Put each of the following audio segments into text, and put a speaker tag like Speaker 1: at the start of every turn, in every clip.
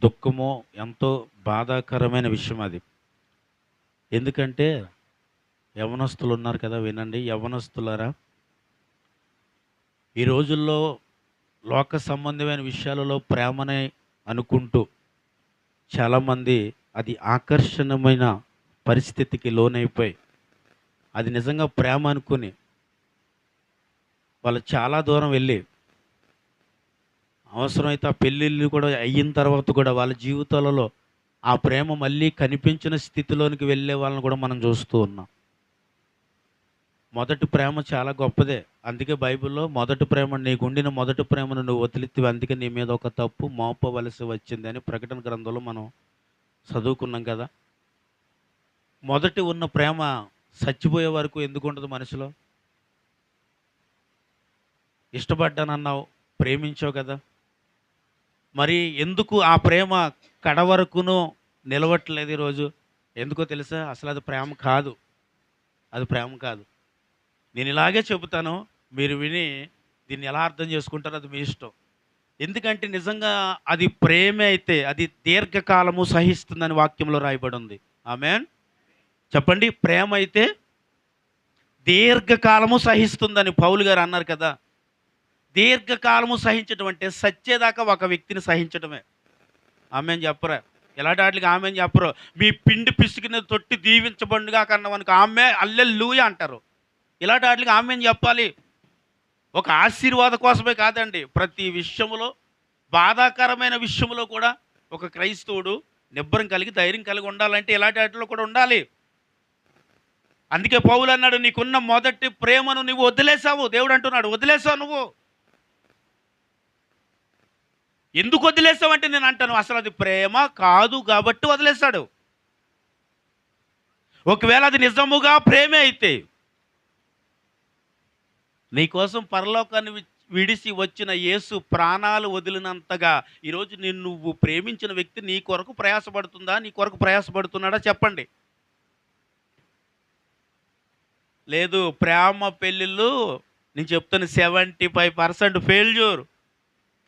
Speaker 1: దుఃఖమో, ఎంతో బాధాకరమైన విషయం అది. ఎందుకంటే యవ్వనస్తులున్నారు కదా! వినండి. యవ్వనస్తులారా, ఈ రోజుల్లో లోక సంబంధమైన విషయాలలో ప్రేమనే అనుకుంటూ చాలామంది అది ఆకర్షణమైన పరిస్థితికి లోనైపోయి, అది నిజంగా ప్రేమ అనుకుని వాళ్ళు చాలా దూరం వెళ్ళి, అవసరమైతే ఆ పెళ్ళిళ్ళు కూడా అయిన తర్వాత కూడా వాళ్ళ జీవితాలలో ఆ ప్రేమ మళ్ళీ కనిపించిన స్థితిలోనికి వెళ్ళే వాళ్ళని కూడా మనం చూస్తూ ఉన్నాం. మొదటి ప్రేమ చాలా గొప్పదే. అందుకే బైబిల్‌లో మొదటి ప్రేమ నీకుండిన మొదటి ప్రేమను నువ్వు వదిలితివి, అందుకే నీ మీద ఒక తప్పు మోపవలసి వచ్చిందని ప్రకటన గ్రంథంలో మనం చదువుకున్నాం కదా! మొదటి ఉన్న ప్రేమ చచ్చిపోయే వరకు ఎందుకుంటది మనిషిలో? ఇష్టపడ్డానన్నావు, ప్రేమించావు కదా! మరి ఎందుకు ఆ ప్రేమ కడవరకును నిలవట్లేదు ఈరోజు? ఎందుకో తెలుసా? అసలది ప్రేమ కాదు. అది ప్రేమ కాదు. నేను ఇలాగే చెబుతాను. మీరు విని దీన్ని ఎలా అర్థం చేసుకుంటారో అది మీ ఇష్టం. ఎందుకంటే నిజంగా అది ప్రేమే అయితే అది దీర్ఘకాలము సహిస్తుందని వాక్యంలో రాయబడి ఉంది. ఆమేన్. చెప్పండి. ప్రేమ అయితే దీర్ఘకాలము సహిస్తుందని పౌలు గారు అన్నారు కదా! దీర్ఘకాలము సహించటం అంటే సచ్చేదాకా ఒక వ్యక్తిని సహించటమే. ఆమేన్ చెప్పరా? ఇలాంటి ఆటిలకి ఆమేన్ చెప్పరు. మీ పిండి పిసికిన తొట్టి దీవించబడునుగాక అన్నామనుకో హల్లెలూయా అంటారు. ఇలాంటి ఆటిలకి ఆమేన్ చెప్పాలి. ఒక ఆశీర్వాద కోసమే కాదండి. ప్రతి విషయములో బాధాకరమైన విషయంలో కూడా ఒక క్రైస్తవుడు నిబ్బరం కలిగి, ధైర్యం కలిగి ఉండాలంటే ఇలాంటి ఆటిల్లో కూడా ఉండాలి. అందుకే పౌలు అన్నాడు, నీకున్న మొదటి ప్రేమను నువ్వు వదిలేసావు. దేవుడు అంటున్నాడు, వదిలేసావు నువ్వు. ఎందుకు వదిలేసావు అంటే నేను అంటాను, అసలు అది ప్రేమ కాదు కాబట్టి వదిలేశాడు. ఒకవేళ అది నిజముగా ప్రేమే అయితే నీకోసం పరలోకాన్ని విడిసి వచ్చిన యేసు ప్రాణాలు వదిలినంతగా ఈరోజు నువ్వు ప్రేమించిన వ్యక్తి నీ కొరకు ప్రయాసపడుతుందా? నీ కొరకు ప్రయాసపడుతున్నాడా చెప్పండి. లేదు, ప్రేమ పెళ్ళిళ్ళు నేను చెప్తాను 75% ఫెయిల్యూర్.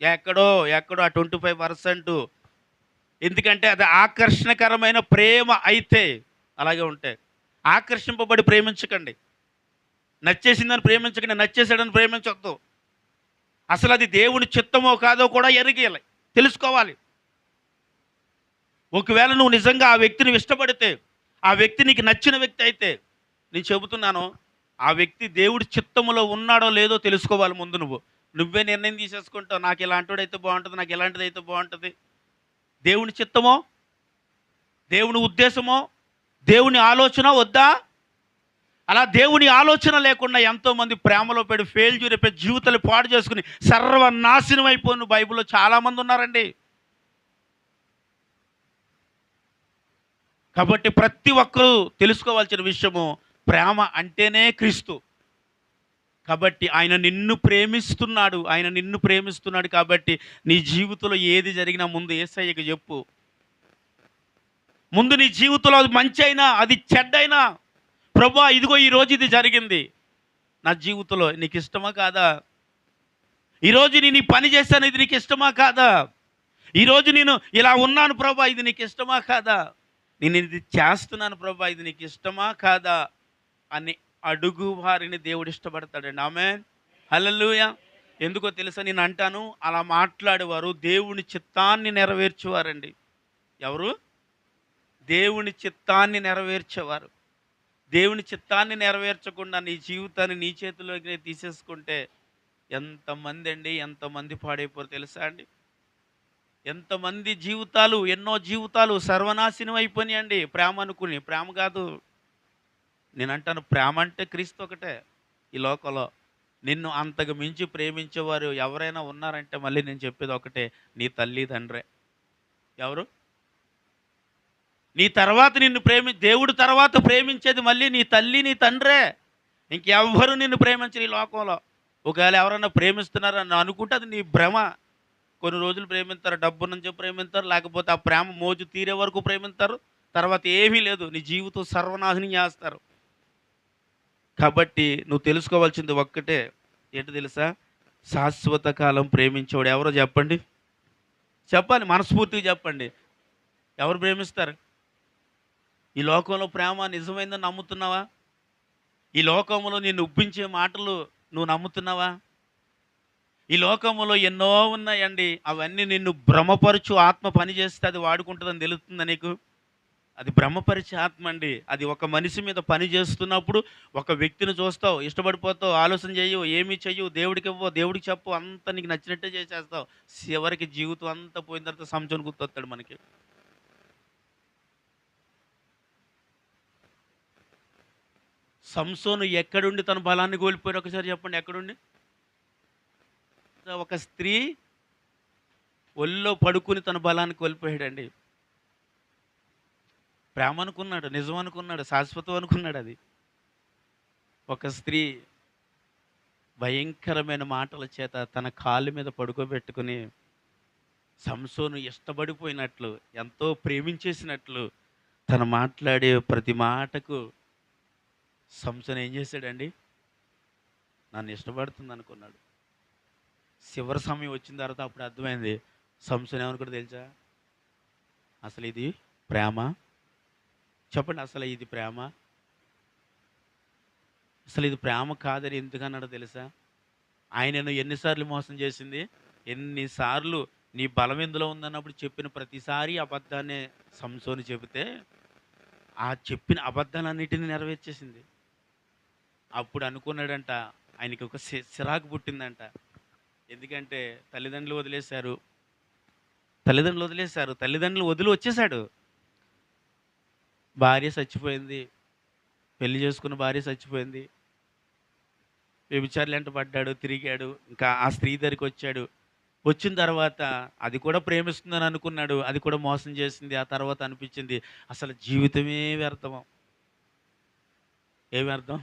Speaker 1: ఎక్కడో ఎక్కడో ఆ 25%. ఎందుకంటే అది ఆకర్షణకరమైన ప్రేమ అయితే అలాగే ఉంటాయి. ఆకర్షింపబడి ప్రేమించకండి. నచ్చేసిందని ప్రేమించకండి. నచ్చేసాడని ప్రేమించొద్దు. అసలు అది దేవుని చిత్తమో కాదో కూడా ఎరిగేయాలి, తెలుసుకోవాలి. ఒకవేళ నువ్వు నిజంగా ఆ వ్యక్తిని ఇష్టపడితే, ఆ వ్యక్తి నీకు నచ్చిన వ్యక్తి అయితే, నేను చెబుతున్నాను, ఆ వ్యక్తి దేవుడి చిత్తములో ఉన్నాడో లేదో తెలుసుకోవాలి ముందు నువ్వు. నువ్వే నిర్ణయం తీసేసుకుంటావు, నాకు ఇలాంటోడైతే బాగుంటుంది, నాకు ఇలాంటిదైతే బాగుంటుంది. దేవుని చిత్తమో, దేవుని ఉద్దేశమో, దేవుని ఆలోచన వద్దా? అలా దేవుని ఆలోచన లేకుండా ఎంతోమంది ప్రేమలో పడి ఫెయిల్యూర్ అయిపోయి జీవితాలు పాడు చేసుకుని సర్వనాశనం అయిపోయిన బైబిల్లో చాలామంది ఉన్నారండి. కాబట్టి ప్రతి ఒక్కరూ తెలుసుకోవాల్సిన విషయము, ప్రేమ అంటేనే క్రీస్తు. కాబట్టి ఆయన నిన్ను ప్రేమిస్తున్నాడు. ఆయన నిన్ను ప్రేమిస్తున్నాడు కాబట్టి నీ జీవితంలో ఏది జరిగినా ముందు యేసయ్యకి చెప్పు. ముందు నీ జీవితంలో అది మంచి అయినా, అది చెడ్డైనా, ప్రభువా ఇదిగో ఈరోజు ఇది జరిగింది నా జీవితంలో, నీకు ఇష్టమా కాదా? ఈరోజు నేను ఈ పని చేశాను, ఇది నీకు ఇష్టమా కాదా? ఈరోజు నేను ఇలా ఉన్నాను ప్రభువా, ఇది నీకు ఇష్టమా కాదా? నేను ఇది చేస్తున్నాను ప్రభువా, ఇది నీకు ఇష్టమా కాదా అని అడుగు వారిని దేవుడు ఇష్టపడతాడండి. ఆమేన్. హల్లెలూయా. ఎందుకో తెలుసా, నేను అంటాను, అలా మాట్లాడేవారు దేవుని చిత్తాన్ని నెరవేర్చేవారండి. ఎవరు? దేవుని చిత్తాన్ని నెరవేర్చేవారు. దేవుని చిత్తాన్ని నెరవేర్చకుండా నీ జీవితాన్ని నీ చేతిలోకి తీసేసుకుంటే ఎంతమంది అండి, ఎంతమంది పాడైపోరు తెలుసా అండి? ఎంతమంది జీవితాలు, ఎన్నో జీవితాలు సర్వనాశనం అయిపోయినాయండి ప్రేమ అనుకుని. ప్రేమ కాదు. నేను అంటాను, ప్రేమ అంటే క్రీస్తు ఒకటే ఈ లోకంలో. నిన్ను అంతకు మించి ప్రేమించేవారు ఎవరైనా ఉన్నారంటే మళ్ళీ నేను చెప్పేది ఒకటే, నీ తల్లి తండ్రే. ఎవరు? నీ తర్వాత నిన్ను దేవుడు తర్వాత ప్రేమించేది మళ్ళీ నీ తల్లి నీ తండ్రే. ఇంకెవ్వరు నిన్ను ప్రేమించరు ఈ లోకంలో. ఒకవేళ ఎవరన్నా ప్రేమిస్తున్నారని అనుకుంటే అది నీ భ్రమ. కొన్ని రోజులు ప్రేమిస్తారు, డబ్బున్నని చెప్పి ప్రేమిస్తారు, లేకపోతే ఆ ప్రేమ మోజు తీరే వరకు ప్రేమిస్తారు. తర్వాత ఏమీ లేదు, నీ జీవితం సర్వనాశనం చేస్తారు. కాబట్టి నువ్వు తెలుసుకోవాల్సింది ఒక్కటే, ఏంటి తెలుసా? శాశ్వత కాలం ప్రేమించేవాడు ఎవరో చెప్పండి? చెప్పాలి, మనస్ఫూర్తిగా చెప్పండి. ఎవరు ప్రేమిస్తారు? ఈ లోకంలో ప్రేమ నిజమైందని నమ్ముతున్నావా? ఈ లోకంలో నిన్ను ఉబ్బించే మాటలు నువ్వు నమ్ముతున్నావా? ఈ లోకంలో ఎన్నో ఉన్నాయండి. అవన్నీ నిన్ను భ్రమపరుచు ఆత్మ పని చేస్తే అది వాడుకుంటుందని తెలుస్తుందా నీకు? అది భ్రమపరిచే ఆత్మ అండి. అది ఒక మనిషి మీద పని చేస్తున్నప్పుడు ఒక వ్యక్తిని చూస్తావు, ఇష్టపడిపోతావు, ఆలోచన చెయ్యవు, ఏమి చెయ్యవు, దేవుడికివ్వవు, దేవుడికి చెప్పవు, అంతా నీకు నచ్చినట్టే చేసేస్తావు. చివరికి జీవితం అంతా పోయిన తర్వాత సంసోను గుర్తొస్తాడు మనకి. సంసోను ఎక్కడుండి తన బలాన్ని కోల్పోయాడు ఒకసారి చెప్పండి, ఎక్కడుండి? ఒక స్త్రీ ఒళ్ళో పడుకుని తన బలాన్ని కోల్పోయాడండి. ప్రేమ అనుకున్నాడు, నిజం అనుకున్నాడు, శాశ్వతం అనుకున్నాడు అది. ఒక స్త్రీ భయంకరమైన మాటల చేత తన కాళ్ళ మీద పడుకోబెట్టుకుని సంసోను ఇష్టపడిపోయినట్లు, ఎంతో ప్రేమించేసినట్లు తను మాట్లాడే ప్రతి మాటకు సంసోను ఏం చేశాడండి? నన్ను ఇష్టపడుతుంది అనుకున్నాడు. చివరి సమయం వచ్చిన తర్వాత అప్పుడు అర్థమైంది. సంసోను ఏమనుకుంటే తెలుసా? అసలు ఇది ప్రేమ? చెప్పండి, అసలు ఇది ప్రేమ? అసలు ఇది ప్రేమ కాదని ఎందుకన్నాడో తెలుసా? ఆయనను ఎన్నిసార్లు మోసం చేసింది? ఎన్నిసార్లు నీ బలం ఎందులో ఉందన్నప్పుడు చెప్పిన ప్రతిసారి అబద్ధాన్ని సంసోను చెబితే, ఆ చెప్పిన అబద్ధాలన్నిటిని నెరవేర్చేసింది. అప్పుడు అనుకున్నాడంట, ఆయనకి ఒక చిరాకు పుట్టిందంట. ఎందుకంటే తల్లిదండ్రులు వదిలేశారు, తల్లిదండ్రులు వదిలి వచ్చేసాడు. భార్య చచ్చిపోయింది, పెళ్లి చేసుకున్న భార్య చచ్చిపోయింది. వ్యభిచారులు వెంట పడ్డాడు, తిరిగాడు, ఇంకా ఆ స్త్రీ దగ్గరికి వచ్చాడు. వచ్చిన తర్వాత అది కూడా ప్రేమిస్తుందని అనుకున్నాడు, అది కూడా మోసం చేసింది. ఆ తర్వాత అనిపించింది అసలు జీవితమే వ్యర్థము. ఏ వ్యర్థం?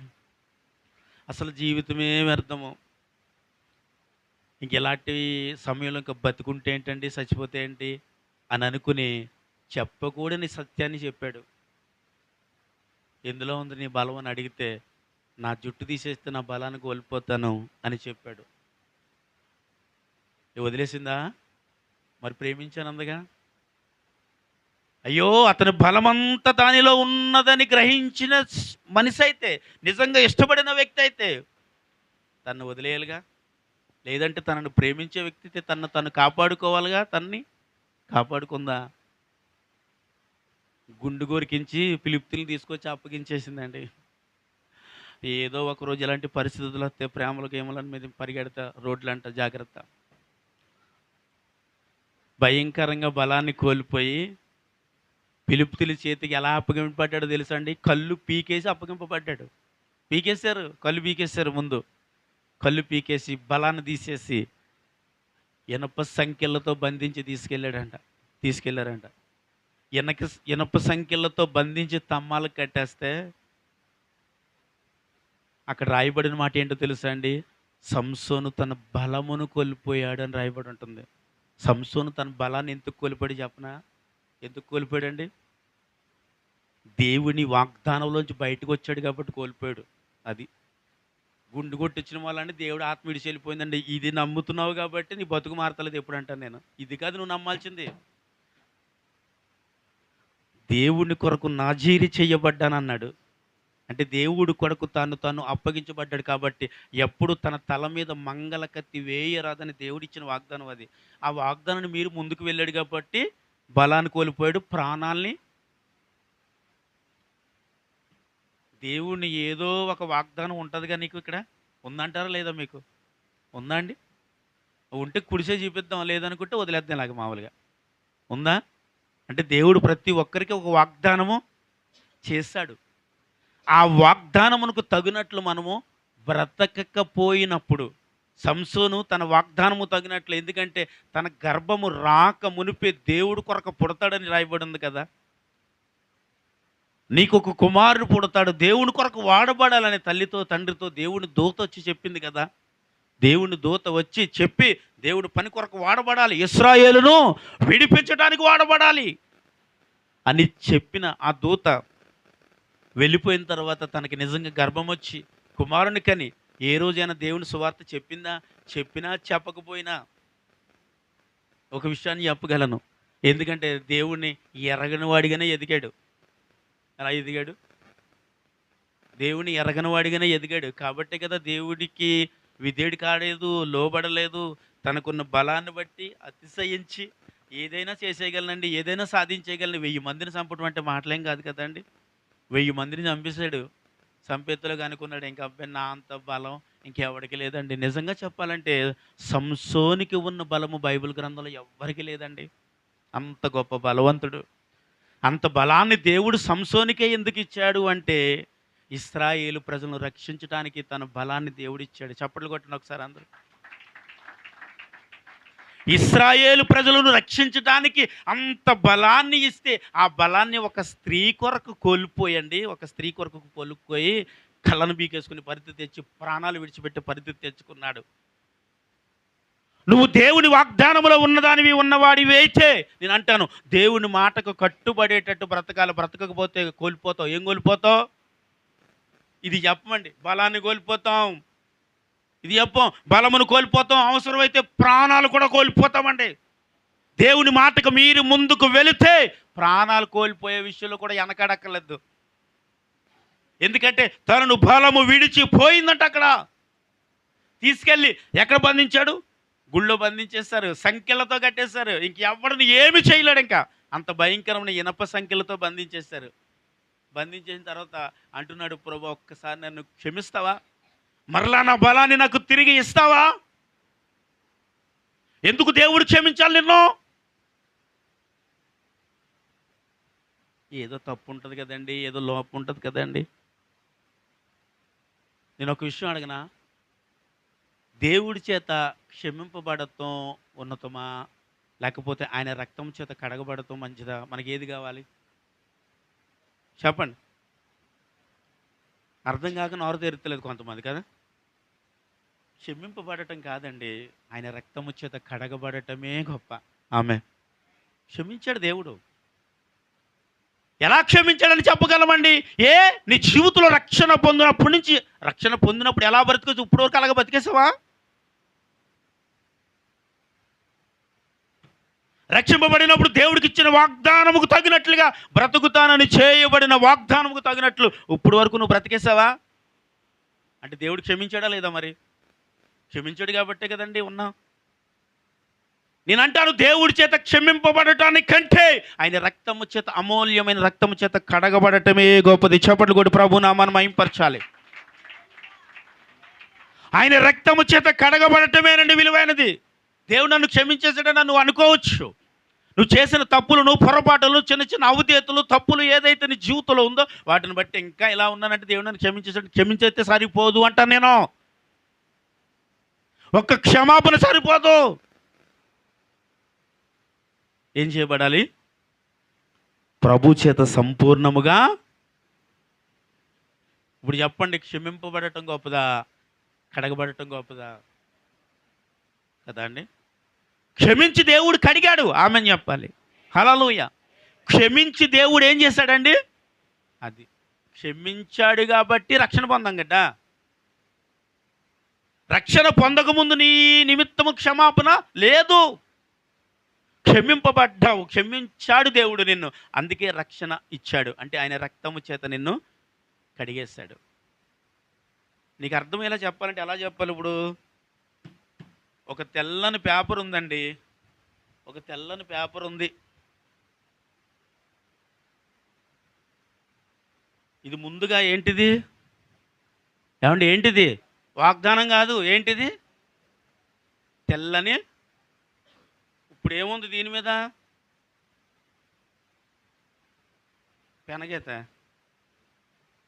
Speaker 1: అసలు జీవితమే వ్యర్థము. ఇంక ఇలాంటి సమయంలో ఇంకా బతుకుంటే ఏంటండి, చచ్చిపోతే ఏంటి అని అనుకుని చెప్పకూడని సత్యాన్ని చెప్పాడు. ఎందులో ఉంది నీ బలం అని అడిగితే, నా జుట్టు తీసేస్తే నా బలాన్ని కోల్పోతాను అని చెప్పాడు. వదిలేసిందా? మరి ప్రేమించానందగా. అయ్యో, అతని బలమంతా దానిలో ఉన్నదని గ్రహించిన మనిషి అయితే, నిజంగా ఇష్టపడిన వ్యక్తి అయితే తను వదిలేయాలిగా. లేదంటే తనను ప్రేమించే వ్యక్తి అయితే తను కాపాడుకోవాలిగా. తన్ని కాపాడుకుందా? గుండు గోరికించి ఫిలిప్తిని తీసుకొచ్చి అప్పగించేసిందండి. ఏదో ఒక రోజు ఇలాంటి పరిస్థితులు వస్తే ప్రేమలకు ఏమలని మీద పరిగెడతా రోడ్లంట, జాగ్రత్త. భయంకరంగా బలాన్ని కోల్పోయి ఫిలిప్తుల చేతికి ఎలా అప్పగింపబడ్డాడో తెలుసా అండి? కళ్ళు పీకేసి అప్పగింపబడ్డాడు. పీకేశారు, కళ్ళు పీకేశారు. ముందు కళ్ళు పీకేసి బలాన్ని తీసేసి ఇనప సంఖ్యలతో బంధించి తీసుకెళ్ళారంట. ఇనప సంఖ్యలతో బంధించి తమ్మాలకు కట్టేస్తే అక్కడ రాయబడిన మాట ఏంటో తెలుసా అండి? సంసోను తన బలమును కోల్పోయాడు అని రాయబడి ఉంటుంది. సంసోను తన బలాన్ని ఎందుకు కోల్పోయాడు చెప్పనా? ఎందుకు కోల్పోయాడండి? దేవుని వాగ్దానంలోంచి బయటకు వచ్చాడు కాబట్టి కోల్పోయాడు. అది గుండు కొట్టించిన వాళ్ళని దేవుడు ఆత్మ విడిచి వెళ్ళిపోయిందండి. ఇది నమ్ముతున్నావు కాబట్టి నీ బతుకు మారతలేదు ఎప్పుడు అంటాను నేను. ఇది కాదు నువ్వు నమ్మాల్సింది. దేవుని కొరకు నాజీరి చేయబడ్డానన్నాడు. అంటే దేవుడు కొరకు తాను అప్పగించబడ్డాడు కాబట్టి ఎప్పుడు తన తల మీద మంగళ కత్తి వేయరాదని దేవుడిచ్చిన వాగ్దానం అది. ఆ వాగ్దానాన్ని మీరు ముందుకు వెళ్ళాడు కాబట్టి బలాన్ని కోల్పోయాడు, ప్రాణాల్ని. దేవుణ్ణి ఏదో ఒక వాగ్దానం ఉంటుందిగా నీకు. ఇక్కడ ఉందంటారా లేదా? మీకు ఉందా అండి? ఉంటే కుడిసే చూపిద్దాం, లేదనుకుంటే వదిలేద్దాం. ఇలాగ మామూలుగా ఉందా? అంటే దేవుడు ప్రతి ఒక్కరికి ఒక వాగ్దానము చేశాడు. ఆ వాగ్దానమునకు తగినట్లు మనము బ్రతకకపోయినప్పుడు, సంసోను తన వాగ్దానము తగినట్లు, ఎందుకంటే తన గర్భము రాక మునిపే దేవుడు కొరకు పుడతాడని రాయబడి ఉంది కదా. నీకు ఒక కుమారుడు పుడతాడు, దేవుని కొరకు వాడబడాలని తల్లితో తండ్రితో దేవుని దూత వచ్చి చెప్పింది కదా. దేవుని దూత వచ్చి చెప్పి దేవుడు పని కొరకు వాడబడాలి, ఇశ్రాయేలును విడిపించడానికి వాడబడాలి అని చెప్పిన ఆ దూత వెళ్ళిపోయిన తర్వాత తనకి నిజంగా గర్భం వచ్చి కుమారుని కని ఏ రోజైనా దేవుని సువార్త చెప్పిందా? చెప్పినా చెప్పకపోయినా ఒక విషయాన్ని చెప్పగలను. ఎందుకంటే దేవుణ్ణి ఎరగని వాడిగానే ఎదిగాడు. ఎలా ఎదిగాడు? దేవుని ఎరగని వాడిగానే ఎదిగాడు. కాబట్టే కదా దేవుడికి విధేయుడు కాలేదు, లోబడలేదు. తనకున్న బలాన్ని బట్టి అతిశయించి ఏదైనా చేసేయగలనండి, ఏదైనా సాధించేయగలను. 1000 మందిని చంపడం అంటే మాటలేం కాదు కదండి. 1000 మందిని చంపేశాడు. సంపెత్తులుగా అనుకున్నాడు, ఇంక అబ్బాయి నా అంత బలం ఇంకెవడికి లేదండి. నిజంగా చెప్పాలంటే సంసోనికి ఉన్న బలము బైబిల్ గ్రంథంలో ఎవ్వరికి లేదండి. అంత గొప్ప బలవంతుడు. అంత బలాన్ని దేవుడు సంసోనికే ఎందుకు ఇచ్చాడు అంటే, ఇశ్రాయేలు ప్రజలను రక్షించడానికి తన బలాన్ని దేవుడిచ్చాడు. చప్పట్లు కొట్టండి ఒకసారి అందరూ. ఇశ్రాయేలు ప్రజలను రక్షించడానికి అంత బలాన్ని ఇస్తే, ఆ బలాన్ని ఒక స్త్రీ కొరకు కోల్పోయండి. ఒక స్త్రీ కొరకు కోల్పోయి కళ్ళను బీకేసుకుని పరిస్థితి తెచ్చి, ప్రాణాలు విడిచిపెట్టే పరిస్థితి తెచ్చుకున్నాడు. నువ్వు దేవుని వాగ్దానములో ఉన్నదానివి ఉన్నవాడివి అయితే, నేను అంటాను, దేవుని మాటకు కట్టుబడేటట్టు బ్రతకాలి. బ్రతకకపోతే కోల్పోతావు. ఏం కోల్పోతావు? ఇది చెప్పమండి, బలాన్ని కోల్పోతాం. ఇది చెప్పం, బలమును కోల్పోతాం. అవసరమైతే ప్రాణాలు కూడా కోల్పోతామండి. దేవుని మాటకు మీరు ముందుకు వెళితే ప్రాణాలు కోల్పోయే విషయంలో కూడా వెనకాడక్కర్లేదు. ఎందుకంటే తనను బలము విడిచిపోయిందంట. అక్కడ తీసుకెళ్ళి ఎక్కడ బంధించాడు? గుళ్ళో బంధించేస్తారు, సంఖ్యలతో కట్టేస్తారు. ఇంకెవరిని ఏమి చేయలేడు. ఇంకా అంత భయంకరమైన ఇనప సంఖ్యలతో బంధించేస్తారు. బంధించేసిన తర్వాత అంటున్నాడు, ప్రభు ఒక్కసారి నన్ను క్షమిస్తావా? మరలా నా బలాన్ని నాకు తిరిగి ఇస్తావా? ఎందుకు దేవుడు క్షమించాలి నిన్ను? ఏదో తప్పు ఉంటుంది కదండి, ఏదో లోపం ఉంటుంది కదండి. నేను ఒక విషయం అడగనా? దేవుడి చేత క్షమింపబడటం ఉన్నతమా, లేకపోతే ఆయన రక్తం చేత కడగబడటం మంచిదా? మనకి ఏది కావాలి చెప్పండి. అర్థం కాక నోరు తెరుతలేదు కొంతమంది కదా. క్షమింపబడటం కాదండి, ఆయన రక్తము చేత కడగబడటమే గొప్ప. ఆమె క్షమించాడు దేవుడు. ఎలా క్షమించాడని చెప్పగలమండి? నీ జీవితంలో రక్షణ పొందినప్పటి నుంచి, రక్షణ పొందినప్పుడు ఎలా బ్రతికొచ్చు? ఇప్పుడు వరకు అలాగ బతికేసావా? రక్షింపబడినప్పుడు దేవుడికి ఇచ్చిన వాగ్దానముకు తగినట్లుగా బ్రతుకుతానని చేయబడిన వాగ్దానముకు తగినట్లు ఇప్పుడు వరకు నువ్వు బ్రతికేసావా? అంటే దేవుడు క్షమించాడా లేదా? మరి క్షమించాడు కాబట్టే కదండి ఉన్నా. నేను అంటాను, దేవుడి చేత క్షమింపబడటానికంటే ఆయన రక్తము చేత, అమూల్యమైన రక్తము చేత కడగబడటమే గొప్పది. చప్పట్లు కొట్టి ప్రభు నామాన్ని మహింపరచాలి. ఆయన రక్తము చేత కడగబడటమేనండి విలువైనది. దేవుడు నన్ను క్షమించేసాడని నువ్వు అనుకోవచ్చు. నువ్వు చేసిన తప్పులు, నువ్వు పొరపాటులు, చిన్న చిన్న అవధేతలు, తప్పులు ఏదైతే నీ జీవితంలో ఉందో వాటిని బట్టి ఇంకా ఇలా ఉన్నానంటే దేవుడు నన్ను క్షమించేసాడు. క్షమించేస్తే సరిపోదు అంటాను నేను. ఒక్క క్షమాపణ సరిపోదు. ఏం చేయబడాలి? ప్రభు చేత సంపూర్ణముగా. ఇప్పుడు చెప్పండి, క్షమింపబడటం గొప్పదా, కడగబడటం గొప్పదా? కదా అండి. క్షమించి దేవుడు కడిగాడు, ఆమెను చెప్పాలి. హల్లెలూయా. క్షమించి దేవుడు ఏం చేశాడండి? అది క్షమించాడు కాబట్టి రక్షణ పొందాం కదా. రక్షణ పొందకముందు నీ నిమిత్తము క్షమాపణ లేదు. క్షమింపబడ్డావు, క్షమించాడు దేవుడు నిన్ను, అందుకే రక్షణ ఇచ్చాడు. అంటే ఆయన రక్తము చేత నిన్ను కడిగేశాడు. నీకు అర్థమయ్యేలా చెప్పాలంటే ఎలా చెప్పాలి? ఇప్పుడు ఒక తెల్లని పేపర్ ఉందండి, ఒక తెల్లని పేపర్ ఉంది. ఇది ముందుగా ఏంటిది? ఏమండి ఏంటిది? వాగ్దానం కాదు. ఏంటిది? తెల్లని. ఇప్పుడు ఏముంది దీని మీద? పెనగీత.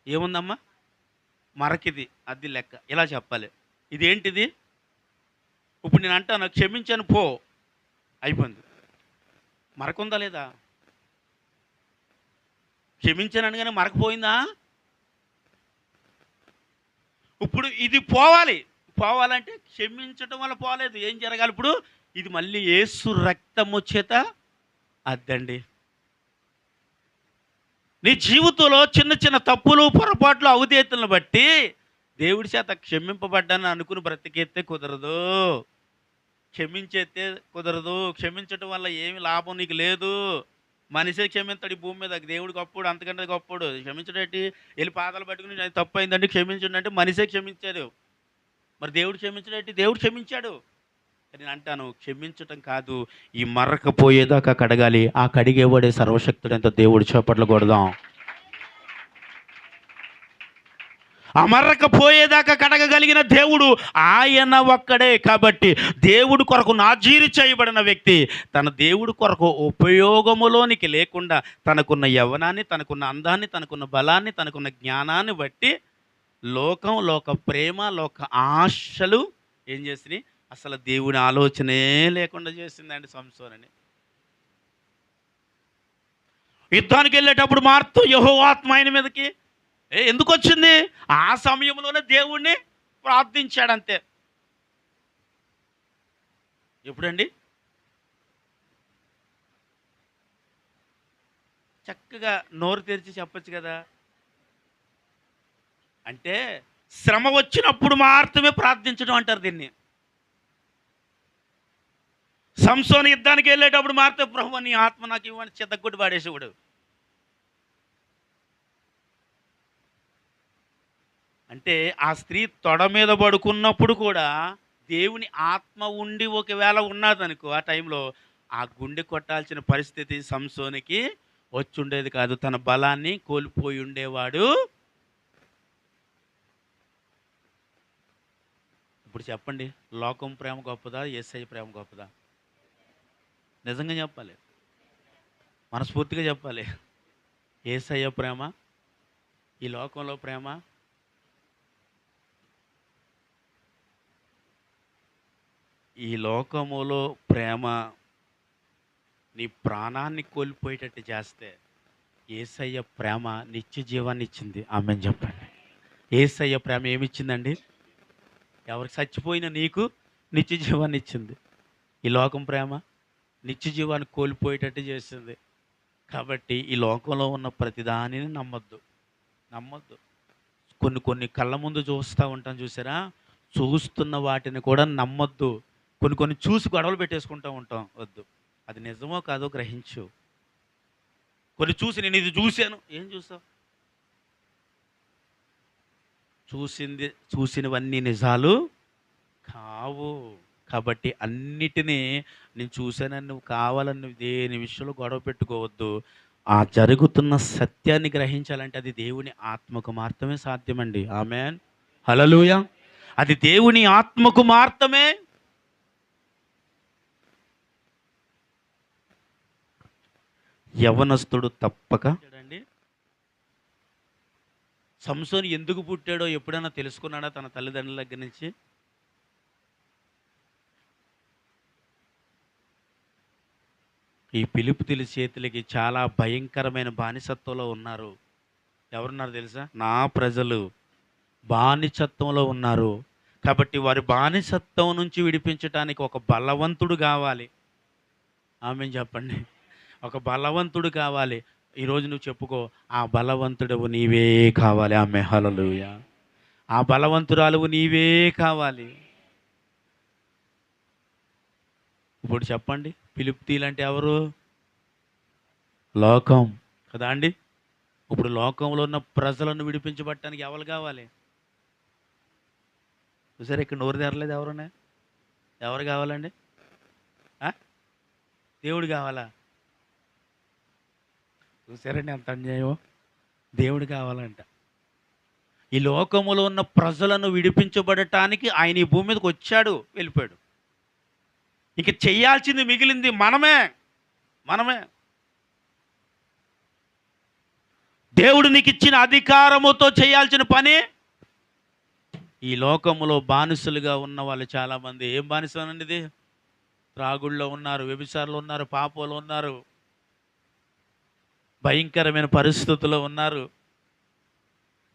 Speaker 1: ఏముందమ్మా? మరకిది. అది లెక్క. ఇలా చెప్పాలి. ఇదేంటిది? ఇప్పుడు నేను అంటాను, క్షమించాను పో, అయిపోయింది. మరకుందా లేదా? క్షమించాను అనగానే మరకపోయిందా? ఇప్పుడు ఇది పోవాలి. పోవాలంటే క్షమించడం వల్ల పోలేదు. ఏం జరగాలి ఇప్పుడు? ఇది మళ్ళీ యేసు రక్తము చేత అద్దండి. నీ జీవితంలో చిన్న చిన్న తప్పులు, పొరపాట్లు, అవధేతలను బట్టి దేవుడి చేత క్షమింపబడ్డాను అనుకుని బ్రతికెత్తే కుదరదు. క్షమించేస్తే కుదరదు, క్షమించటం వల్ల ఏమి లాభం నీకు లేదు. మనిషే క్షమించాడు ఈ భూమి మీద, దేవుడు గొప్పోడు, అంతకంటే గొప్పోడు. క్షమించడేంటి? వెళ్ళి పాదాలు పట్టుకుని అది తప్పు అయిందంటే క్షమించండి అంటే మనిషే క్షమించాడు. మరి దేవుడు క్షమించడేంటి? దేవుడు క్షమించాడు. నేను అంటాను, క్షమించటం కాదు, ఈ మరకపోయేదాకా కడగాలి. ఆ కడిగేవాడే సర్వశక్తుడంత దేవుడు. చప్పట్లు కొడదాం. అమరకపోయేదాకా కడగగలిగిన దేవుడు ఆయన ఒక్కడే. కాబట్టి దేవుడు కొరకు నాజీరు చేయబడిన వ్యక్తి తన దేవుడు కొరకు ఉపయోగములోనికి లేకుండా తనకున్న యవ్వనాన్ని, తనకున్న అందాన్ని, తనకున్న బలాన్ని, తనకున్న జ్ఞానాన్ని బట్టి లోక ప్రేమ, లోక ఆశలు ఏం చేసినాయి? అసలు దేవుని ఆలోచనే లేకుండా చేసిందండి సంసోనని. యుద్ధానికి వెళ్ళేటప్పుడు మార్తో యెహోవా ఆత్మ ఆయన మీదకి ఎందుకు వచ్చింది? ఆ సమయంలోనే దేవుణ్ణి ప్రార్థించాడంతే. ఎప్పుడండి? చక్కగా నోరు తెరిచి చెప్పొచ్చు కదా. అంటే శ్రమ వచ్చినప్పుడు మాత్రమే ప్రార్థించడం అంటారు దీన్ని. సంసోను యుద్ధానికి వెళ్ళేటప్పుడు మాత్రం ప్రభువా నీ ఆత్మ నాకు ఇవ్వని చెద్దగొట్టి పాడేసేవాడు. అంటే ఆ స్త్రీ తొడ మీద పడుకున్నప్పుడు కూడా దేవుని ఆత్మ ఉండి ఒకవేళ ఉన్నదనుకో ఆ టైంలో ఆ గుండె కొట్టాల్సిన పరిస్థితి సంసోనికి వచ్చుండేది కాదు. తన బలాన్ని కోల్పోయి ఉండేవాడు. ఇప్పుడు చెప్పండి, లోకం ప్రేమ గొప్పదా, యేసయ్య ప్రేమ గొప్పదా? నిజంగా చెప్పాలి, మనస్ఫూర్తిగా చెప్పాలి. యేసయ్య ప్రేమ, ఈ లోకంలో ప్రేమ. ఈ లోకములో ప్రేమ నీ ప్రాణాన్ని కోల్పోయేటట్టు చేస్తే యేసయ్య ప్రేమ నిత్య జీవాన్ని ఇచ్చింది. ఆమేన్ చెప్పండి. యేసయ్య ప్రేమ ఏమిచ్చిందండి? ఎవరికి చచ్చిపోయిన నీకు నిత్య జీవాన్ని ఇచ్చింది. ఈ లోకం ప్రేమ నిత్య జీవాన్ని కోల్పోయేటట్టు చేసింది. కాబట్టి ఈ లోకంలో ఉన్న ప్రతిదానిని నమ్మొద్దు. కొన్ని కళ్ళ ముందు చూస్తూ ఉంటాం చూసారా, చూస్తున్న వాటిని కూడా నమ్మొద్దు. కొన్ని చూసి గొడవలు పెట్టేసుకుంటూ ఉంటాం. వద్దు, అది నిజమో కాదో గ్రహించు. కొన్ని చూసి నేను ఇది చూశాను, ఏం చూసావు? చూసినవన్నీ నిజాలు కావు. కాబట్టి అన్నిటినీ నేను చూశానని నువ్వు కావాలని నువ్వు దేని విషయంలో గొడవ పెట్టుకోవద్దు. ఆ జరుగుతున్న సత్యాన్ని గ్రహించాలంటే అది దేవుని ఆత్మకు మాత్రమే సాధ్యమండి. ఆమేన్, హల్లెలూయా. అది దేవుని ఆత్మకు మాత్రమే. యవనస్తుడు తప్పక చూడండి, సంసోను ఎందుకు పుట్టాడో ఎప్పుడైనా తెలుసుకున్నాడా తన తల్లిదండ్రుల దగ్గర నుంచి? ఈ ఫిలిష్తీయుల చేతులకి చాలా భయంకరమైన బానిసత్వంలో ఉన్నారు. ఎవరున్నారు తెలుసా? నా ప్రజలు బానిసత్వంలో ఉన్నారు. కాబట్టి వారి బానిసత్వం నుంచి విడిపించడానికి ఒక బలవంతుడు కావాలి. ఆమేన్ చెప్పండి. ఒక బలవంతుడు కావాలి. ఈరోజు నువ్వు చెప్పుకో, ఆ బలవంతుడవు నీవే కావాలి. ఆమేన్, హల్లెలూయా. ఆ బలవంతురాలువు నీవే కావాలి. ఇప్పుడు చెప్పండి, ఫిలిష్తీయులు అంటే ఎవరు? లోకం కదా అండి. ఇప్పుడు లోకంలో ఉన్న ప్రజలను విడిపించబట్టడానికి ఎవరు కావాలి? చూసారా, ఇక్కడ నోరు తెరలేదు ఎవరునే? ఎవరు కావాలండి? దేవుడు కావాలా? చూసారండి ఎంత అన్యాయం. దేవుడు కావాలంట. ఈ లోకములో ఉన్న ప్రజలను విడిపించబడటానికి ఆయన ఈ భూమి మీదకి వచ్చాడు, వెళ్ళిపోయాడు. ఇక చెయ్యాల్సింది మిగిలింది మనమే. దేవుడు నీకు ఇచ్చిన అధికారముతో చేయాల్సిన పని. ఈ లోకములో బానిసలుగా ఉన్న వాళ్ళు చాలామంది ఏం బానిసనండి? ఇది త్రాగుళ్ళలో ఉన్నారు, వ్యభిచారులు ఉన్నారు, పాపంలో ఉన్నారు, భయంకరమైన పరిస్థితుల్లో ఉన్నారు,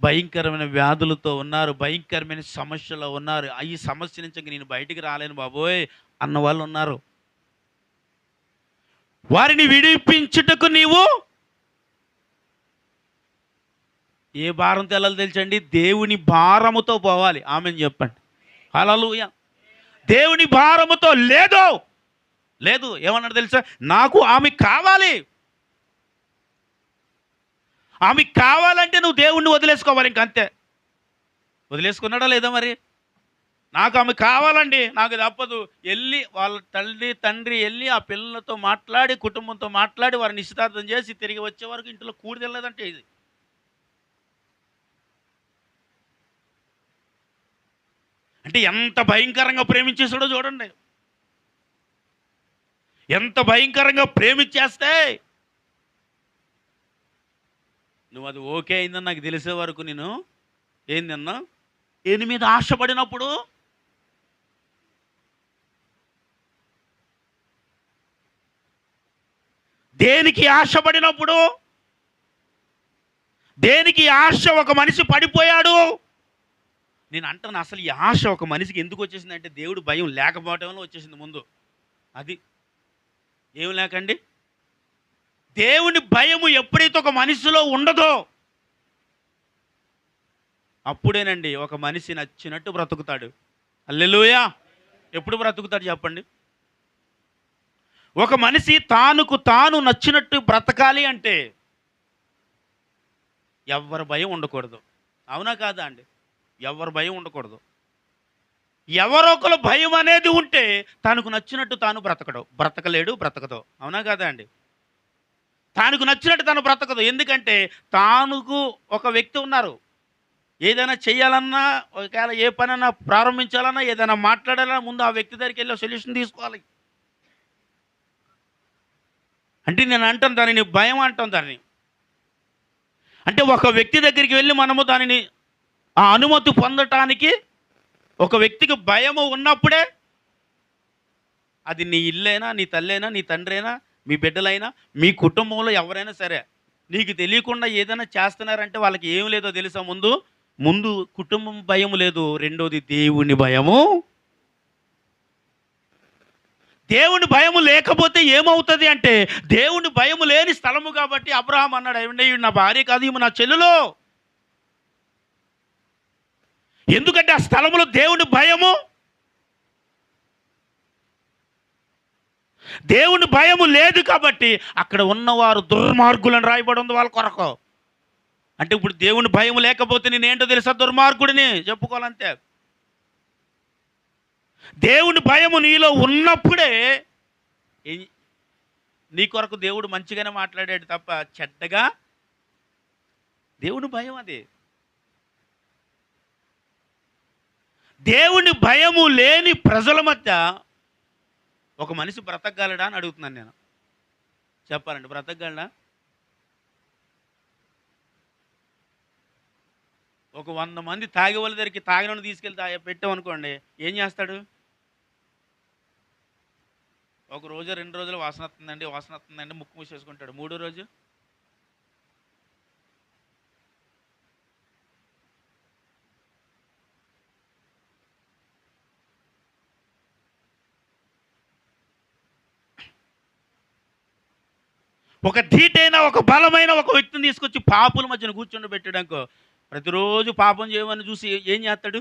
Speaker 1: భయంకరమైన వ్యాధులతో ఉన్నారు, భయంకరమైన సమస్యలో ఉన్నారు. ఈ సమస్య నుంచి నేను బయటికి రాలేను బాబోయ్ అన్న వాళ్ళు ఉన్నారు. వారిని విడిపించుటకు నీవు ఏ భారంతో వెళ్ళాలో తెలుసండి? దేవుని భారముతో పోవాలి. ఆమేన్ చెప్పండి, హల్లెలూయా. దేవుని భారముతో లేదు లేదు. ఏమన్నాడు తెలుసా? నాకు ఆమె కావాలి. ఆమె కావాలంటే నువ్వు దేవుణ్ణి వదిలేసుకోవాలి, ఇంకంతే. వదిలేసుకున్నాడా లేదా మరి? నాకు ఆమె కావాలండి, నాకు తప్పదు. వెళ్ళి వాళ్ళ తల్లి తండ్రి వెళ్ళి ఆ పిల్లలతో మాట్లాడి, కుటుంబంతో మాట్లాడి, వారిని నిశ్చితార్థం చేసి తిరిగి వచ్చే వరకు ఇంట్లో కూడి తినలేదంటే ఇది. అంటే ఎంత భయంకరంగా ప్రేమించేసాడో చూడండి. ఎంత భయంకరంగా ప్రేమించేస్తే నువ్వు అది ఓకే అయిందని నాకు తెలిసే వరకు నేను ఏందన్నా దేని మీద ఆశపడినప్పుడు దేనికి ఆశపడినప్పుడు దేనికి ఆశ ఒక మనిషి పడిపోయాడు. నేను అంటాను, అసలు ఈ ఆశ ఒక మనిషికి ఎందుకు వచ్చేసిందంటే దేవుడు భయం లేకపోవటం వల్ల వచ్చేసింది ముందు. అది ఏం లేకండి, దేవుని భయము ఎప్పుడైతే ఒక మనిషిలో ఉండదో అప్పుడేనండి ఒక మనిషి నచ్చినట్టు బ్రతుకుతాడు. హల్లెలూయా. ఎప్పుడు బ్రతుకుతాడు చెప్పండి? ఒక మనిషి తానుకు తాను నచ్చినట్టు బ్రతకాలి అంటే ఎవరి భయం ఉండకూడదు. అవునా కాదా అండి? ఎవరి భయం ఉండకూడదు. ఎవరొకరు భయం అనేది ఉంటే తనకు నచ్చినట్టు తాను బ్రతకలేడు, బ్రతకదు. అవునా కాదా అండి? తనకు నచ్చినట్టు తను బ్రతకదు. ఎందుకంటే తానుకు ఒక వ్యక్తి ఉన్నారు, ఏదైనా చేయాలన్నా, ఒకవేళ ఏ పనైనా ప్రారంభించాలన్నా, ఏదైనా మాట్లాడాలన్నా ముందు ఆ వ్యక్తి దగ్గరికి వెళ్ళి సొల్యూషన్ తీసుకోవాలి. అంటే నేను అంటాను దానిని భయం అంటాం దాన్ని. అంటే ఒక వ్యక్తి దగ్గరికి వెళ్ళి మనము దానిని ఆ అనుమతి పొందటానికి ఒక వ్యక్తికి భయము ఉన్నప్పుడే, అది నీ ఇల్లైనా, నీ తల్లైనా, నీ తండ్రైనా, మీ బిడ్డలైనా, మీ కుటుంబంలో ఎవరైనా సరే, నీకు తెలియకుండా ఏదైనా చేస్తున్నారంటే వాళ్ళకి ఏం లేదో తెలుసా? ముందు కుటుంబం భయం లేదు, రెండోది దేవుని భయము. దేవుని భయము లేకపోతే ఏమవుతుంది అంటే, దేవుని భయము లేని స్థలము కాబట్టి అబ్రహాం అన్నాడు, ఏమండి నా భార్య కాదు, ఈమె నా చెల్లులో. ఎందుకంటే ఆ స్థలములో దేవుని భయము, దేవుని భయము లేదు కాబట్టి అక్కడ ఉన్నవారు దుర్మార్గులను రాయబడి ఉంది వాళ్ళ కొరకు. అంటే ఇప్పుడు దేవుని భయం లేకపోతే నేనేంటో తెలుసా? దుర్మార్గుడిని చెప్పుకోవాలంతే. దేవుని భయము నీలో ఉన్నప్పుడే నీ కొరకు దేవుడు మంచిగానే మాట్లాడాడు తప్ప చెడ్డగా. దేవుని భయం అది. దేవుని భయము లేని ప్రజల మధ్య ఒక మనిషి బ్రతకగలడా అని అడుగుతున్నాను నేను. చెప్పాలండి, బ్రతకగలడా? ఒక 100 మంది తాగే వాళ్ళ దగ్గరికి తాగినోని తీసుకెళ్ళి పెట్టామనుకోండి, ఏం చేస్తాడు? ఒక రోజు 2 రోజులు వాసన వస్తుందండి ముక్కు మూసేసుకుంటాడు. 3వ రోజు ఒక ధీటైన, ఒక బలమైన ఒక వ్యక్తిని తీసుకొచ్చి పాపుల మధ్యన కూర్చొని పెట్టడానికో, ప్రతిరోజు పాపం చేయమని చూసి ఏం చేస్తాడు?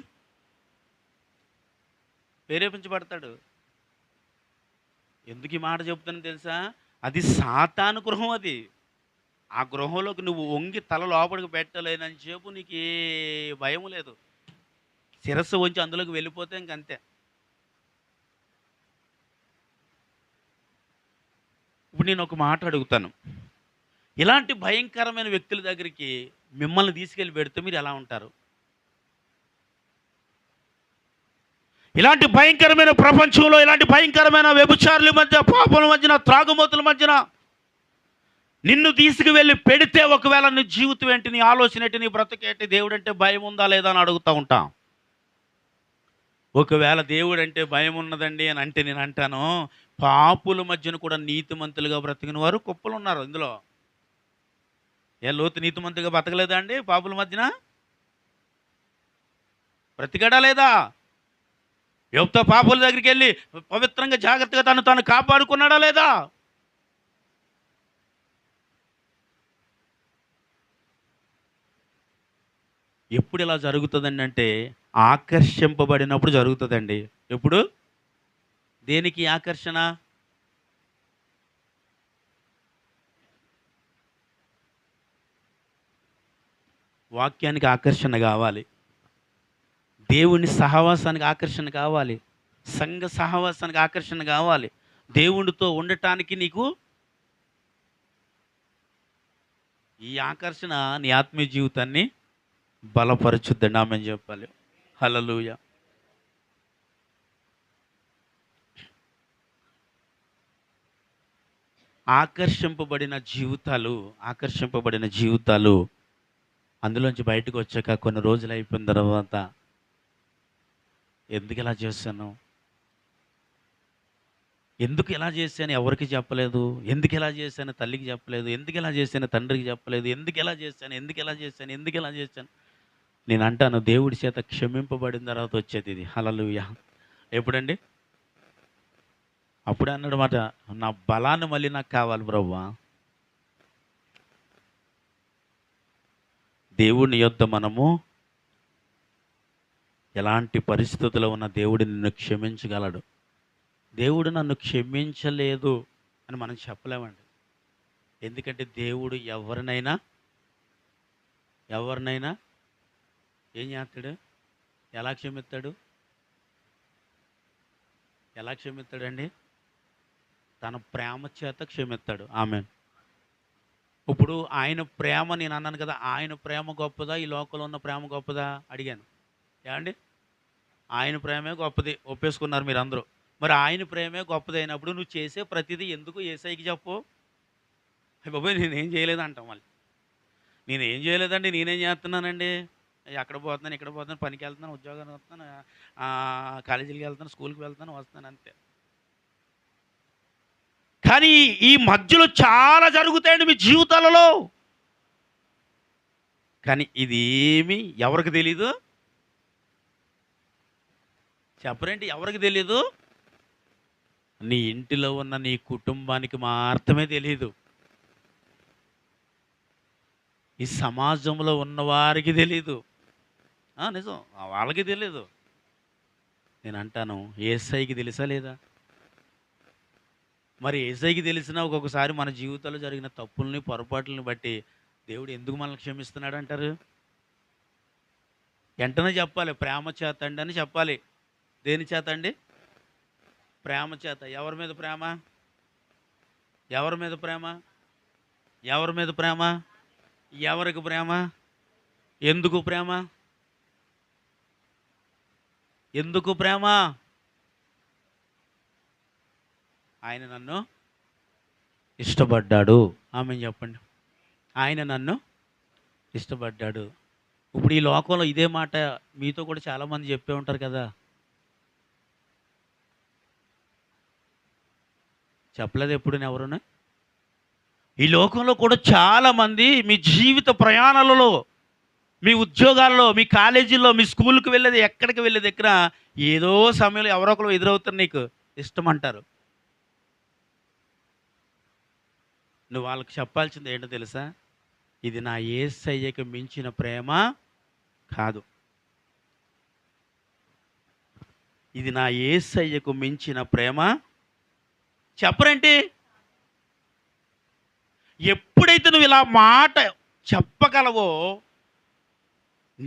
Speaker 1: ప్రేరేపించబడతాడు. ఎందుకు ఈ మాట చెప్తానో తెలుసా? అది సాతాను గృహం. అది ఆ గృహంలోకి నువ్వు వంగి తల లోపలికి పెట్టలేనని చెప్పు నీకు ఏ భయం లేదు. శిరస్సు వంచి అందులోకి వెళ్ళిపోతే ఇంకంతే. ఇప్పుడు నేను ఒక మాట అడుగుతాను, ఇలాంటి భయంకరమైన వ్యక్తుల దగ్గరికి మిమ్మల్ని తీసుకెళ్ళి పెడితే మీరు ఎలా ఉంటారు? ఇలాంటి భయంకరమైన ప్రపంచంలో, ఇలాంటి భయంకరమైన వ్యభిచారుల మధ్య, పాపల మధ్యన, త్రాగుమోతుల మధ్యన నిన్ను తీసుకువెళ్ళి పెడితే ఒకవేళ నీ జీవితం ఏంటి, నీ ఆలోచన ఏంటి, నీ బ్రతుకేంటి, దేవుడు అంటే భయం ఉందా లేదా అని అడుగుతూ ఉంటాం. ఒకవేళ దేవుడు అంటే భయం ఉన్నదండి అని అంటే నేను అంటాను, పాపుల మధ్యన కూడా నీతిమంతులుగా బ్రతికిన వారు కుప్పలు ఉన్నారు ఇందులో. లోతు నీతిమంతులుగా బ్రతకలేదా అండి? పాపుల మధ్యన బ్రతికాడా లేదా? యోబు పాపుల దగ్గరికి వెళ్ళి పవిత్రంగా జాగ్రత్తగా తాను కాపాడుకున్నాడా లేదా? ఎప్పుడు ఇలా జరుగుతుందండి అంటే ఆకర్షింపబడినప్పుడు జరుగుతుందండి. ఎప్పుడు? దేనికి ఆకర్షణ? వాక్యానికి ఆకర్షణ కావాలి, దేవుని సహవాసానికి ఆకర్షణ కావాలి, సంఘ సహవాసానికి ఆకర్షణ కావాలి, దేవునితో ఉండటానికి నీకు ఈ ఆకర్షణ నీ ఆత్మీయ జీవితాన్ని బలపరచుద్దండి. ఆమేన్ చెప్పాలి. హల్లెలూయా. ఆకర్షింపబడిన జీవితాలు అందులోంచి బయటకు వచ్చాక కొన్ని రోజులు అయిపోయిన తర్వాత ఎందుకు ఇలా చేశాను, ఎందుకు ఇలా చేశాను ఎవరికి చెప్పలేదు, ఎందుకు ఇలా చేశాను తల్లికి చెప్పలేదు, ఎందుకు ఇలా చేశాను తండ్రికి చెప్పలేదు, ఎందుకు ఇలా చేశాను. నేను అంటాను, దేవుడి చేత క్షమింపబడిన తర్వాత వచ్చేది ఇది. హల్లెలూయా. ఎప్పుడండి? అప్పుడే అన్నాడన్నమాట, నా బలాన్ని మళ్ళీ నాకు కావాలి ప్రభువా. దేవుని యొద్ద మనము ఎలాంటి పరిస్థితుల్లో ఉన్న దేవుడు నిన్ను క్షమించగలడు. దేవుడు నన్ను క్షమించలేదు అని మనం చెప్పలేమండి. ఎందుకంటే దేవుడు ఎవరినైనా ఏం చేస్తాడు? ఎలా క్షమిస్తాడు? ఎలా క్షమిస్తాడండి? తన ప్రేమ చేత క్షమిస్తాడు. ఆమేన్. ఇప్పుడు ఆయన ప్రేమ, నేను అన్నాను కదా, ఆయన ప్రేమ గొప్పదా ఈ లోకంలో ఉన్న ప్రేమ గొప్పదా అడిగాను. ఏమండి? ఆయన ప్రేమే గొప్పది ఒప్పేసుకున్నారు మీరు అందరూ. మరి ఆయన ప్రేమే గొప్పది అయినప్పుడు నువ్వు చేసే ప్రతిదీ ఎందుకు యేసయ్యకి చెప్పు? అయ్య బాబోయ్, నేనేం చేయలేదు అంటాం మళ్ళీ. నేనేం చేయలేదండి, నేనేం చేస్తున్నానండి, అక్కడ పోతున్నాను, ఇక్కడ పోతున్నాను, పనికి వెళ్తున్నాను, ఉద్యోగానికి వస్తున్నాను, కాలేజీకి వెళ్తాను, స్కూల్కి వెళ్తాను, వస్తాను, అంతే. కానీ ఈ మధ్యలో చాలా జరుగుతాయండి మీ జీవితాలలో. కానీ ఇదేమి ఎవరికి తెలీదు? చెప్పరేంటి? ఎవరికి తెలీదు? నీ ఇంటిలో ఉన్న నీ కుటుంబానికి మాత్రమే తెలీదు. ఈ సమాజంలో ఉన్నవారికి తెలీదు. నిజం, వాళ్ళకి తెలీదు. నేను అంటాను, యేసయ్యకి తెలుసా లేదా? మరి యేసయ్యకి తెలిసినా ఒక్కొక్కసారి మన జీవితంలో జరిగిన తప్పుల్ని పొరపాట్లని బట్టి దేవుడు ఎందుకు మనల్ని క్షమిస్తున్నాడు అంటారు? వెంటనే చెప్పాలి, ప్రేమ చేత అండి అని చెప్పాలి. దేని చేత అండి? ప్రేమ చేత. ఎవరి మీద ప్రేమ? ఎవరి మీద ప్రేమ? ఎవరి మీద ప్రేమ? ఎవరికి ప్రేమ? ఎందుకు ప్రేమ? ఎందుకు ప్రేమ? ఆయన నన్ను ఇష్టపడ్డాడు. ఆమె చెప్పండి. ఆయన నన్ను ఇష్టపడ్డాడు. ఇప్పుడు ఈ లోకంలో ఇదే మాట మీతో కూడా చాలామంది చెప్పే ఉంటారు కదా. చెప్పలేదు ఎప్పుడు ఎవరున్నా? ఈ లోకంలో కూడా చాలామంది మీ జీవిత ప్రయాణాలలో, మీ ఉద్యోగాల్లో, మీ కాలేజీల్లో, మీ స్కూల్కి వెళ్ళేది, ఎక్కడికి వెళ్ళే దగ్గర ఏదో సమయంలో ఎవరో ఒకరు ఎదురవుతారు, నీకు ఇష్టం అంటారు. నువ్వు వాళ్ళకి చెప్పాల్సింది ఏంటో తెలుసా? ఇది నా యేసయ్యకి మించిన ప్రేమ కాదు. ఇది నా యేసయ్యకు మించిన ప్రేమ. చెప్పరేంటి? ఎప్పుడైతే నువ్వు ఇలా మాట చెప్పగలవో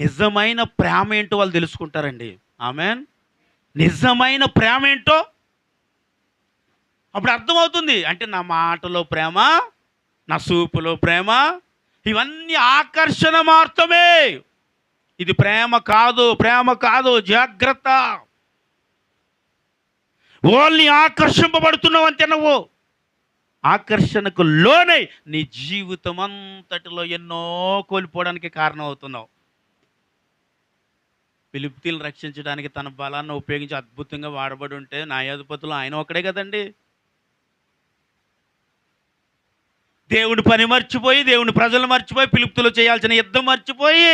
Speaker 1: నిజమైన ప్రేమ ఏంటో వాళ్ళు తెలుసుకుంటారండి. ఆమెన్. నిజమైన ప్రేమ ఏంటో అప్పుడు అర్థమవుతుంది. అంటే నా మాటలో ప్రేమ, నా చూపులో ప్రేమ, ఇవన్నీ ఆకర్షణ మాత్రమే. ఇది ప్రేమ కాదు, ప్రేమ కాదు, జాగ్రత్త. ఓన్లీ ఆకర్షింపబడుతున్నావు అంతే. నువ్వు ఆకర్షణకు లోనై నీ జీవితం అంతటిలో ఎన్నో కోల్పోవడానికి కారణం అవుతున్నావు. ఫిలిష్తీయులను రక్షించడానికి తన బలాన్ని ఉపయోగించి అద్భుతంగా వాడబడి ఉంటే న్యాయాధిపతులు ఆయన ఒక్కడే కదండి. దేవుని పని మర్చిపోయి, దేవుని ప్రజలు మర్చిపోయి, ఫిలిష్తీయులు చేయాల్సిన యుద్ధం మర్చిపోయి,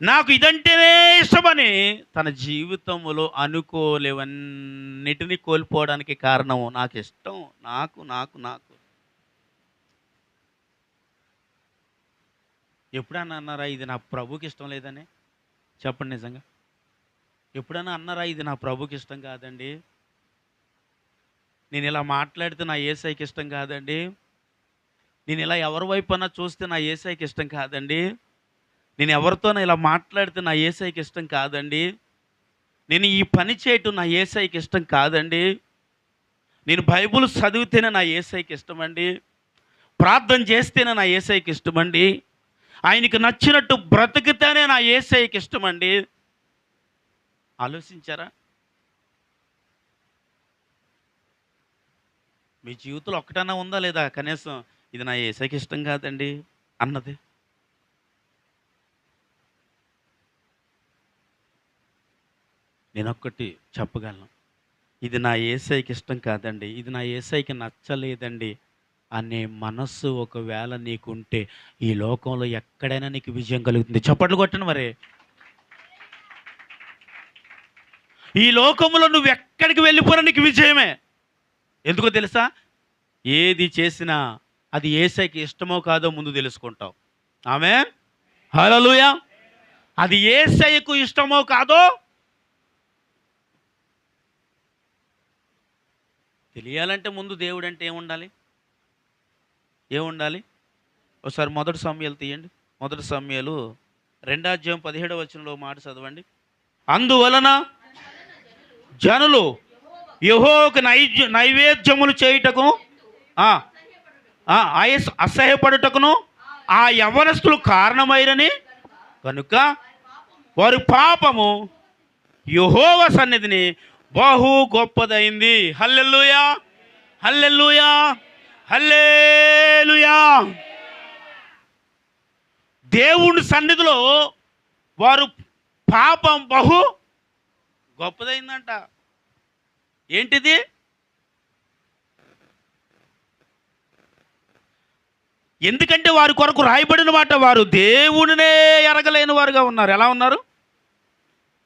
Speaker 1: నాకు ఇదంటేనే ఇష్టమని తన జీవితంలో అనుకోలేవన్నిటినీ కోల్పోవడానికి కారణం నాకు ఇష్టం, నాకు నాకు నాకు. ఎప్పుడన్నా అన్నారా ఇది నా ప్రభుకి ఇష్టం లేదని? చెప్పండి నిజంగా. ఎప్పుడైనా అన్నారా, ఇది నా ప్రభుకి ఇష్టం కాదండి, నేను ఇలా మాట్లాడితే నా యేసయ్యకి ఇష్టం కాదండి, నేను ఇలా ఎవరి వైపున చూస్తే నా యేసయ్యకి ఇష్టం కాదండి, నేను ఎవరితోనో ఇలా మాట్లాడితే నా యేసయ్యకి ఇష్టం కాదండి, నేను ఈ పని చేయటం నా యేసయ్యకి ఇష్టం కాదండి, నేను బైబిల్ చదివితేనే నా యేసయ్యకి ఇష్టమండి, ప్రార్థన చేస్తేనే నా యేసయ్యకి ఇష్టమండి, ఆయనకి నచ్చినట్టు బ్రతికితేనే నా యేసయ్యకి ఇష్టమండి. ఆలోచించారా? మీ జీవితంలో ఒక్కటన్నా ఉందా లేదా కనీసం ఇది నా యేసయ్యకి ఇష్టం కాదండి అన్నది? నేనొక్కటి చెప్పగలను, ఇది నా యేసయ్యకి ఇష్టం కాదండి, ఇది నా యేసయ్యకి నచ్చలేదండి అనే మనస్సు ఒకవేళ నీకుంటే ఈ లోకంలో ఎక్కడైనా నీకు విజయం కలుగుతుంది. చప్పట్లు కొట్టండి మరి. ఈ లోకంలో నువ్వు ఎక్కడికి వెళ్ళిపోయినా నీకు విజయమే. ఎందుకో తెలుసా? ఏది చేసినా అది యేసయ్యకి ఇష్టమో కాదో ముందు తెలుసుకుంటావు. ఆమేన్, హల్లెలూయా. అది యేసయ్యకు ఇష్టమో కాదో తెలియాలంటే ముందు దేవుడు అంటే ఏముండాలి? ఏముండాలి? ఒకసారి 1 సమూయేలు తీయండి. 1 సమూయేలు 2:17 మాట చదవండి. అందువలన జనులు యెహోవాకు నైవేద్యములు చేయుటకు అసహ్యపడుటకును ఆ యవ్వనస్తులు కారణమైరని కనుక వారి పాపము యెహోవా సన్నిధిని బహు గొప్పదైంది. హల్లెలూయా, హల్లెలూయా, హల్లెలూయా. దేవుని సన్నిధిలో వారు పాపం బహు గొప్పదైందంట. ఏంటిది? ఎందుకంటే వారి కొరకు రాయబడిన మాట, వారు దేవునినే ఎరగలేని వారుగా ఉన్నారు. ఎలా ఉన్నారు?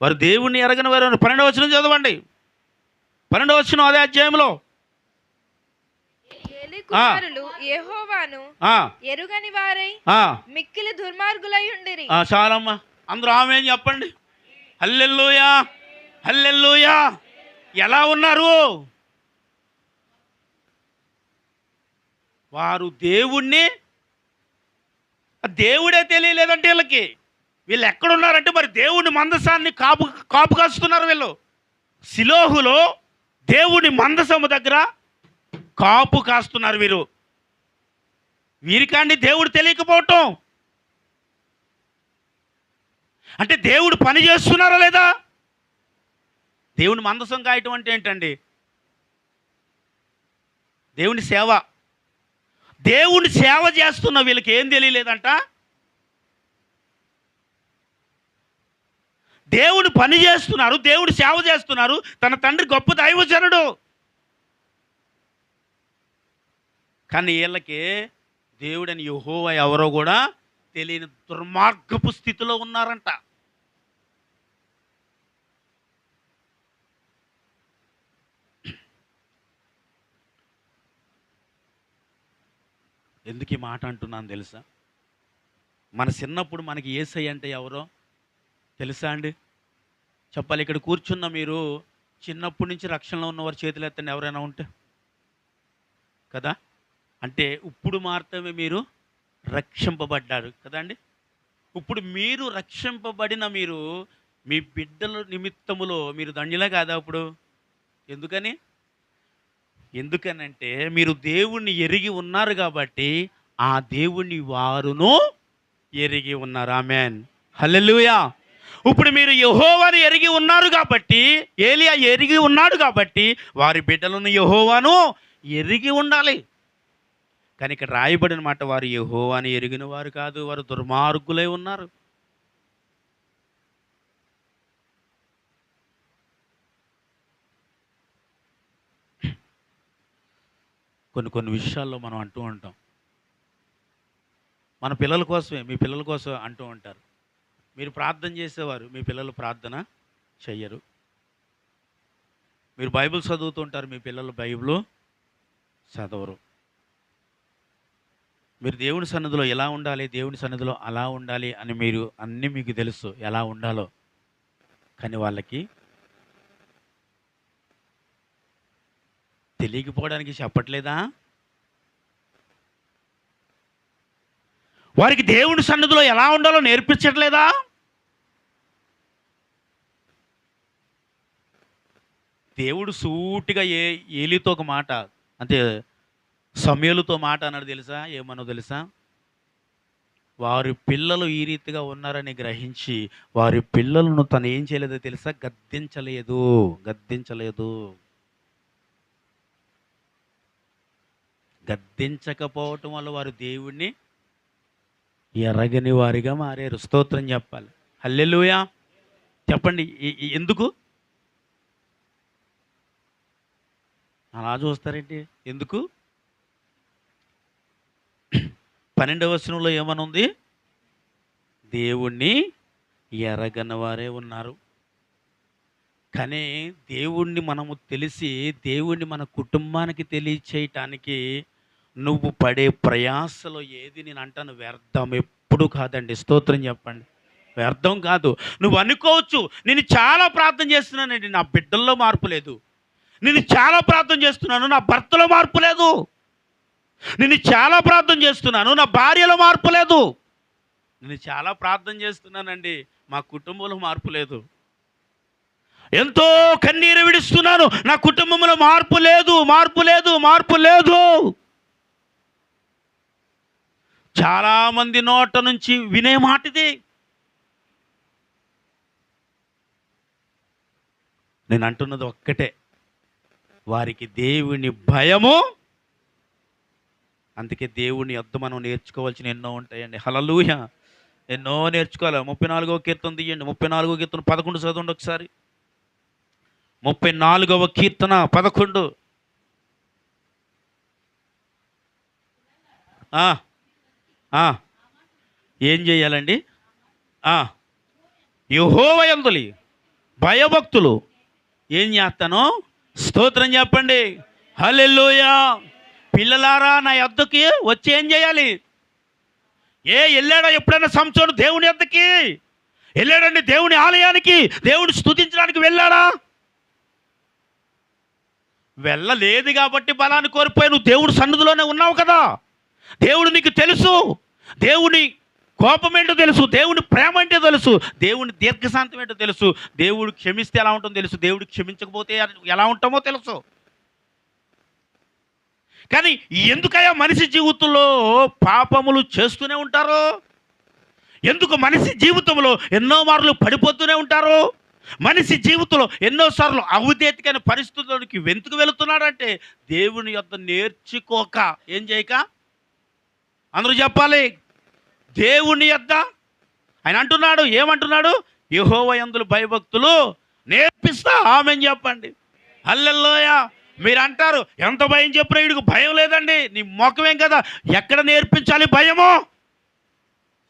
Speaker 1: వారు దేవుణ్ణి ఎరగని వారు. 12వ వచనం చదవండి. 12వ వచనం అదే అధ్యాయంలో.
Speaker 2: యెహోవాను ఎరుగని వారై మిక్కిలి దుర్మార్గులై ఉండిరి.
Speaker 1: చాలమ్మా, అందరూ ఆమేన్ చెప్పండి. హల్లెలూయా, హల్లెలూయా. ఎలా ఉన్నారు? వారు దేవుణ్ణి, దేవుడే తెలియలేదంటే వీళ్ళకి. వీళ్ళు ఎక్కడున్నారంటే మరి దేవుని మందసాన్ని కాపు కాస్తున్నారు వీళ్ళు. షిలోహులో దేవుని మందసము దగ్గర కాపు కాస్తున్నారు వీరు. వీరికాండి దేవుడు తెలియకపోవటం అంటే దేవుడు పని చేస్తున్నారా లేదా? దేవుని మందసం కాయటం అంటే ఏంటండి? దేవుని సేవ. దేవుని సేవ చేస్తున్న వీళ్ళకి ఏం తెలియలేదంట? దేవుడు పని చేస్తున్నారు, దేవుడు సేవ చేస్తున్నారు. తన తండ్రి గొప్ప దైవజనుడు. కానీ వీళ్ళకి దేవుడని యెహోవా ఎవరో కూడా తెలియని దుర్మార్గపు స్థితిలో ఉన్నారంట. ఎందుకు ఈ మాట అంటున్నాను తెలుసా? మన చిన్నప్పుడు మనకి యేసయ్య అంటే ఎవరో తెలుసా అండి? చెప్పాలి. ఇక్కడ కూర్చున్న మీరు చిన్నప్పటి నుంచి రక్షణలో ఉన్నవారు చేతులు ఎత్తండి ఎవరైనా ఉంటే. కదా? అంటే ఇప్పుడు మాత్రమే మీరు రక్షింపబడ్డారు కదండి. ఇప్పుడు మీరు రక్షింపబడిన మీరు మీ బిడ్డల నిమిత్తములో మీరు ధన్యులే కాదా? ఇప్పుడు ఎందుకనంటే మీరు దేవుణ్ణి ఎరిగి ఉన్నారు కాబట్టి ఆ దేవుణ్ణి వారును ఎరిగి ఉన్నారు. ఆమేన్, హల్లెలూయా. ఇప్పుడు మీరు యెహోవాను ఎరిగి ఉన్నారు కాబట్టి, ఏలియా ఎరిగి ఉన్నాడు కాబట్టి వారి బిడ్డలను యెహోవాను ఎరిగి ఉండాలి. కానీ ఇక్కడ రాయబడిన మాట, వారు యెహోవాను ఎరిగిన వారు కాదు, వారు దుర్మార్గులై ఉన్నారు. కొన్ని విషయాల్లో మనం అంటూ ఉంటాం, మన పిల్లల కోసమే, మీ పిల్లల కోసం అంటూ ఉంటారు. మీరు ప్రార్థన చేసేవారు, మీ పిల్లలు ప్రార్థన చెయ్యరు. మీరు బైబిల్ చదువుతుంటారు, మీ పిల్లలు బైబిల్ చదవరు. మీరు దేవుని సన్నిధిలో ఎలా ఉండాలి, దేవుని సన్నిధిలో అలా ఉండాలి అని మీరు అన్నీ మీకు తెలుసు ఎలా ఉండాలో. కానీ వాళ్ళకి తెలియకపోవడానికి చెప్పట్లేదా? వారికి దేవుని సన్నిధిలో ఎలా ఉండాలో నేర్పించట్లేదా? దేవుడు సూటిగా ఏలితో ఒక మాట, అంటే సమూయేలుతో మాట అన్నాడు తెలుసా? ఏమన్నో తెలుసా? వారి పిల్లలు ఈ రీతిగా ఉన్నారని గ్రహించి వారి పిల్లలను తను ఏం చేయలేదో తెలుసా? గద్దించలేదు. గద్దించకపోవటం వల్ల వారు దేవుణ్ణి ఎరగని వారిగా మారారు. స్తోత్రం చెప్పాలి. హల్లెలూయా చెప్పండి. ఎందుకు అలా చూస్తారేంటి? ఎందుకు? 12వ వచనంలో ఏమనుంది? దేవుణ్ణి ఎరగని వారే ఉన్నారు. కానీ దేవుణ్ణి మనము తెలిసి దేవుణ్ణి మన కుటుంబానికి తెలియచేయటానికి నువ్వు పడే ప్రయాసలో ఏది నేను అంటాను వ్యర్థం ఎప్పుడు కాదండి. స్తోత్రం చెప్పండి. వ్యర్థం కాదు. నువ్వు అనుకోవచ్చు, నేను చాలా ప్రార్థన చేస్తున్నానండి, నా బిడ్డల్లో మార్పు లేదు. నేను చాలా ప్రార్థన చేస్తున్నాను, నా భర్తలో మార్పు లేదు. నేను చాలా ప్రార్థన చేస్తున్నాను, నా భార్యలో మార్పు లేదు. నేను చాలా ప్రార్థన చేస్తున్నానండి, మా కుటుంబంలో మార్పు లేదు. ఎంతో కన్నీరు విడుస్తున్నాను, నా కుటుంబంలో మార్పు లేదు. చాలామంది నోట నుంచి వినే మాట ఇది. నేను అంటున్నది ఒక్కటే, వారికి దేవుని భయము. అందుకే దేవుని యొద్ద మనం నేర్చుకోవాల్సిన ఎన్నో ఉంటాయండి. హల్లెలూయా, ఎన్నో నేర్చుకోవాలి. 34వ కీర్తన తీయండి. 34వ కీర్తన 11 చదవండి ఒకసారి. 34వ కీర్తన 11. ఏం చేయాలండి? యెహోవా యందు భయభక్తులు ఏం చేస్తాను? స్తోత్రం చెప్పండి. హల్లెలూయా. పిల్లలారా, నా యొద్దకి వచ్చి ఏం చేయాలి? వెళ్ళాడా ఎప్పుడైనా సంసోను దేవుని యొద్దకి? వెళ్ళాడండి దేవుని ఆలయానికి, దేవుని స్తుతించడానికి వెళ్ళాడా? వెళ్ళలేదు కాబట్టి బలాన్ని కోల్పోయి నువ్వు దేవుడి సన్నిధిలోనే ఉన్నావు కదా. దేవుడు నీకు తెలుసు, దేవుని కోపం ఏంటో తెలుసు, దేవుని ప్రేమ ఏంటో తెలుసు, దేవుని దీర్ఘశాంతం ఏంటో తెలుసు, దేవుడు క్షమిస్తే ఎలా ఉంటుందో తెలుసు, దేవుడు క్షమించకపోతే ఎలా ఉంటామో తెలుసు. కానీ ఎందుకయ్యా మనిషి జీవితంలో పాపములు చేస్తూనే ఉంటారు? ఎందుకు మనిషి జీవితంలో ఎన్నో మార్లు పడిపోతూనే ఉంటారు? మనిషి జీవితంలో ఎన్నోసార్లు అవిధేయతకైన పరిస్థితుల్లోనికి వెంతుకు వెళుతున్నాడంటే దేవుని యొద్ద నేర్చుకోక, ఏం చేయక. అందరూ చెప్పాలి, దేవుని యొద్ద ఆయన అంటున్నాడు. ఏమంటున్నాడు? యెహోవా యందు భయభక్తులు నేర్పిస్తా. ఆమేన్ చెప్పండి. హల్లెలూయా. మీరు అంటారు, ఎంత భయం చెప్పినా వీడికి భయం లేదండి. నీ మొఖమేం కదా, ఎక్కడ నేర్పించాలి భయము?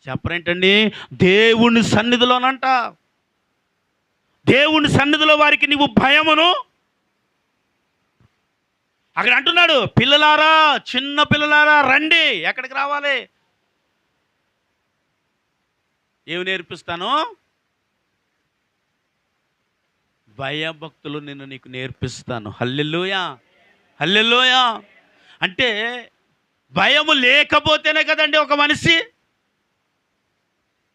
Speaker 1: చెప్పరేంటండి? దేవుని సన్నిధిలోనంట. దేవుని సన్నిధిలో వారికి నీవు భయమును. అక్కడ అంటున్నాడు, పిల్లలారా, చిన్న పిల్లలారా రండి. ఎక్కడికి రావాలి? ఏమి నేర్పిస్తాను? భయభక్తులు నిన్ను నీకు నేర్పిస్తాను. హల్లెలూయా, హల్లెలూయా. అంటే భయము లేకపోతేనే కదండి ఒక మనిషి.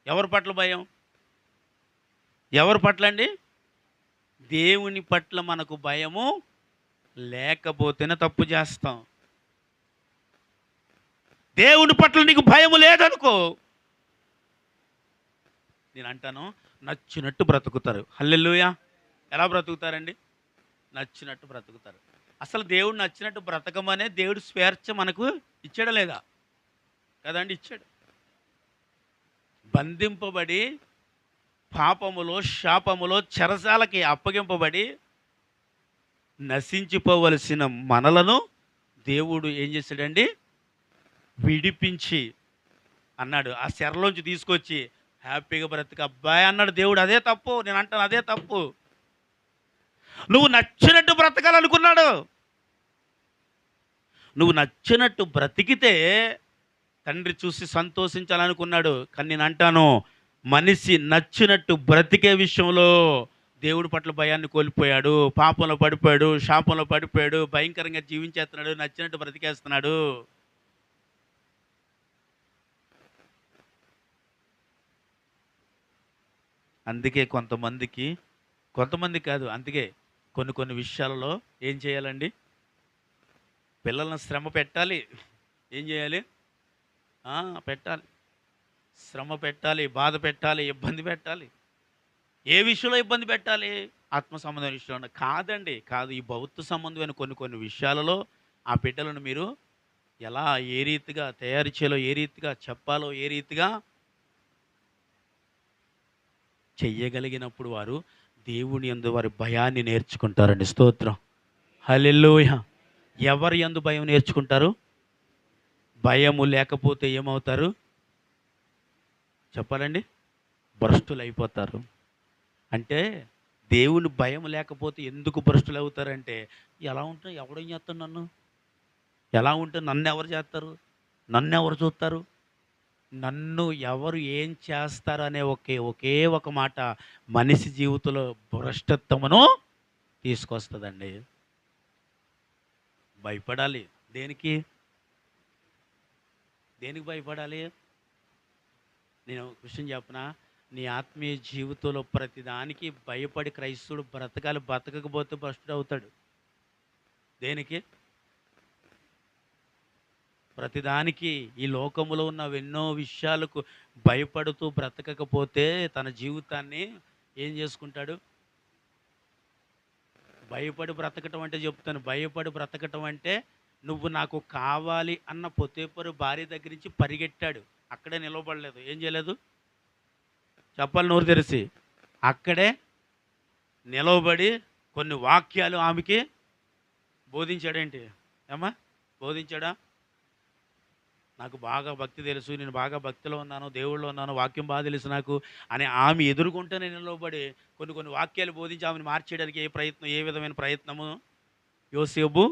Speaker 1: ఎవరి పట్ల భయం? ఎవరి పట్ల అండి? దేవుని పట్ల మనకు భయము లేకపోతేనే తప్పు చేస్తాం. దేవుని పట్ల నీకు భయము లేదనుకో, నేను అంటాను, నచ్చినట్టు బ్రతుకుతారు. హల్లెలూయా. ఎలా బ్రతుకుతారండి? నచ్చినట్టు బ్రతుకుతారు. అసలు దేవుడు నచ్చినట్టు బ్రతకమనే దేవుడు స్వేచ్ఛ మనకు ఇచ్చాడా లేదా? కదండి, ఇచ్చాడు. బంధింపబడి పాపములో శాపములో చెరసాలకి అప్పగింపబడి నశించిపోవలసిన మనలను దేవుడు ఏం చేశాడండి? విడిపించి అన్నాడు, ఆ చెరలోంచి తీసుకొచ్చి హ్యాపీగా బ్రతుకు అబ్బాయి అన్నాడు దేవుడు. అదే తప్పు. నేను అంటాను, అదే తప్పు. నువ్వు నచ్చినట్టు బ్రతకాలనుకున్నాడు. నువ్వు నచ్చినట్టు బ్రతికితే తండ్రి చూసి సంతోషించాలనుకున్నాడు. కానీ నేను అంటాను, మనిషి నచ్చినట్టు బ్రతికే విషయంలో దేవుడి పట్ల భయాన్ని కోల్పోయాడు, పాపంలో పడిపోయాడు, శాపంలో పడిపోయాడు, భయంకరంగా జీవించేస్తున్నాడు, నచ్చినట్టు బ్రతికేస్తున్నాడు. అందుకే కొంతమంది కాదు, అందుకే కొన్ని విషయాలలో ఏం చేయాలండి, పిల్లలను శ్రమ పెట్టాలి. ఏం చేయాలి? పెట్టాలి. శ్రమ పెట్టాలి, బాధ పెట్టాలి, ఇబ్బంది పెట్టాలి. ఏ విషయంలో ఇబ్బంది పెట్టాలి? ఆత్మ సంబంధమైన విషయంలో కాదండి, కాదు. ఈ భౌతిక సంబంధమైన కొన్ని విషయాలలో ఆ బిడ్డలను మీరు ఎలా, ఏ రీతిగా తయారు చేయాలో, ఏ రీతిగా చెప్పాలో, ఏ రీతిగా చెయ్యగలిగినప్పుడు వారు దేవుని యందు వారి భయాన్ని నేర్చుకుంటారండి. స్తోత్రం, హల్లెలూయా. ఎవరి యందు భయం నేర్చుకుంటారు? భయము లేకపోతే ఏమవుతారు చెప్పాలండి? భ్రష్టులు అయిపోతారు. అంటే దేవుని భయం లేకపోతే ఎందుకు భ్రష్టులు అవుతారంటే, ఎలా ఉంటే ఎవడేం చేస్తాడు, ఎలా ఉంటే నన్ను ఎవరు చేస్తారు, నన్ను ఎవరు చూస్తారు, నన్ను ఎవరు ఏం చేస్తారు అనే ఒకే ఒక మాట మనిషి జీవితంలో భ్రష్టత్వమును తీసుకొస్తుందండి. భయపడాలి. దేనికి భయపడాలి? నేను ఒక విషయం చెప్పనా, నీ ఆత్మీయ జీవితంలో ప్రతిదానికి భయపడి క్రైస్తవుడు బ్రతకాలి. బ్రతకకపోతే భ్రష్టుడు అవుతాడు. దేనికి? ప్రతిదానికి ఈ లోకములో ఉన్న ఎన్నో విషయాలకు భయపడుతూ బ్రతకకపోతే తన జీవితాన్ని ఏం చేసుకుంటాడు? భయపడి బ్రతకటం అంటే చెప్తాను, భయపడి బ్రతకటం అంటే నువ్వు నాకు కావాలి అన్న పొతేపరు భార్య దగ్గర నుంచి పరిగెట్టాడు, అక్కడే నిలవబడలేదు. ఏం చేయలేదు చెప్పాలి నోరు తెరిచి? అక్కడే నిలవబడి కొన్ని వాక్యాలు ఆమెకి బోధించాడేంటి? ఏమా బోధించాడా? నాకు బాగా భక్తి తెలుసు, నేను బాగా భక్తిలో ఉన్నాను, దేవుళ్ళో ఉన్నాను, వాక్యం బాగా తెలుసు నాకు అని ఆమె ఎదుర్కొంటేనే నిలవబడి కొన్ని వాక్యాలు బోధించి ఆమెను మార్చేయడానికి ఏ విధమైన ప్రయత్నము యోసేపు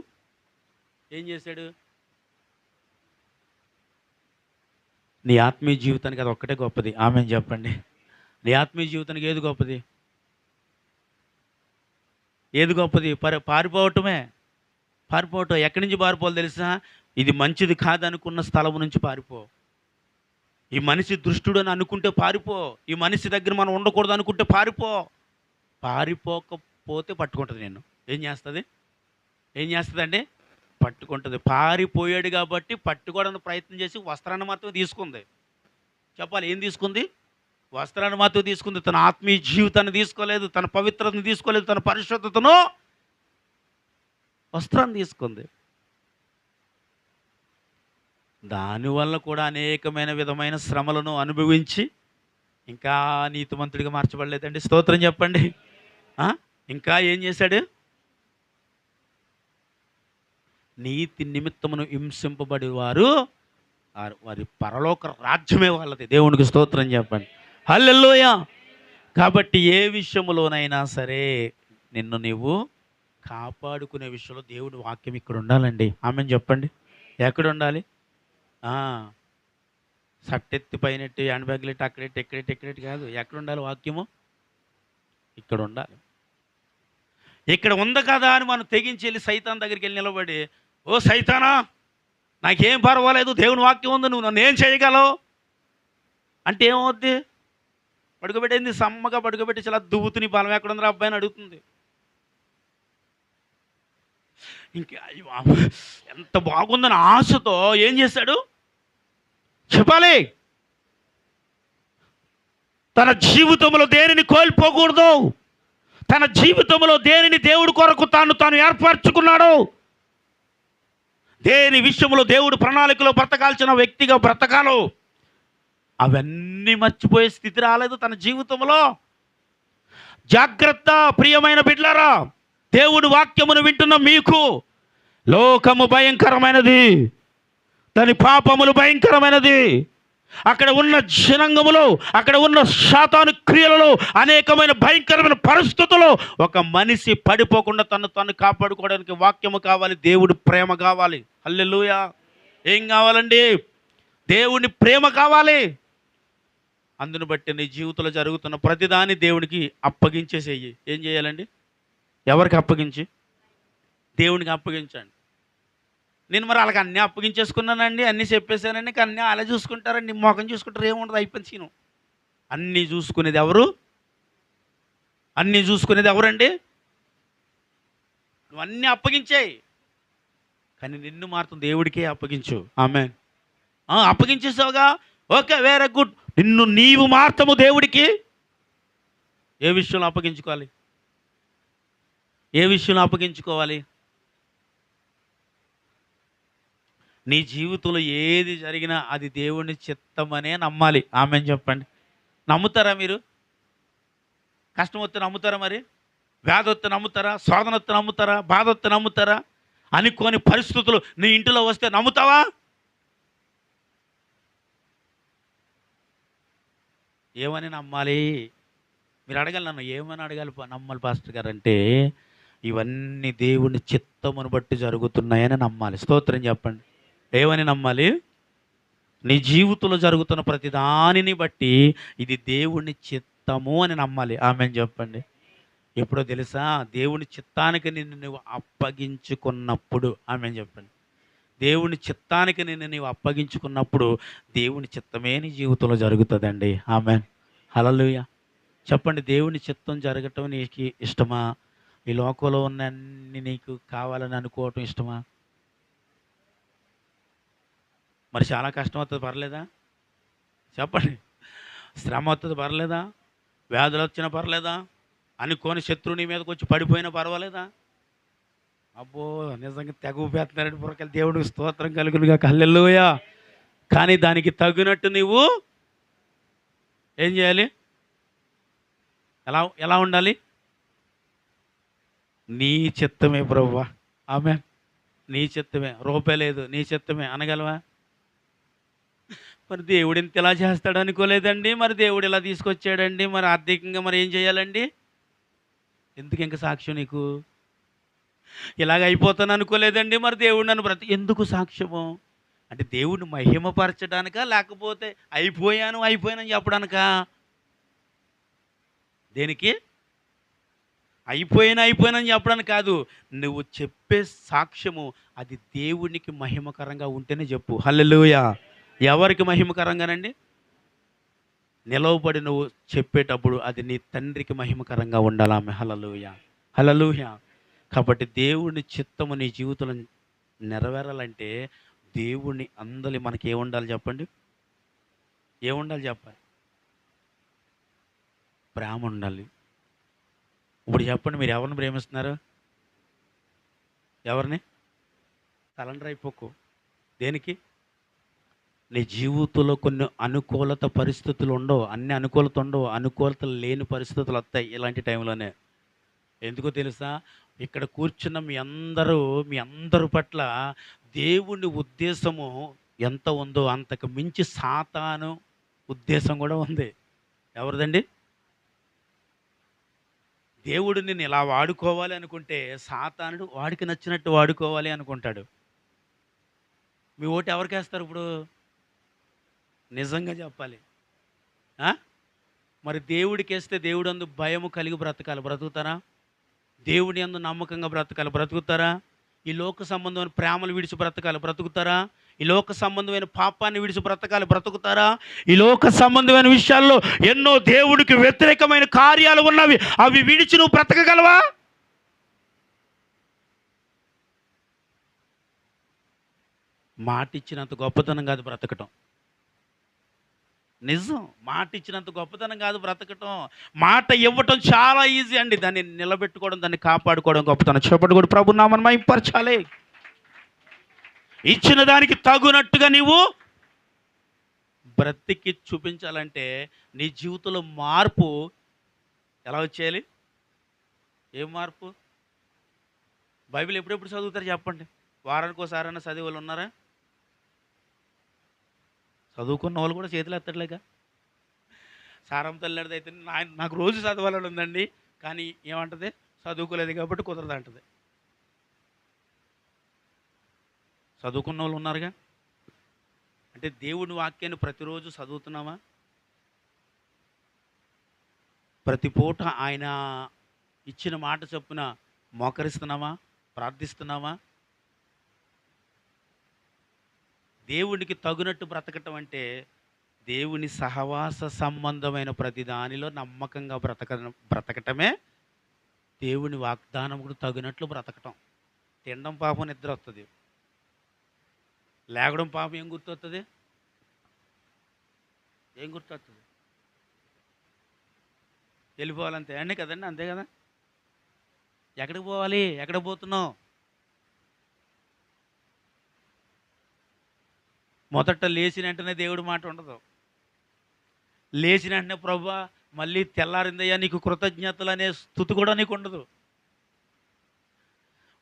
Speaker 1: ఏం చేశాడు? నీ ఆత్మీయ జీవితానికి అది ఒక్కటే గొప్పది. ఆమెను చెప్పండి. నీ ఆత్మీయ జీవితానికి ఏది గొప్పది? పారిపోవటమే. ఎక్కడి నుంచి పారిపోవాలి తెలుసా? ఇది మంచిది కాదనుకున్న స్థలం నుంచి పారిపో. ఈ మనిషి దుష్టుడు అని అనుకుంటే పారిపో. ఈ మనిషి దగ్గర మనం ఉండకూడదు అనుకుంటే పారిపో. పారిపోకపోతే పట్టుకుంటుంది నిన్ను. ఏం చేస్తుందండి? పట్టుకుంటుంది. పారిపోయాడు కాబట్టి పట్టుకోవడానికి ప్రయత్నం చేసి వస్త్రాన్ని మాత్రం తీసుకుంది. చెప్పాలి, ఏం తీసుకుంది? వస్త్రాన్ని మాత్రం తీసుకుంది. తన ఆత్మీయ జీవితాన్ని తీసుకోలేదు, తన పవిత్రతను తీసుకోలేదు, తన పరిశుద్ధతను, వస్త్రాన్ని తీసుకుంది. దానివల్ల కూడా అనేకమైన విధమైన శ్రమలను అనుభవించి ఇంకా నీతిమంతుడిగా మార్చబడలేదండి. స్తోత్రం చెప్పండి. ఇంకా ఏం చేశాడు? నీతి నిమిత్తమును హింసింపబడి వారి పరలోక రాజ్యమే వాళ్ళది. దేవునికి స్తోత్రం చెప్పండి. హల్లెలూయా. కాబట్టి ఏ విషయంలోనైనా సరే నిన్ను నీవు కాపాడుకునే విషయంలో దేవుడి వాక్యం ఇక్కడ ఉండాలండి. ఆమెను చెప్పండి. ఎక్కడ ఉండాలి? సట్టెత్తి పైనట్టు హ్యాండ్ బ్యాగ్లు అక్కడెట్టి ఎక్కడెట్టి కాదు. ఎక్కడ ఉండాలి వాక్యము? ఇక్కడ ఉండాలి. ఇక్కడ ఉంది కదా అని మనం తెగించి వెళ్ళి సైతాన్ దగ్గరికి వెళ్ళి నిలబడి, ఓ సైతానా, నాకేం పర్వాలేదు, దేవుని వాక్యం ఉంది, నువ్వు నన్ను ఏం చేయగలవు అంటే ఏమవుద్ది? పడుకోబెట్టింది, సమ్మగా పడుకోబెట్టి చాలా దువ్వుతుని బలం ఎక్కడ ఉందిరా అబ్బాయి అని అడుగుతుంది. ఇంకా ఎంత బాగుందని ఆశతో ఏం చేశాడు చెప్పాలి? తన జీవితంలో దేనిని కోల్పోకూడదు, తన జీవితంలో దేనిని దేవుడి కొరకు తాను ఏర్పరచుకున్నాడు, దేని విషయంలో దేవుడు ప్రణాళికలో బ్రతకాల్సిన వ్యక్తిగా బ్రతకాలు, అవన్నీ మర్చిపోయే స్థితి రాలేదు తన జీవితంలో. జాగ్రత్త ప్రియమైన బిడ్డలారా, దేవుడి వాక్యమును వింటున్న మీకు, లోకము భయంకరమైనది, దాని పాపములు భయంకరమైనది. అక్కడ ఉన్న జనాంగములో, అక్కడ ఉన్న శాతాను క్రియలలో, అనేకమైన భయంకరమైన పరిస్థితుల్లో ఒక మనిషి పడిపోకుండా తను కాపాడుకోవడానికి వాక్యము కావాలి, దేవుడి ప్రేమ కావాలి. హల్లెలూయా. ఏం కావాలండి? దేవుని ప్రేమ కావాలి. అందును బట్టి నీ జీవితంలో జరుగుతున్న ప్రతిదాన్ని దేవునికి అప్పగించేసేయి. ఏం చేయాలండి? ఎవరికి అప్పగించి? దేవునికి అప్పగించండి. నేను మరి వాళ్ళకి అన్నీ అప్పగించేసుకున్నానండి, అన్నీ చెప్పేశానండి, కానీ అన్నీ అలా చూసుకుంటారండి, మొఖం చూసుకుంటారు, ఏముండదు, అయిపోయింది సీను. అన్నీ చూసుకునేది ఎవరు? అన్నీ చూసుకునేది ఎవరండి? నువ్వు అన్నీ అప్పగించేయి, కానీ నిన్ను మాత్రం దేవుడికే అప్పగించు. ఆమేన్. అప్పగించేసావుగా, ఓకే, వెరీ గుడ్. నీవు మాత్రము దేవుడికి ఏ విషయంలో అప్పగించుకోవాలి? ఏ విషయంలో అప్పగించుకోవాలి? నీ జీవితంలో ఏది జరిగినా అది దేవుని చిత్తమనే నమ్మాలి. ఆమేన్ చెప్పండి. నమ్ముతారా మీరు? కష్టం వస్తే నమ్ముతారా? మరి వ్యాధి వస్తే నమ్ముతారా? శోధన వస్తే నమ్ముతారా? బాధ వస్తే నమ్ముతారా? అనుకోని పరిస్థితులు నీ ఇంటిలో వస్తే నమ్ముతావా? ఏమని నమ్మాలి? మీరు అడగాలి నన్ను, ఏమని అడగాలి నమ్మాలి పాస్టర్ గారు అంటే, ఇవన్నీ దేవుని చిత్తమును బట్టి జరుగుతున్నాయని నమ్మాలి. స్తోత్రం చెప్పండి. ఏమని నమ్మాలి? నీ జీవితంలో జరుగుతున్న ప్రతి దానిని బట్టి ఇది దేవుని చిత్తము అని నమ్మాలి. ఆమేన్ చెప్పండి. ఎప్పుడో తెలుసా? దేవుని చిత్తానికి నిన్ను నువ్వు అప్పగించుకున్నప్పుడు. ఆమేన్ చెప్పండి. దేవుని చిత్తానికి నిన్ను నీవు అప్పగించుకున్నప్పుడు దేవుని చిత్తమే నీ జీవితంలో జరుగుతుందండి. ఆమేన్. హల్లెలూయా. చెప్పండి, దేవుని చిత్తం జరగటం నీకు ఇష్టమా? ఈ లోకంలో ఉన్న అన్ని నీకు కావాలని అనుకోవటం ఇష్టమా? మరి చాలా కష్టం వస్తుంది, పర్లేదా? చెప్పండి. శ్రమ వస్తుంది, పర్లేదా? వ్యాధులు వచ్చినా పర్లేదా? అనుకోని శత్రువు నీ మీదకి వచ్చి పడిపోయినా పర్వాలేదా? అబ్బో, నిజంగా తెగ ఊపేస్తున్నారండి బుర్రకలు. దేవుడికి స్తోత్రం కలుగునుగా. హల్లెలూయా. కానీ దానికి తగినట్టు నీవు ఏం చేయాలి? ఎలా ఎలా ఉండాలి? నీ చిత్తమే ప్రభువా. ఆమేన్. నీ చిత్తమే, రూపాయి లేదు, నీ చిత్తమే అనగలవా? మరి దేవుడు ఇంత ఇలా చేస్తాడు అనుకోలేదండి, మరి దేవుడు ఇలా తీసుకొచ్చాడండి, మరి ఆర్థికంగా మరి ఏం చేయాలండి? ఎందుకు ఇంక సాక్ష్యం నీకు? ఇలాగ అయిపోతాను అనుకోలేదండి, మరి దేవుడు నన్ను ఎందుకు సాక్ష్యము? అంటే దేవుడిని మహిమపరచడానికా, లేకపోతే అయిపోయానని చెప్పడానికా? దేనికి? అయిపోయానని చెప్పడానికి కాదు. నువ్వు చెప్పే సాక్ష్యము అది దేవునికి మహిమకరంగా ఉంటేనే చెప్పు. హల్లెలూయా. ఎవరికి మహిమకరంగానండి? నిలవబడి నువ్వు చెప్పేటప్పుడు అది నీ తండ్రికి మహిమకరంగా ఉండాలా? హల్లెలూయా. హల్లెలూయా. కాబట్టి దేవుని చిత్తము నీ జీవితంలో నెరవేరాలంటే దేవుని అందలి మనకి ఏముండాలి చెప్పండి? ఏముండాలి చెప్పాలి? ప్రేమ ఉండాలి. ఇప్పుడు చెప్పండి, మీరు ఎవరిని ప్రేమిస్తున్నారు? ఎవరిని? సరెండర్ అయిపోకు. దేనికి? నీ జీవితంలో కొన్ని అనుకూలత పరిస్థితులు ఉండవు, అన్ని అనుకూలత ఉండవు, అనుకూలతలు లేని పరిస్థితులు వస్తాయి ఇలాంటి టైంలోనే. ఎందుకో తెలుసా? ఇక్కడ కూర్చున్న మీ అందరి పట్ల దేవుని ఉద్దేశము ఎంత ఉందో అంతకు మించి సాతాను ఉద్దేశం కూడా ఉంది. ఎవరిదండి? దేవుడు నిన్ను ఇలా వాడుకోవాలి అనుకుంటే సాతానుడు వాడికి నచ్చినట్టు వాడుకోవాలి అనుకుంటాడు. మీ ఓటు ఎవరికి వేస్తారు ఇప్పుడు? నిజంగా చెప్పాలి. మరి దేవుడికి వేస్తే దేవుడు అందు భయము కలిగి బ్రతకాలి, బ్రతుకుతారా? దేవుని యందు నమ్మకంగా బ్రతకాలి, బ్రతుకుతారా? ఈ లోక సంబంధమైన ప్రేమలు విడిచి బ్రతకాలి, బ్రతుకుతారా? ఈ లోక సంబంధమైన పాపాన్ని విడిచి బ్రతకాలి, బ్రతుకుతారా? ఈ లోక సంబంధమైన విషయాల్లో ఎన్నో దేవుడికి వ్యతిరేకమైన కార్యాలు ఉన్నవి, అవి విడిచి నువ్వు బ్రతకగలవా? మాట ఇచ్చినంత గొప్పతనం కాదు బ్రతకటం. నిజం, మాట ఇచ్చినంత గొప్పతనం కాదు బ్రతకటం. మాట ఇవ్వటం చాలా ఈజీ అండి, దాన్ని నిలబెట్టుకోవడం, దాన్ని కాపాడుకోవడం గొప్పతనం. చెప్పండి కూడా ప్రభు నామమున మహిమపరచాలి. ఇచ్చిన దానికి తగునట్టుగా నీవు బ్రతికి చూపించాలంటే నీ జీవితంలో మార్పు ఎలా వచ్చేయాలి? ఏం మార్పు? బైబిల్ ఎప్పుడెప్పుడు చదువుతారు చెప్పండి? వారానికి ఒకసారైనా చదివే వాళ్ళు ఉన్నారా? చదువుకున్న వాళ్ళు కూడా చేతులు ఎత్తట్లేక. సారం తల్లిది అయితే నాకు రోజు చదవాలని ఉందండి, కానీ ఏమంటది? చదువుకోలేదు కాబట్టి కుదరదు అంటది. చదువుకున్న వాళ్ళు ఉన్నారుగా. అంటే దేవుని వాక్యాన్ని ప్రతిరోజు చదువుతున్నామా? ప్రతి పూట ఆయన ఇచ్చిన మాట చొప్పున మోకరిస్తున్నామా, ప్రార్థిస్తున్నామా? దేవునికి తగునట్టు బ్రతకటం అంటే దేవుని సహవాస సంబంధమైన ప్రతి దానిలో నమ్మకంగా బ్రతకటమే దేవుని వాగ్దానముకు తగినట్లు బ్రతకటం. తినడం పాపం నిద్ర వస్తుంది, లేగడం పాపం ఏం గుర్తొస్తుంది? ఏం గుర్తొస్తుంది? వెళ్ళిపోవాలంతే అండి కదండి, అంతే కదా. ఎక్కడికి పోవాలి, ఎక్కడికి పోతున్నావు? మొదట లేచిన వెంటనే దేవుడి మాట ఉండదు. లేచిన వెంటనే ప్రభువా మళ్ళీ తెల్లారిందయ్యా నీకు కృతజ్ఞతలు అనే స్థుతి కూడా నీకు ఉండదు.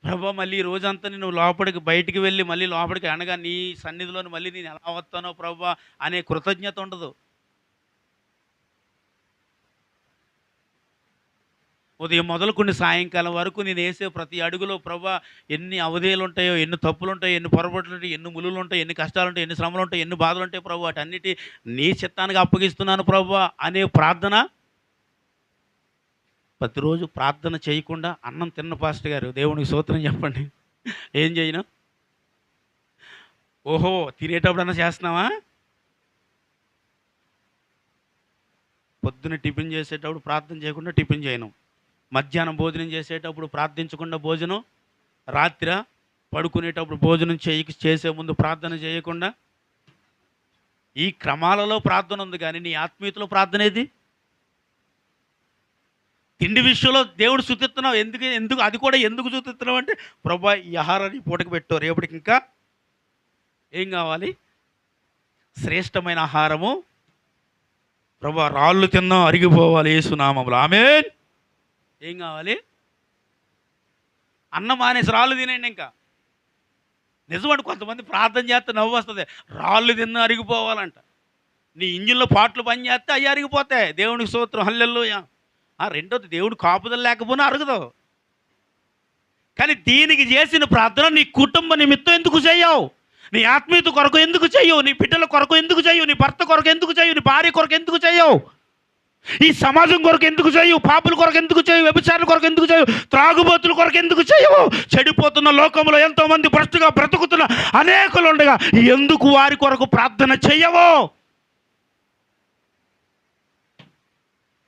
Speaker 1: ప్రభువా మళ్ళీ ఈ రోజంతా నేను లోపలికి బయటికి వెళ్ళి మళ్ళీ లోపలికి అనగా నీ సన్నిధిలోని మళ్ళీ నేను ఎలా వస్తానో ప్రభువా అనే కృతజ్ఞత ఉండదు. ఉదయం మొదలుకొని సాయంకాలం వరకు నేను వేసే ప్రతి అడుగులో ప్రభువా ఎన్ని అవధేయులు ఉంటాయో, ఎన్ని తప్పులు ఉంటాయో, ఎన్ని పొరపాట్లు ఉంటాయి, ఎన్ని ములులు ఉంటాయి, ఎన్ని కష్టాలు ఉంటాయి, ఎన్ని శ్రమలు ఉంటాయి, ఎన్ని బాధలు ఉంటాయి ప్రభువా, వాటన్నిటి నీ చిత్తానికి అప్పగిస్తున్నాను ప్రభువా అనే ప్రార్థన. ప్రతిరోజు ప్రార్థన చేయకుండా అన్నం తిన్న పాస్టర్ గారు దేవునికి స్తోత్రం చెప్పండి. ఏం చేయను? ఓహో తినేటప్పుడన్నా చేస్తున్నావా? పొద్దున్న టిఫిన్ చేసేటప్పుడు ప్రార్థన చేయకుండా టిఫిన్ చేయను, మధ్యాహ్నం భోజనం చేసేటప్పుడు ప్రార్థించకుండా భోజనం, రాత్రి పడుకునేటప్పుడు భోజనం చేసే ముందు ప్రార్థన చేయకుండా, ఈ క్రమాలలో ప్రార్థన ఉంది కానీ నీ ఆత్మీయతలో ప్రార్థన ఏది? తిండి విషయంలో దేవుడు స్తుతిస్తున్నావు, ఎందుకు అది కూడా ఎందుకు స్తుతిస్తున్నావు అంటే ప్రభా ఈ ఆహారాన్ని పూటకు పెట్టు, రేపటికి ఇంకా ఏం కావాలి? శ్రేష్టమైన ఆహారము ప్రభా, రాళ్ళు తిన్నా అరిగిపోవాలి యేసునామములో, ఆమేన్. ఏం కావాలి? అన్నం మానేసి రాళ్ళు తినండి. ఇంకా నిజమండి, కొంతమంది ప్రార్థన చేస్తే నవ్వు వస్తుంది, రాళ్ళు తిన్నా అరిగిపోవాలంట. నీ ఇంజిన్లో పాటలు పని చేస్తే అవి అరిగిపోతాయి. దేవునికి స్తోత్రం, హల్లెలూయా. రెండోది దేవుడు కాపుదల లేకపోయినా అరగదు. కానీ దీనికి చేసిన ప్రార్థన నీ కుటుంబ నిమిత్తం ఎందుకు చేయవు? నీ ఆత్మీయత కొరకు ఎందుకు చేయవు? నీ బిడ్డల కొరకు ఎందుకు చేయవు? నీ భర్త కొరకు ఎందుకు చేయవు? నీ భార్య కొరకు ఎందుకు చేయవు? ఈ సమాజం కొరకు ఎందుకు చేయవు? పాపుల కొరకు ఎందుకు చేయవు? వ్యభిచారుల కొరకు ఎందుకు చేయవు? త్రాగుబోతుల కొరకు ఎందుకు చేయవు? చెడిపోతున్న లోకంలో ఎంతోమంది భ్రష్టుగా బ్రతుకుతున్న అనేకులు ఉండగా ఎందుకు వారి కొరకు ప్రార్థన చేయవు?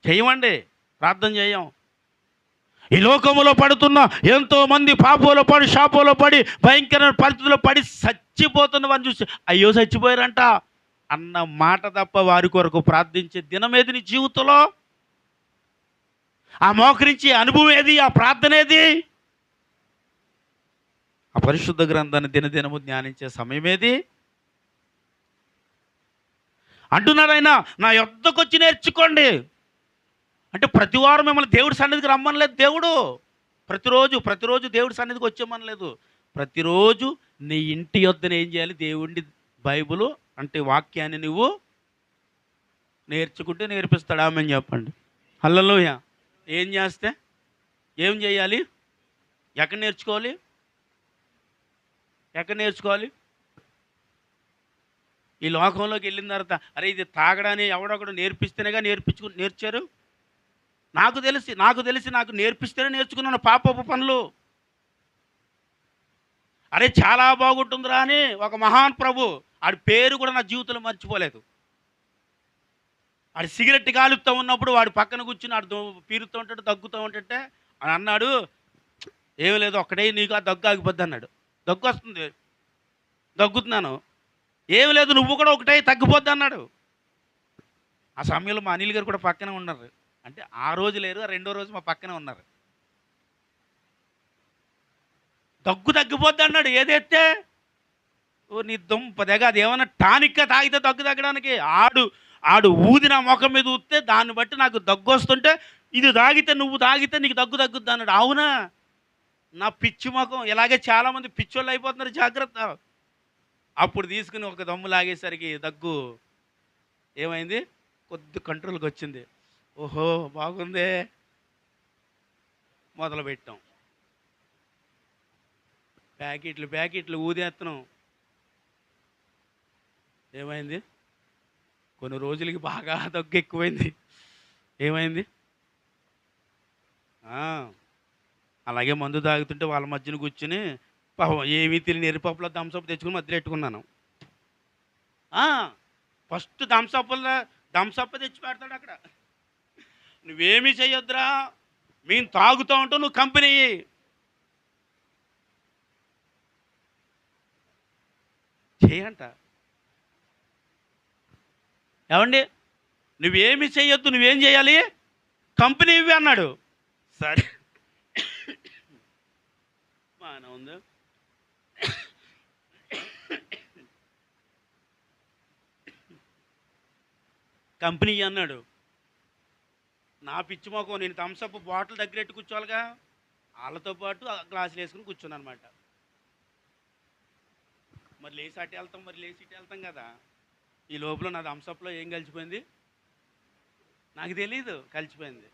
Speaker 1: చేయమండి, ప్రార్థన చేయం. ఈ లోకములో పడుతున్న ఎంతోమంది పాపంలో పడి, శాపంలో పడి, భయంకరమైన పరిస్థితుల్లో పడి చచ్చిపోతున్న వారిని చూసి అయ్యో చచ్చిపోయారంట అన్న మాట తప్ప వారి కొరకు ప్రార్థించే దినం ఏది నీ జీవితంలో? ఆ మోకరించే అనుభవం ఏది? ఆ ప్రార్థన ఏది? ఆ పరిశుద్ధ గ్రంథాన్ని దినదినము ధ్యానించే సమయం ఏది? అంటున్నారైనా నా యొద్దకు వచ్చి నేర్చుకోండి అంటే ప్రతి వారం మిమ్మల్ని దేవుడి సన్నిధికి రమ్మనలేదు దేవుడు. ప్రతిరోజు దేవుడి సన్నిధికి వచ్చేమనలేదు. ప్రతిరోజు నీ ఇంటి యొద్దన ఏం చేయాలి? దేవుడి బైబిలు అంటే వాక్యాన్ని నువ్వు నేర్చుకుంటే నేర్పిస్తాడు. ఆమేన్ చెప్పండి, హల్లెలూయా. ఏం చేస్తే ఏం చేయాలి? ఎక్కడ నేర్చుకోవాలి? ఈ లోకంలోకి వెళ్ళిన తర్వాత అరే ఇది తాగడాన్ని ఎవడొకడు నేర్పిస్తేనేగా నేర్చారు. నాకు తెలిసి నాకు నేర్పిస్తేనే నేర్చుకున్నాను పాపపు పనులు. అరే చాలా బాగుంటుందిరా అని ఒక మహాన్ ప్రభు, ఆడి పేరు కూడా నా జీవితంలో మర్చిపోలేదు. ఆడు సిగరెట్ కాలుస్తూ ఉన్నప్పుడు వాడు పక్కన కూర్చుని ఆడు పీరుతూ ఉంటాడు, దగ్గుతూ ఉంటుంటే అని అన్నాడు, ఏమీ లేదు ఒక్కడే నీకు ఆ దగ్గు ఆగిపోద్ది అన్నాడు. దగ్గు వస్తుంది, దగ్గుతున్నాను, ఏమి లేదు నువ్వు కూడా ఒకటే తగ్గిపోద్ది అన్నాడు. ఆ సమయంలో మా అనిల్ గారు కూడా పక్కనే ఉన్నారు. అంటే ఆ రోజు లేరు, రెండో రోజు మా పక్కనే ఉన్నారు. దగ్గు తగ్గిపోద్ది అన్నాడు. ఏదైతే ఓ నీ దుంప దగ్గ, అది ఏమన్నా టానిక్గా తాగితే దగ్గు తగ్గడానికి? ఆడు ఊది నా ముఖం మీద ఊస్తే దాన్ని బట్టి నాకు దగ్గు వస్తుంటే ఇది తాగితే నువ్వు తాగితే నీకు దగ్గు తగ్గుద్ది అన్నాడు. అవునా? నా పిచ్చి ముఖం. ఇలాగే చాలామంది పిచ్చోళ్ళు అయిపోతున్నారు, జాగ్రత్త. అప్పుడు తీసుకుని ఒక దమ్ము లాగేసరికి దగ్గు ఏమైంది? కొద్ది కంట్రోల్కి వచ్చింది. ఓహో బాగుందే, మొదలుపెట్టాం. ప్యాకెట్లు ఊదేస్తున్నాం. ఏమైంది? కొన్ని రోజులకి బాగా దగ్గు ఎక్కువైంది. ఏమైంది? ఆ, అలాగే మందు తాగుతుంటే వాళ్ళ మధ్యన కూర్చుని పాపం ఏమీ తెలియని ఎరుపప్పులో థమ్సప్ తెచ్చుకుని మధ్యలో పెట్టుకున్నాను. ఫస్ట్ థమ్సప్ తెచ్చి పెడతాడు అక్కడ. నువ్వేమీ చెయ్యొద్దురా, మేము తాగుతూ ఉంటావు, నువ్వు కంపెనీ చేయంట. ఏమండి, నువ్వేమి చెయ్యొద్దు, నువ్వేం చేయాలి, కంపెనీ ఇవి అన్నాడు. సరే బాగానే ఉంది. కంపెనీ అన్నాడు. నా పిచ్చి మొఖం, నేను థమ్సప్ బాటిల్ దగ్గర ఎట్టు కూర్చోవాలిగా, వాళ్ళతో పాటు గ్లాసులు వేసుకుని కూర్చున్నాను అనమాట. మరి లేచి అటు వెళ్తాం, మరి లేచి ఇటు వెళ్తాం కదా. ఈ లోపల నా థమ్సప్లో ఏం కలిసిపోయింది నాకు తెలీదు, కలిసిపోయింది.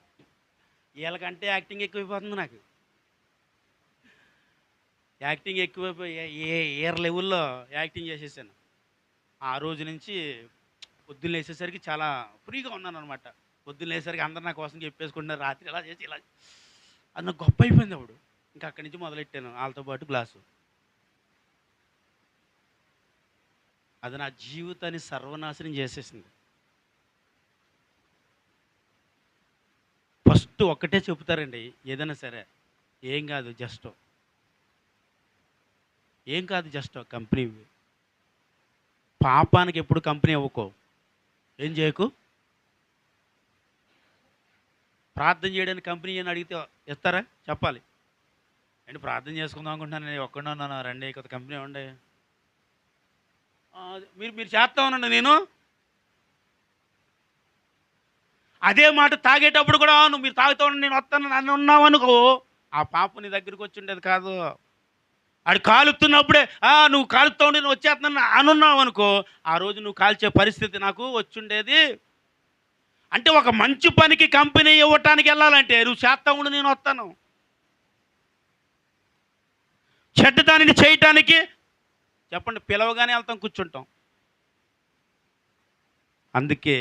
Speaker 1: వీళ్ళకంటే యాక్టింగ్ ఎక్కువైపోతుంది నాకు. యాక్టింగ్ ఎక్కువైపోయి ఏర్ లెవెల్లో యాక్టింగ్ చేసేసాను. ఆ రోజు నుంచి పొద్దున్న లేచేసరికి చాలా ఫ్రీగా ఉన్నాను అనమాట. పొద్దున్న లేచేసరికి అందరు నా కోసం చెప్పేసుకుంటున్నారు, రాత్రి ఇలా చేసి ఇలా అది నాకు గొప్ప అయిపోయింది. అప్పుడు ఇంకా అక్కడి నుంచి మొదలెట్టాను వాళ్ళతో పాటు గ్లాసు. అది నా జీవితాన్ని సర్వనాశనం చేసేసింది. ఫస్ట్ ఒక్కటే చెబుతారండి ఏదైనా సరే, ఏం కాదు జస్ట్ కంపెనీ. పాపానికి ఎప్పుడు కంపెనీ ఇవ్వకో, ఏం చేయకు. ప్రార్థన చేయడానికి కంపెనీ అని అడిగితే ఇస్తారా? చెప్పాలి. అండి ప్రార్థన చేసుకుందాం అనుకుంటున్నాను, నేను ఒక్కడే ఉన్నాను, రండి కొత్త కంపెనీ ఉండే, మీరు చేస్తా ఉన్నాను. నేను అదే మాట తాగేటప్పుడు కూడా నువ్వు మీరు తాగుతా ఉండి నేను వస్తాను నన్ను ఉన్నావు అనుకో, ఆ పాప నీ దగ్గరికి వచ్చి ఉండేది కాదు. ఆడు కాలుతున్నప్పుడే నువ్వు కాలుతూ ఉండి నేను వచ్చేస్తున్నాను అనున్నావు అనుకో, ఆ రోజు నువ్వు కాల్చే పరిస్థితి నాకు వచ్చుండేది. అంటే ఒక మంచి పనికి కంపెనీ ఇవ్వటానికి వెళ్ళాలంటే నువ్వు చేస్తా ఉండి నేను వస్తాను. చెడ్డ దానిని చేయటానికి చెప్పండి, పిలవగానే వెళ్తాం, కూర్చుంటాం. అందుకే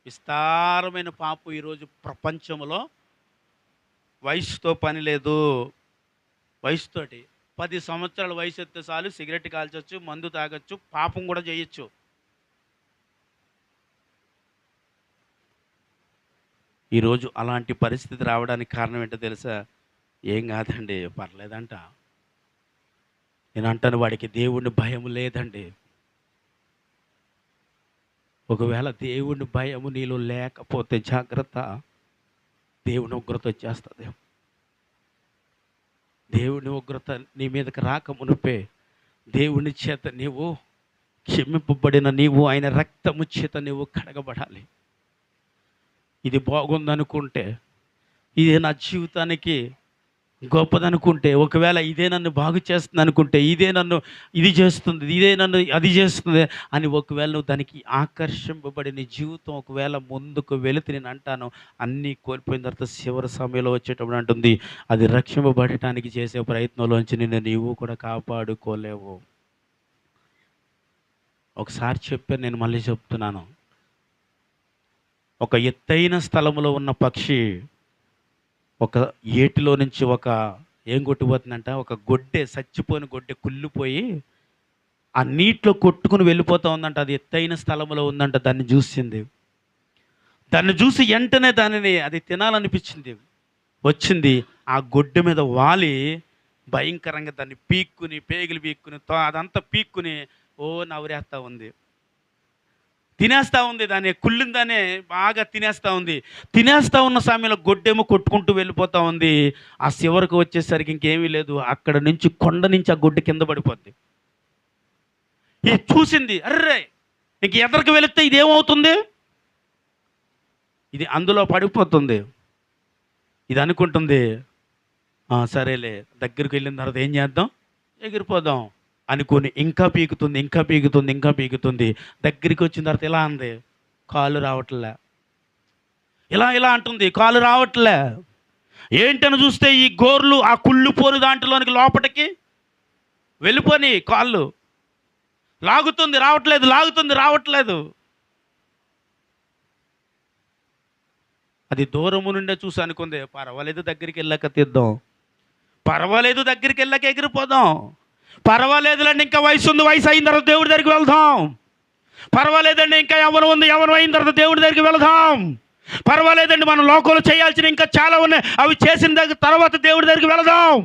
Speaker 1: విస్తారమైన పాపం ఈరోజు ప్రపంచంలో. వయసుతో పని లేదు. వయసుతోటి 10 సంవత్సరాల వయసు ఎత్తే చాలు సిగరెట్ కాల్చొచ్చు, మందు తాగొచ్చు, పాపం కూడా చేయొచ్చు. ఈరోజు అలాంటి పరిస్థితి రావడానికి కారణం ఏంటో తెలుసా? ఏం కాదండి, పర్లేదంట. నేను అంటాను, వాడికి దేవుని భయం లేదండి. ఒకవేళ దేవుని భయము నీలో లేకపోతే జాగ్రత్త, దేవుని ఉగ్రత వచ్చేస్తుంది. దేవుని ఉగ్రత నీ మీదకి రాక మునిపే దేవుని చేత నీవు క్షమింపబడిన నీవు ఆయన రక్తము చేత నీవు కడగబడాలి. ఇది బాగుందనుకుంటే, ఇదే నా జీవితానికి గొప్పదనుకుంటే, ఒకవేళ ఇదే నన్ను బాగు చేస్తుంది అనుకుంటే, ఇదే నన్ను ఇది చేస్తుంది, ఇదే నన్ను అది చేస్తుంది అని ఒకవేళ నువ్వు దానికి ఆకర్షింపబడి నీ జీవితం ఒకవేళ ముందుకు వెళితే, నేను అంటాను, అన్నీ కోల్పోయిన తర్వాత చివరి సమయంలో వచ్చేటప్పుడు అంటుంది, అది రక్షింపబడటానికి చేసే ప్రయత్నంలోంచి నిన్ను నీవు కూడా కాపాడుకోలేవు. ఒకసారి చెప్పాను, నేను మళ్ళీ చెప్తున్నాను. ఒక ఎత్తైన స్థలంలో ఉన్న పక్షి ఒక ఏటిలో నుంచి ఏం కొట్టిపోతుందంట, ఒక గొడ్డె, చచ్చిపోయిన గొడ్డె కుళ్ళిపోయి ఆ నీటిలో కొట్టుకుని వెళ్ళిపోతూ ఉందంట. అది ఎత్తైన స్థలంలో ఉందంట. దాన్ని చూసింది. దాన్ని చూసి వెంటనే అది తినాలనిపించింది. వచ్చింది, ఆ గొడ్డె మీద వాలి భయంకరంగా దాన్ని పీక్కుని, పేగులు పీక్కుని, అదంతా పీక్కుని నవరేస్తూ ఉంది, తినేస్తూ ఉంది. దాన్ని కుళ్ళిందానే బాగా తినేస్తూ ఉంది. తినేస్తూ ఉన్న సమయంలో గొడ్డేమో కొట్టుకుంటూ వెళ్ళిపోతూ ఉంది. ఆ చివరికి వచ్చేసరికి ఇంకేమీ లేదు, అక్కడ నుంచి కొండ నుంచి ఆ గొడ్డు కింద పడిపోద్ది. ఇది చూసింది, అర్రే ఇంక ఎదరికి వెళితే ఇదేమవుతుంది, ఇది అందులో పడిపోతుంది. ఇది అనుకుంటుంది, సరేలే దగ్గరికి వెళ్ళిన తర్వాత ఏం చేద్దాం, ఎగిరిపోదాం అనుకుని ఇంకా పీకుతుంది. దగ్గరికి వచ్చిన తర్వాత ఇలా అంది, కాలు రావట్లే. ఇలా అంటుంది, కాలు రావట్లే. ఏంటని చూస్తే ఈ గోర్లు ఆ కుళ్ళిపోని దాంట్లోనికి లోపలికి వెళ్ళిపోని కాళ్ళు లాగుతుంది, రావట్లేదు. అది దూరము నుండే చూసి అనుకుంది, పర్వాలేదు దగ్గరికి వెళ్ళాక తీద్దాం, పర్వాలేదు దగ్గరికి వెళ్ళాక ఎగిరిపోదాం, పర్వాలేదులండి ఇంకా వయసు ఉంది, వయసు అయిన తర్వాత దేవుడి దగ్గరికి వెళ్దాం, పర్వాలేదండి ఇంకా యవ్వనం ఉంది, యవ్వనం అయిన తర్వాత దేవుడి దగ్గరికి వెళ్దాం, పర్వాలేదండి మనం లోకంలో చేయాల్సిన ఇంకా చాలా ఉన్నాయి, అవి చేసిన తర్వాత దేవుడి దగ్గరికి వెళదాం,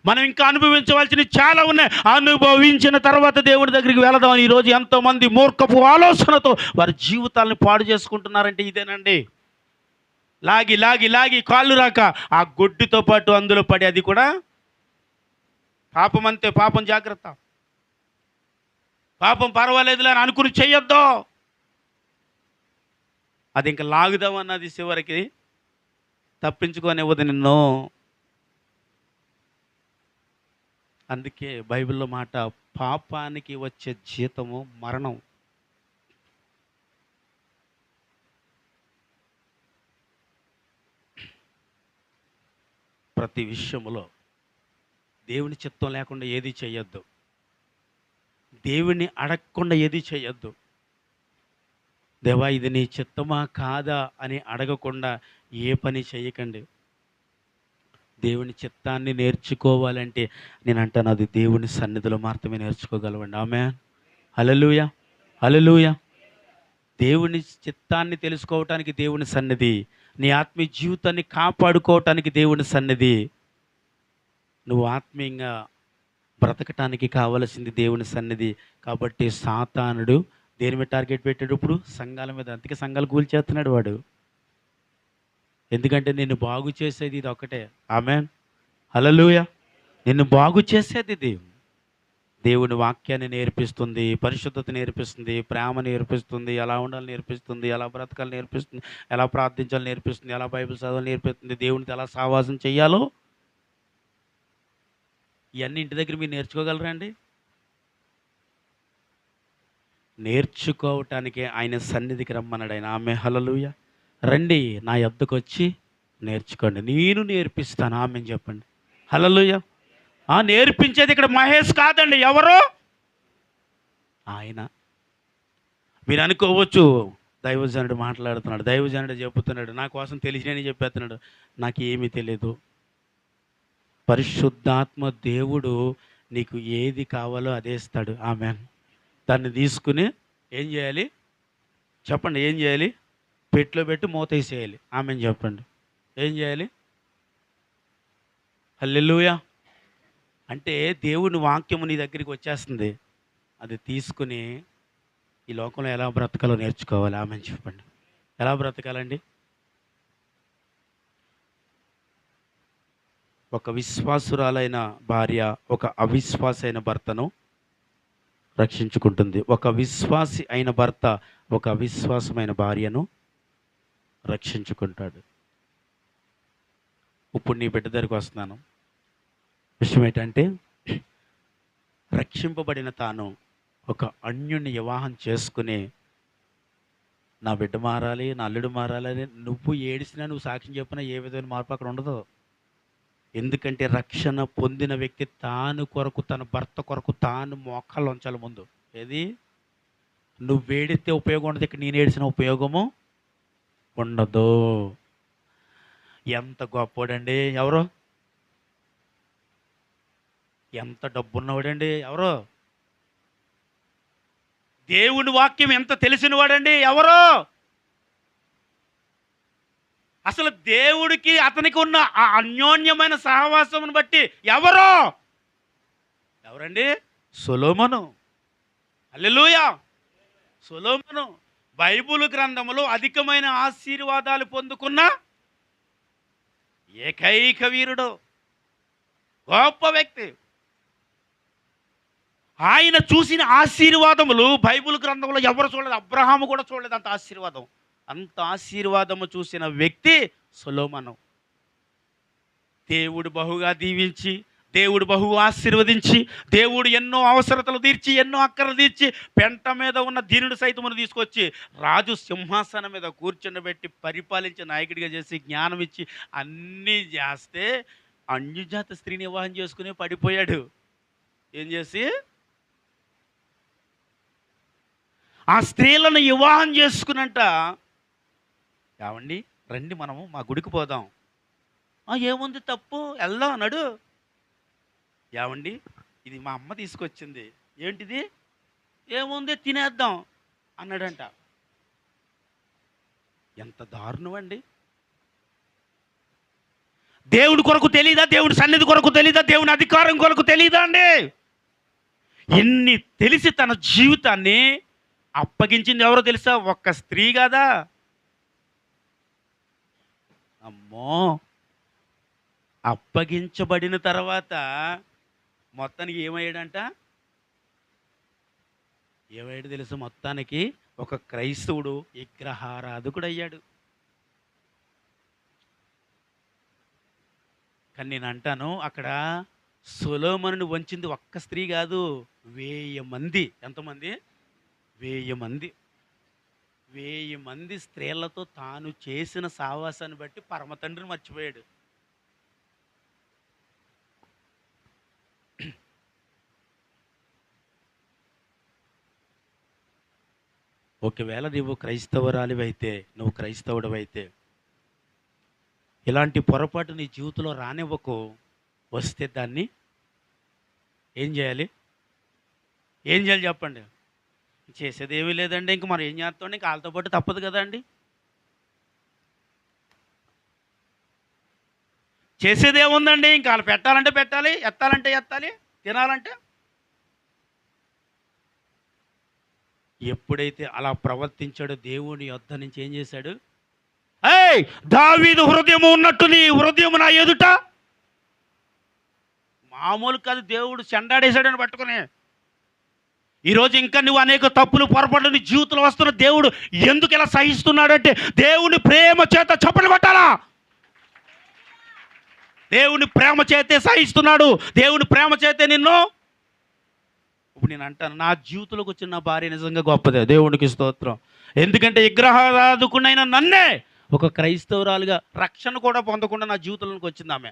Speaker 1: మనం ఇంకా అనుభవించవలసినవి చాలా ఉన్నాయి, అనుభవించిన తర్వాత దేవుడి దగ్గరికి వెళదాం. ఈరోజు ఎంతోమంది మూర్ఖపు ఆలోచనతో వారి జీవితాలను పాడు చేసుకుంటున్నారంటే ఇదేనండి. లాగి లాగి లాగి కాళ్ళు రాక ఆ గొడ్డుతో పాటు అందులో పడి, అది కూడా పాపం అంతే, పాపం జాగ్రత్త, పాపం పర్వాలేదులే అని అనుకుని చెయ్యొద్దు, అది ఇంకా లాగుదామన్నది చివరికి తప్పించుకోనివ్వదు నిన్ను. అందుకే బైబిల్లో మాట, పాపానికి వచ్చే జీతము మరణం. ప్రతి విషయంలో దేవుని చిత్తం లేకుండా ఏది చేయొద్దు, దేవుని అడగకుండా ఏది చేయొద్దు. దేవా ఇది నీ చిత్తమా కాదా అని అడగకుండా ఏ పని చేయకండి. దేవుని చిత్తాన్ని నేర్చుకోవాలంటే నేను అంటాను, అది దేవుని సన్నిధిలో మాత్రమే నేర్చుకోగలవండి. ఆమేన్, హల్లెలూయా, హల్లెలూయా. దేవుని చిత్తాన్ని తెలుసుకోవటానికి దేవుని సన్నిధి, నీ ఆత్మీయ జీవితాన్ని కాపాడుకోవటానికి దేవుని సన్నిధి, నువ్వు ఆత్మీయంగా బ్రతకటానికి కావలసింది దేవుని సన్నిధి. కాబట్టి సాతానుడు దేని మీద టార్గెట్ పెట్టాడు? ఇప్పుడు సంఘాల మీద. అందుకే సంఘాలు కూల్చేస్తున్నాడు వాడు. ఎందుకంటే నిన్ను బాగు చేసేది ఇది ఒకటే. ఆమేన్, హల్లెలూయా. నిన్ను బాగు చేసేది ఇది. దేవుని వాక్యాన్ని నేర్పిస్తుంది, పరిశుద్ధత నేర్పిస్తుంది, ప్రేమ నేర్పిస్తుంది, ఎలా ఉండాలి నేర్పిస్తుంది, ఎలా బ్రతకాలి నేర్పిస్తుంది, ఎలా ప్రార్థించాలి నేర్పిస్తుంది, ఎలా బైబిల్ చదవాలి నేర్పిస్తుంది, దేవునితో ఎలా సహవాసం చేయాలో. ఇవన్నీ ఇంటి దగ్గర మీరు నేర్చుకోగలరా అండి? నేర్చుకోవటానికి ఆయన సన్నిధికి రమ్మన్నాడు ఆయన. ఆమె హల్లెలూయా. రండి నా యొద్దకు వచ్చి నేర్చుకోండి, నేను నేర్పిస్తాను. ఆమె చెప్పండి, హల్లెలూయా. నేర్పించేది ఇక్కడ మహేష్ కాదండి. ఎవరు? ఆయన. మీరు అనుకోవచ్చు, దైవజనుడు మాట్లాడుతున్నాడు, దైవజనుడు చెబుతున్నాడు, నా కోసం తెలిసినని చెప్పేస్తున్నాడు. నాకు ఏమీ తెలియదు. పరిశుద్ధాత్మ దేవుడు నీకు ఏది కావాలో అదే ఇస్తాడు. ఆమేన్. దాన్ని తీసుకుని ఏం చేయాలి చెప్పండి? ఏం చేయాలి? పెట్టులో పెట్టి మూత వేసేయాలి. ఆమేన్ చెప్పండి. ఏం చేయాలి? హల్లెలూయా. అంటే దేవుని వాక్యము నీ దగ్గరికి వచ్చేస్తుంది, అది తీసుకుని ఈ లోకంలో ఎలా బ్రతకాలో నేర్చుకోవాలి. ఆమేన్ చెప్పండి. ఎలా బ్రతకాలండి? ఒక విశ్వాసురాలైన భార్య ఒక అవిశ్వాసైన భర్తను రక్షించుకుంటుంది. ఒక విశ్వాసి అయిన భర్త ఒక అవిశ్వాసమైన భార్యను రక్షించుకుంటాడు. ఇప్పుడు నీ బిడ్డ దగ్గరికి వస్తున్నాను. విషయం ఏంటంటే, రక్షింపబడిన తాను ఒక అన్యుని వివాహం చేసుకుని నా బిడ్డ మారాలి, నా అల్లుడు మారాలి అని నువ్వు ఏడిసినా, నువ్వు సాక్ష్యం చెప్పినా ఏ విధమైన మార్పు అక్కడ ఉండదు. ఎందుకంటే రక్షణ పొందిన వ్యక్తి తాను కొరకు, తన భర్త కొరకు తాను మోకాళ్ళు ఉంచాలి ముందు. ఏది? నువ్వు వేడితే ఉపయోగం ఉండదు, ఇక్కడ నేను ఏడిసిన ఉపయోగము ఉండదు. ఎంత గొప్పవాడండి ఎవరో, ఎంత డబ్బున్నవాడండి ఎవరో, దేవుని వాక్యం ఎంత తెలిసినవాడండి ఎవరో, అసలు దేవుడికి అతనికి ఉన్న ఆ అన్యోన్యమైన సహవాసమును బట్టి ఎవరండి? సొలొమోను. హల్లెలూయా. సొలొమోను బైబిల్ గ్రంథములో అధికమైన ఆశీర్వాదాలు పొందుకున్న ఏకైక వీరుడు, గొప్ప వ్యక్తి. ఆయన చూసిన ఆశీర్వాదములు బైబిల్ గ్రంథంలో ఎవరు చూడలేదు. అబ్రహాము కూడా చూడలేదు అంత ఆశీర్వాదం. అంత ఆశీర్వాదము చూసిన వ్యక్తి సొలొమోను. దేవుడు బహుగా దీవించి, దేవుడు బహుగా ఆశీర్వదించి, దేవుడు ఎన్నో అవసరతలు తీర్చి, ఎన్నో అక్కర్లు తీర్చి, పెంట మీద ఉన్న దీనుడు సైతమును తీసుకొచ్చి రాజు సింహాసనం మీద కూర్చుండబెట్టి పరిపాలించే నాయకుడిగా చేసి, జ్ఞానం ఇచ్చి అన్నీ చేస్తే అన్యజాత స్త్రీని వివాహం చేసుకుని పడిపోయాడు. ఏం చేసి? ఆ స్త్రీలను వివాహం చేసుకునంట. ఏమండి, రండి మనము మా గుడికి పోదాం. ఏముంది తప్పు, వెళ్దాం అన్నాడు. ఏమండి ఇది మా అమ్మ తీసుకొచ్చింది, ఏంటిది, ఏముంది తినేద్దాం అన్నాడంట. ఎంత దారుణం అండి. దేవుడి కొరకు తెలీదా? దేవుడి సన్నిధి కొరకు తెలీదా? దేవుని అధికారం కొరకు తెలీదా అండి? ఎన్ని తెలిసి తన జీవితాన్ని అప్పగించింది ఎవరో తెలుసా? ఒక్క స్త్రీ కదా. అమ్మో, అప్పగించబడిన తర్వాత మొత్తానికి ఏమయ్యాడంట? ఏమయ్యాడు తెలుసు? మొత్తానికి ఒక క్రైస్తవుడు విగ్రహారాధకుడు అయ్యాడు. కానీ నేను అంటాను, అక్కడ సొలొమోనుని వంచింది ఒక్క స్త్రీ కాదు, 1000 మంది. ఎంతమంది? 1000 మంది. 1000 మంది స్త్రీలతో తాను చేసిన సావాసాన్ని బట్టి పరమ తండ్రిని మర్చిపోయాడు. ఒకవేళ నువ్వు క్రైస్తవురాలివైతే, నువ్వు క్రైస్తవుడివైతే ఇలాంటి పొరపాటు నీ జీవితంలో రానివ్వకు. వస్తే దాన్ని ఏం చేయాలి? ఏం చేయాలి చెప్పండి? చేసేది ఏమీ లేదండి, ఇంక మనం ఏం చేస్తాం? ఇంక వాళ్ళతో పాటు తప్పదు కదండి. చేసేది ఏముందండి? ఇంక వాళ్ళు పెట్టాలంటే పెట్టాలి, ఎత్తాలంటే ఎత్తాలి, తినాలంటే. ఎప్పుడైతే అలా ప్రవర్తించాడో దేవుని యొద్ద నుంచి ఏం చేశాడు? దావీదు హృదయము ఉన్నట్టు నీ హృదయము నా ఎదుట. మామూలు కాదు, దేవుడు చెండాడేశాడని పట్టుకుని. ఈరోజు ఇంకా నువ్వు అనేక తప్పులు పొరపాట్లు నీ జీవితంలో వస్తున్న దేవుడు ఎందుకు ఇలా సహిస్తున్నాడంటే దేవుని ప్రేమ చేత చప్పట్లు కొట్టాలా. దేవుని ప్రేమ చేతే సహిస్తున్నాడు. దేవుని ప్రేమ చేతే నిన్ను. ఇప్పుడు నేను అంటాను, నా జీవితంలోకి వచ్చిన నా భార్య నిజంగా గొప్పదే, దేవునికి స్తోత్రం. ఎందుకంటే విగ్రహారాధకునైన నన్నే ఒక క్రైస్తవురాలుగా రక్షణ కూడా పొందకుండా నా జీవితంలోకి వచ్చింది ఆమె.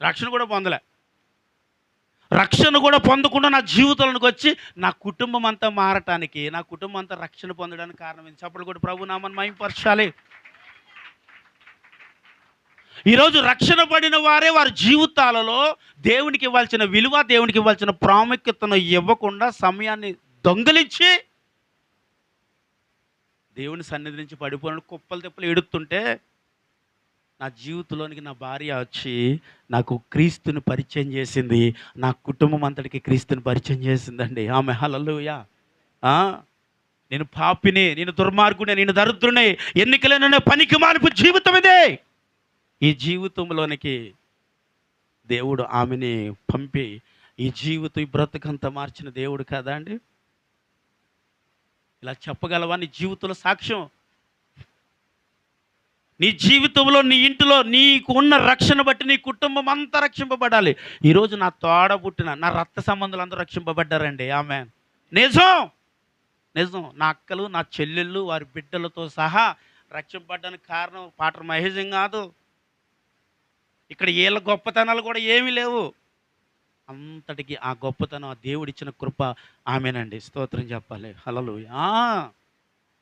Speaker 1: రక్షణ కూడా పొందలే. రక్షణ కూడా పొందకుండా నా జీవితంలోకి వచ్చి నా కుటుంబం అంతా మారటానికి, నా కుటుంబం అంతా రక్షణ పొందడానికి కారణం ఏంటి? చప్పట్లు కూడా ప్రభు నామని మహిమపరచాలి. ఈరోజు రక్షణ పడిన వారే వారి జీవితాలలో దేవునికి ఇవ్వాల్సిన విలువ, దేవునికి ఇవ్వాల్సిన ప్రాముఖ్యతను ఇవ్వకుండా సమయాన్ని దొంగిలించి దేవుని సన్నిధి నుంచి పడిపోయిన కుప్పలు తెప్పలు ఎడుతుంటే, నా జీవితంలోనికి నా భార్య వచ్చి నాకు క్రీస్తుని పరిచయం చేసింది. నా కుటుంబం అంతటికి క్రీస్తుని పరిచయం చేసిందండి ఆమె. హల్లెలూయా. నేను పాపిని, నేను దుర్మార్గునే, నేను దరిద్రునే, ఎన్నికలైన పనికి మానుపు జీవితం ఇదే. ఈ జీవితంలోనికి దేవుడు ఆమెని పంపి ఈ జీవితం, ఈ బ్రతుకంతా మార్చిన దేవుడు కదా అండి. ఇలా చెప్పగలవా? నీ జీవితంలో సాక్ష్యం. నీ జీవితంలో, నీ ఇంటిలో నీకు ఉన్న రక్షణ బట్టి నీ కుటుంబం అంతా రక్షింపబడాలి. ఈరోజు నా తోడ పుట్టిన నా రక్త సంబంధాలు అందరూ రక్షింపబడ్డారండి. ఆమె నిజం, నిజం. నా అక్కలు, నా చెల్లెళ్ళు, వారి బిడ్డలతో సహా రక్షింపబడ్డానికి కారణం పాటర్ మహేజం కాదు. ఇక్కడ వీళ్ళ గొప్పతనాలు కూడా ఏమీ లేవు. అంతటికి ఆ గొప్పతనం ఆ దేవుడిచ్చిన కృప ఆమెనండి. స్తోత్రం చెప్పాలి. హల్లెలూయా.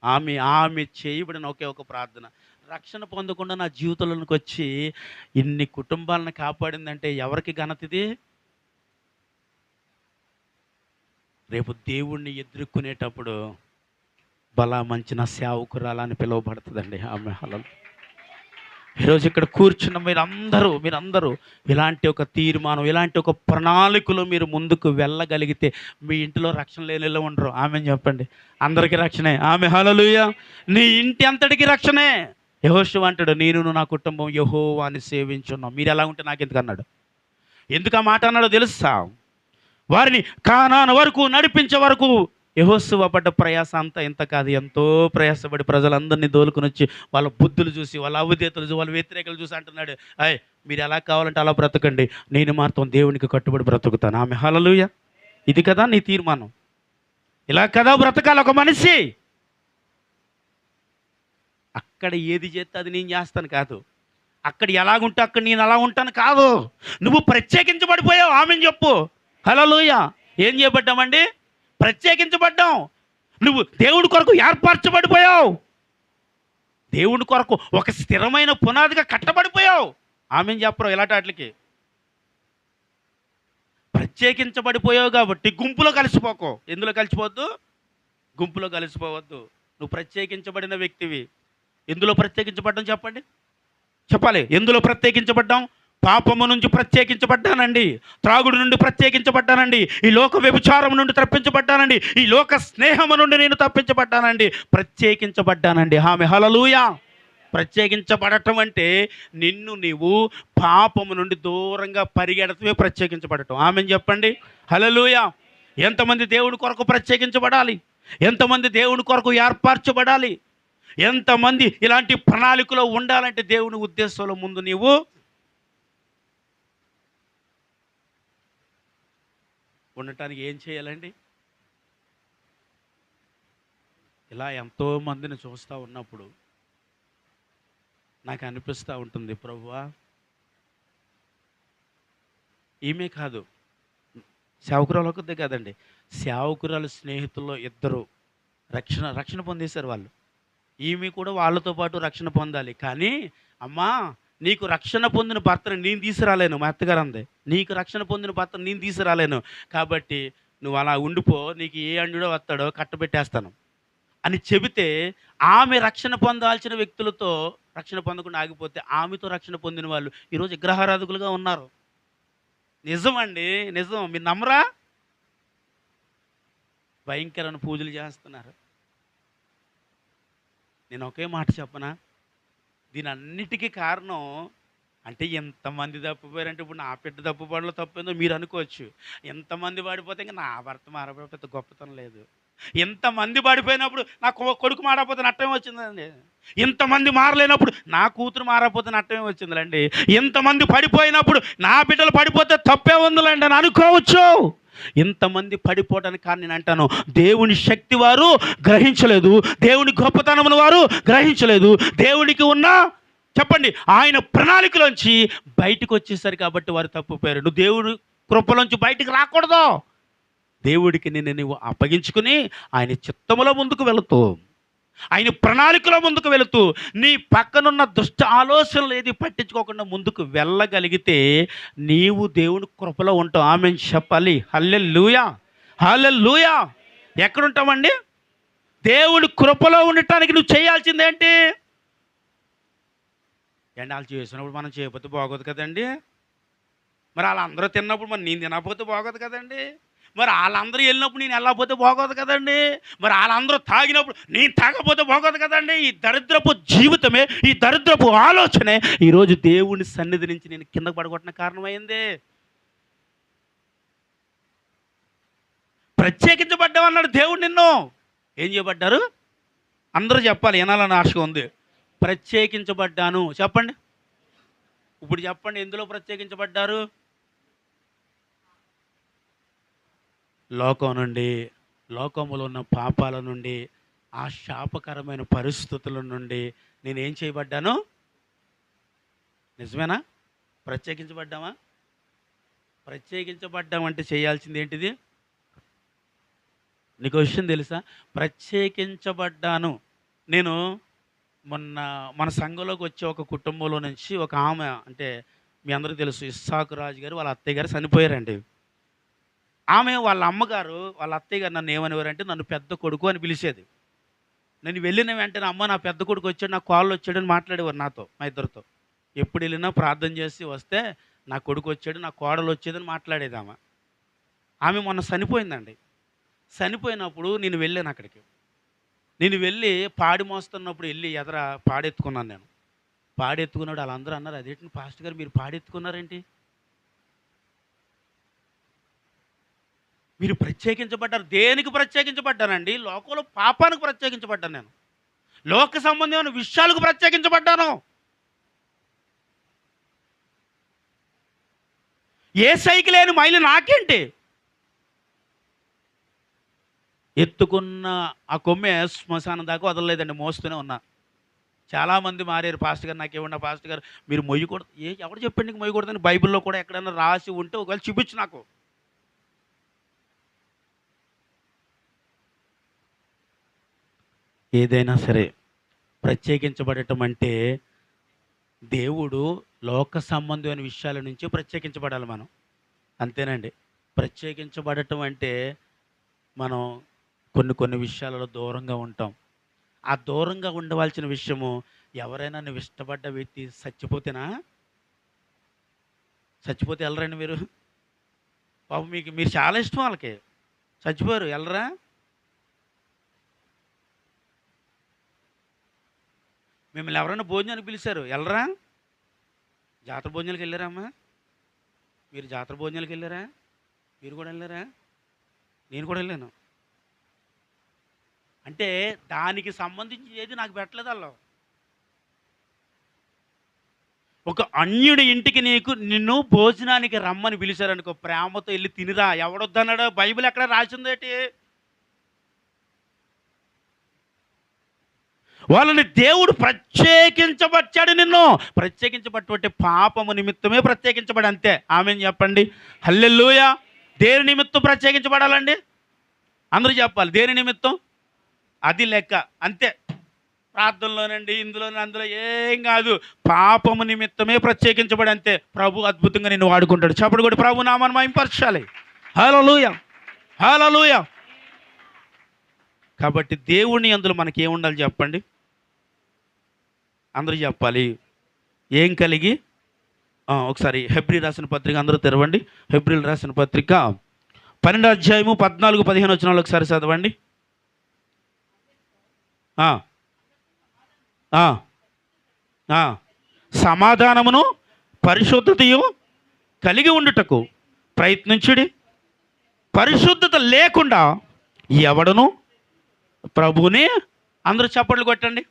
Speaker 1: ఆమె చేయబడిన ఒకే ఒక ప్రార్థన, రక్షణ పొందకుండా నా జీవితంలోకి వచ్చి ఇన్ని కుటుంబాలను కాపాడిందంటే ఎవరికి ఘనత ఇది? రేపు దేవుణ్ణి ఎదుర్కొనేటప్పుడు బలా మంచి నా సేవకురాలని పిలువబడుతుందండి ఆమె. హల్లెలూయా. ఈరోజు ఇక్కడ కూర్చున్న మీరందరూ ఇలాంటి ఒక తీర్మానం, ఇలాంటి ఒక ప్రణాళికలో మీరు ముందుకు వెళ్ళగలిగితే మీ ఇంటిలో రక్షణ లేనిలో ఉండరు. ఆమె చెప్పండి, అందరికీ రక్షణే. ఆమె. హల్లెలూయా. నీ ఇంటి అంతటికి రక్షణే. యెహోషువ అంటాడు, నేను నా కుటుంబం యెహోవాని సేవించున్నాం. మీరు ఎలా ఉంటే నాకు ఎందుకు అన్నాడు? ఎందుకు ఆ మాట అన్నాడో తెలుసా? వారిని కానాను వరకు నడిపించే వరకు యెహోషువ పడ్డ ప్రయాస అంతా ఇంత కాదు. ఎంతో ప్రయాసపడి ప్రజలందరినీ దోలుకుని వచ్చి వాళ్ళ బుద్ధులు చూసి, వాళ్ళ అవిధేతలు చూసి, వాళ్ళ వ్యతిరేకలు చూసి అంటున్నాడు, మీరు ఎలా కావాలంటే అలా బ్రతకండి, నేను మాత్రం దేవునికి కట్టుబడి బ్రతుకుతాను. ఆమె. హల్లెలూయా. ఇది కదా నీ తీర్మానం. ఇలా కదా బ్రతకాలి ఒక మనిషి. అక్కడ ఏది చేస్తే అది నేను చేస్తాను కాదు, అక్కడ ఎలాగుంటే అక్కడ నేను అలా ఉంటాను కాదు. నువ్వు ప్రత్యేకించబడిపోయావు. ఆమెను చెప్పు. హల్లెలూయా. ఏం చేయబడ్డామండి? ప్రత్యేకించబడ్డాం. నువ్వు దేవుడి కొరకు ఏర్పరచబడిపోయావు. దేవుని కొరకు ఒక స్థిరమైన పునాదిగా కట్టబడిపోయావు. ఆమె చెప్పరు ఇలాంటి వాటికి. ప్రత్యేకించబడిపోయావు కాబట్టి గుంపులో కలిసిపోకు. ఎందులో కలిసిపోవద్దు? గుంపులో కలిసిపోవద్దు. నువ్వు ప్రత్యేకించబడిన వ్యక్తివి. ఎందులో ప్రత్యేకించబడ్డాం చెప్పండి, చెప్పాలి. ఎందులో ప్రత్యేకించబడ్డాం? పాపము నుంచి ప్రత్యేకించబడ్డానండి, త్రాగుడు నుండి ప్రత్యేకించబడ్డానండి, ఈ లోక వ్యభిచారం నుండి తప్పించబడ్డానండి, ఈ లోక స్నేహము నుండి నేను తప్పించబడ్డానండి, ప్రత్యేకించబడ్డానండి. ఆమె హల్లెలూయా. ప్రత్యేకించబడటం అంటే నిన్ను నీవు పాపము నుండి దూరంగా పరిగెడతమే ప్రత్యేకించబడటం. ఆమె చెప్పండి హల్లెలూయా. ఎంతమంది దేవుని కొరకు ప్రత్యేకించబడాలి? ఎంతమంది దేవుని కొరకు ఏర్పరచబడాలి? ఎంతమంది ఇలాంటి ప్రణాళికలో ఉండాలంటే దేవుని ఉద్దేశంలో ముందు నీవు ఉండటానికి ఏం చేయాలండి? ఇలా ఎంతోమందిని చూస్తూ ఉన్నప్పుడు నాకు అనిపిస్తూ ఉంటుంది, ప్రభువా ఈమె కాదు, సేవకురాలు ఒకదే కాదండి, సేవకురాలు స్నేహితుల్లో ఇద్దరు రక్షణ పొందేశారు వాళ్ళు. ఈమె కూడా వాళ్ళతో పాటు రక్షణ పొందాలి. కానీ అమ్మా, నీకు రక్షణ పొందిన భర్తను నేను తీసుకురాలేను. మా అత్తగారు అంది, నీకు రక్షణ పొందిన భర్తను నేను తీసుకురాలేను, కాబట్టి నువ్వు అలా ఉండిపో, నీకు ఏ అండుడో వస్తాడో కట్టబెట్టేస్తాను అని చెబితే, ఆమె రక్షణ పొందాల్సిన వ్యక్తులతో రక్షణ పొందకుండా ఆగిపోతే ఆమెతో రక్షణ పొందిన వాళ్ళు ఈరోజు విగ్రహారాధకులుగా ఉన్నారు. నిజమండి, నిజం. మీరు నమ్మరా? భయంకరమైన పూజలు చేస్తున్నారు. నేను ఒకే మాట చెప్పనా, దీని అన్నిటికీ కారణం అంటే ఎంతమంది తప్పిపోయారంటే, ఇప్పుడు నా బిడ్డ తప్పుపడలో తప్పిందో మీరు అనుకోవచ్చు. ఎంతమంది పడిపోతే ఇంకా నా భర్త మారబోతే పెద్ద గొప్పతనం లేదు. ఎంతమంది పడిపోయినప్పుడు నా కొడుకు మారకపోతే నట్టమే వచ్చిందండి. ఇంతమంది మారలేనప్పుడు నా కూతురు మారకపోతే నట్టమే వచ్చిందిలేండి. ఇంతమంది పడిపోయినప్పుడు నా బిడ్డలు పడిపోతే తప్పే ఉందిలేండి అని అనుకోవచ్చు. ఇంతమంది పడిపోవడానికి కానీ నేను అంటాను, దేవుని శక్తి వారు గ్రహించలేదు, దేవుని గొప్పతనమును వారు గ్రహించలేదు. దేవునికి ఉన్న చెప్పండి ఆయన ప్రణాళికలోంచి బయటకు వచ్చేసారు కాబట్టి వారు తప్పిపోయారు. నువ్వు దేవుడి కృపలోంచి బయటికి రాకూడదు. దేవుడికి నిన్ను నువ్వు అప్పగించుకుని ఆయన చిత్తములో ముందుకు వెళుతూ, ఆయన ప్రణాళికలో ముందుకు వెళుతూ, నీ పక్కనున్న దుష్ట ఆలోచనలు ఏది పట్టించుకోకుండా ముందుకు వెళ్ళగలిగితే నీవు దేవుని కృపలో ఉంటావు. ఆమేన్ చెప్పాలి. హల్లెలూయా, హల్లెలూయా. ఎక్కడుంటామండి? దేవుని కృపలో ఉండటానికి నువ్వు చేయాల్సిందేంటి? వాళ్ళు చేసినప్పుడు మనం చేయకపోతే బాగోదు కదండి. మరి వాళ్ళందరూ తిన్నప్పుడు మరి నేను తినకపోతే బాగోదు కదండి. మరి వాళ్ళందరూ వెళ్ళినప్పుడు నేను వెళ్ళకపోతే బాగోదు కదండి. మరి వాళ్ళందరూ తాగినప్పుడు నేను తాగకపోతే బాగోదు కదండి. ఈ దరిద్రపు జీవితమే, ఈ దరిద్రపు ఆలోచనే ఈరోజు దేవుని సన్నిధి నుంచి నేను కింద పడగొట్టిన కారణమైంది. ప్రత్యేకించబడ్డామన్నాడు దేవుడు. నిన్ను ఏం చేయబడ్డారు? అందరూ చెప్పాలి, వినాలని ఆశగా ఉంది. ప్రత్యేకించబడ్డాను చెప్పండి. ఇప్పుడు చెప్పండి, ఎందులో ప్రత్యేకించబడ్డారు? లోకం నుండి, లోకములో ఉన్న పాపాల నుండి, ఆ శాపకరమైన పరిస్థితుల నుండి నేనేం చేయబడ్డాను? నిజమేనా? ప్రత్యేకించబడ్డామా? ప్రత్యేకించబడ్డామంటే చేయాల్సింది ఏంటిది? నీకు విషయం తెలుసా? ప్రత్యేకించబడ్డాను. నేను మన సంఘంలోకి వచ్చే ఒక కుటుంబంలో నుంచి ఒక ఆమె, అంటే మీ అందరికీ తెలుసు, ఇస్సాకు రాజు గారు వాళ్ళ అత్తయ్య గారు చనిపోయారండి. ఆమె వాళ్ళ అమ్మగారు వాళ్ళ అత్తయ్య గారు నన్ను ఏమనేవారంటే, నన్ను పెద్ద కొడుకు అని పిలిచేది. నేను వెళ్ళిన వెంటనే, అమ్మ నా పెద్ద కొడుకు వచ్చాడు, నా కాళ్ళు వచ్చాడని మాట్లాడేవారు నాతో, మా ఇద్దరితో. ఎప్పుడు వెళ్ళినా ప్రార్థన చేసి వస్తే నా కొడుకు వచ్చాడు, నా కోడలు వచ్చేదని మాట్లాడేది ఆమె. ఆమె మొన్న చనిపోయిందండి. చనిపోయినప్పుడు నేను వెళ్ళాను అక్కడికి. నేను వెళ్ళి పాడి మోస్తున్నప్పుడు వెళ్ళి ఎదర పాడెత్తుకున్నాను. నేను పాడెత్తుకున్నాడు. వాళ్ళందరూ అన్నారు, అదేంటి పాస్టర్ గారు మీరు పాడెత్తుకున్నారేంటి? మీరు ప్రత్యేకించబడ్డారు. దేనికి ప్రత్యేకించబడ్డానండి? లోకంలో పాపానికి ప్రత్యేకించబడ్డాను. నేను లోక సంబంధమైన విషయాలకు ప్రత్యేకించబడ్డాను. ఏ సైకిల్ లేని మైలు నాకేంటి? ఎత్తుకున్న ఆ కొమ్మె శ్మశానం దాకా వదలలేదండి, మోస్తూనే ఉన్నా. చాలామంది మారారు, పాస్టర్ గారు నాకేమన్నా పాస్టర్ గారు మీరు మొయ్యకూడదు. ఎవరు చెప్పండి నీకు మొయ్యకూడదని? బైబిల్లో కూడా ఎక్కడైనా రాసి ఉంటే ఒకవేళ చూపించు నాకు. ఏదైనా సరే ప్రత్యేకించబడటం అంటే దేవుడు లోక సంబంధమైన విషయాల నుంచి ప్రత్యేకించబడాలి మనం. అంతేనండి. ప్రత్యేకించబడటం అంటే మనం కొన్ని కొన్ని విషయాలలో దూరంగా ఉంటాం. ఆ దూరంగా ఉండవలసిన విషయము, ఎవరైనా నువ్వు ఇష్టపడ్డ వ్యక్తి చచ్చిపోతేనా? చచ్చిపోతే వెళ్ళరండి మీరు? పాపం మీరు చాలా ఇష్టం వాళ్ళకి, చచ్చిపోయారు, వెళ్ళరా? మిమ్మల్ని ఎవరైనా భోజనానికి పిలిచారు, వెళ్ళరా? జాతర భోజనాలకు వెళ్ళారా అమ్మా? మీరు జాతర భోజనాలకు వెళ్ళారా? మీరు కూడా వెళ్ళారా? నేను కూడా వెళ్ళాను. అంటే దానికి సంబంధించి ఏది నాకు పెట్టలేదు వాళ్ళు. ఒక అన్యుడి ఇంటికి నిన్ను భోజనానికి రమ్మని పిలిచారనుకో, ప్రేమతో వెళ్ళి తినిరా. ఎవడొద్దన్నాడు? బైబిల్ ఎక్కడ రాసిందేటి? వాళ్ళని దేవుడు ప్రత్యేకించబడ్డాడు. నిన్ను ప్రత్యేకించబట్టే పాపము నిమిత్తమే ప్రత్యేకించబడి, అంతే. ఆమేన్ చెప్పండి. హల్లెలూయా. దేని నిమిత్తం ప్రత్యేకించబడాలండి? అందరూ చెప్పాలి. దేని నిమిత్తం? అది లెక్క, అంతే. ప్రార్థనలోనండి, ఇందులోనే, అందులో ఏం కాదు. పాపము నిమిత్తమే ప్రత్యేకించబడి, అంతే. ప్రభు అద్భుతంగా నిన్ను వాడుకుంటాడు. చెప్పడు కూడా ప్రభు నామాన్ని మహిమపరచాలి. హల్లెలూయా, హల్లెలూయా. కాబట్టి దేవుని అందులో మనకి ఏముండాలి చెప్పండి? అందరూ చెప్పాలి. ఏం కలిగి? ఒకసారి హెబ్రీ రాసిన పత్రిక అందరూ తెరవండి. హెబ్రీలు రాసిన పత్రిక 12వ అధ్యాయము 14-15 వచనాలు ఒకసారి చదవండి. సమాధానమును పరిశుద్ధతయు కలిగి ఉండుటకు ప్రయత్నించుడి. పరిశుద్ధత లేకుండా ఎవడను ప్రభువుని, అందరూ చప్పట్లు కొట్టండి.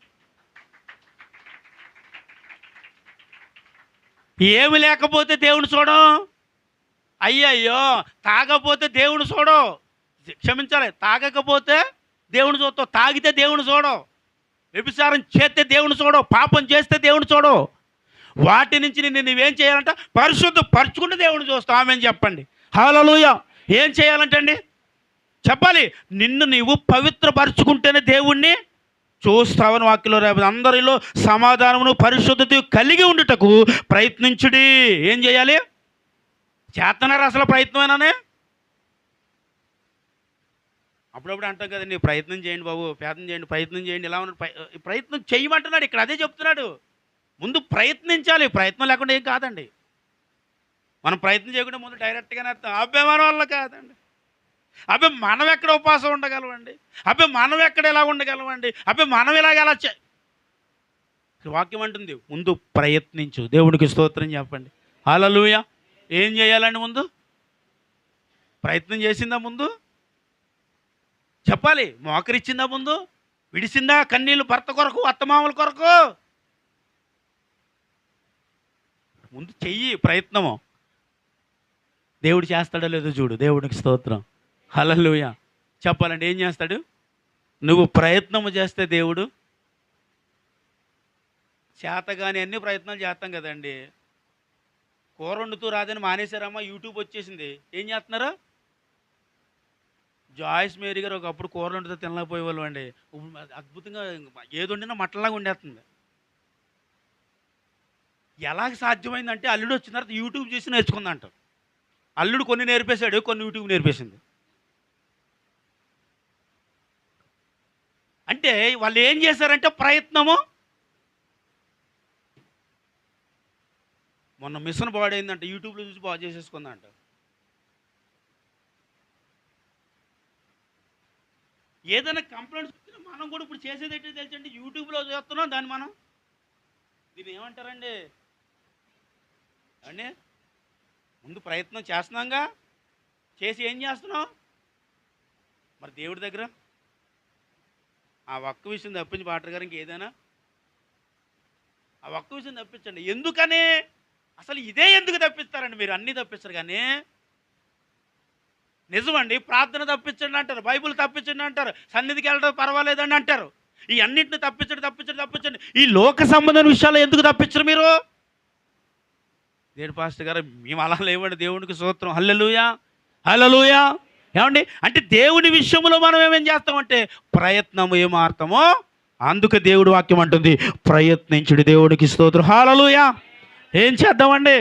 Speaker 1: ఏమి లేకపోతే దేవుని చూడం. అయ్యయ్యో, తాగపోతే దేవుని చూడవు. క్షమించాలి, తాగకపోతే దేవుని చూస్తావు, తాగితే దేవుని చూడవు, వ్యభిచారం చేస్తే దేవుని చూడవు, పాపం చేస్తే దేవుని చూడవు. వాటి నుంచి నువ్వేం చేయాలంట? పరిశుద్ధపరచుకుంటే దేవుని చూస్తావు. ఆమేన్ చెప్పండి. హల్లెలూయా. ఏం చేయాలంటండి? చెప్పాలి. నిన్ను నీవు పవిత్రపరచుకుంటేనే దేవుణ్ణి చూస్తావని వాక్యంలో రేపు. అందరిలో సమాధానమును పరిశుద్ధత కలిగి ఉండుటకు ప్రయత్నించుడి. ఏం చేయాలి? చేతనారు అసలు ప్రయత్నమేనానే? అప్పుడప్పుడు అంటాం కదండి, ప్రయత్నం చేయండి బాబు, ప్రయత్నం చేయండి, ప్రయత్నం చేయండి, ఇలా ఉన్న ప్రయత్నం చేయమంటున్నాడు. ఇక్కడ అదే చెప్తున్నాడు. ముందు ప్రయత్నించాలి. ప్రయత్నం లేకుండా ఏం కాదండి. మనం ప్రయత్నం చేయకుండా ముందు డైరెక్ట్గానే అబ్బే మన వల్ల కాదండి, అబ్బే మనం ఎక్కడ ఉపవాసం ఉండగలమండి, అబ్బే మనం ఎక్కడ ఎలా ఉండగలమండి, అబ్బే మనం ఇలాగ ఎలా వాక్యం అంటుంది ముందు ప్రయత్నించు. దేవునికి స్తోత్రం చెప్పండి. హల్లెలూయా. ఏం చేయాలండి? ముందు ప్రయత్నం చేసిందా? ముందు చెప్పాలి. మోకరిచ్చిందా? ముందు విడిసిందా కన్నీళ్ళు భర్త కొరకు, అత్తమామల కొరకు? ముందు చెయ్యి ప్రయత్నము. దేవుడు చేస్తాడో లేదో చూడు. దేవునికి స్తోత్రం. హల్లెలూయా. చెప్పాలంటే ఏం చేస్తాడు? నువ్వు ప్రయత్నము చేస్తే దేవుడు చేతగాని అన్ని ప్రయత్నాలు చేస్తాం కదండి. కూర వండుతూ రాదని మానేశారమ్మా, యూట్యూబ్ వచ్చేసింది. ఏం చేస్తున్నారు? జాయిస్ మేరీ గారు ఒకప్పుడు కూరలు వండితే తినలేకపోయేవాళ్ళు అండి. అద్భుతంగా ఏది వండినా మట్టలాగా వండేస్తుంది. ఎలాగ సాధ్యమైందంటే అల్లుడు వచ్చిన తర్వాత యూట్యూబ్ చూసి నేర్చుకుందంట. అల్లుడు కొన్ని నేర్పేశాడు, కొన్ని యూట్యూబ్ నేర్పేసింది. అంటే వాళ్ళు ఏం చేశారంటే ప్రయత్నము. మొన్న మిషన్ బాడైందంట, యూట్యూబ్లో చూసి బాగా చేసేసుకుందంట. ఏదైనా కంప్లైంట్స్ వచ్చినా మనం కూడా ఇప్పుడు చేసేది ఏంటో తెలుసండి, యూట్యూబ్లో చేస్తున్నాం దాన్ని. మనం దీన్ని ఏమంటారండి అండి? ముందు ప్రయత్నం చేస్తున్నాంగా, చేసి ఏం చేస్తున్నాం మరి దేవుడి దగ్గర? ఆ ఒక్క విషయం తప్పించి పాటర్ గారు ఇంకేదైనా ఆ ఒక్క విషయం తప్పించండి. ఎందుకని? అసలు ఇదే ఎందుకు తప్పిస్తారండి మీరు? అన్నీ తప్పిస్తారు కానీ నిజమండి. ప్రార్థన తప్పించండి అంటారు, బైబిల్ తప్పించండి అంటారు, సన్నిధికి వెళ్ళడం పర్వాలేదండి అంటారు. ఈ అన్నింటిని తప్పించండి. ఈ లోక సంబంధమైన విషయాలు ఎందుకు తప్పించరు మీరు? దేవుడు పాస్టర్ గారు మేము అలా లేవండి. దేవునికి స్తోత్రం. హల్లెలూయా, హల్లెలూయా. ఏమండి అంటే దేవుని విషయంలో మనం ఏమేం చేస్తామంటే ప్రయత్నము ఏమార్తమో అందుకే దేవుడి వాక్యం అంటుంది, ప్రయత్నించుడి. దేవుడికి స్తోత్రం. హల్లెలూయా. ఏం చేద్దామండి?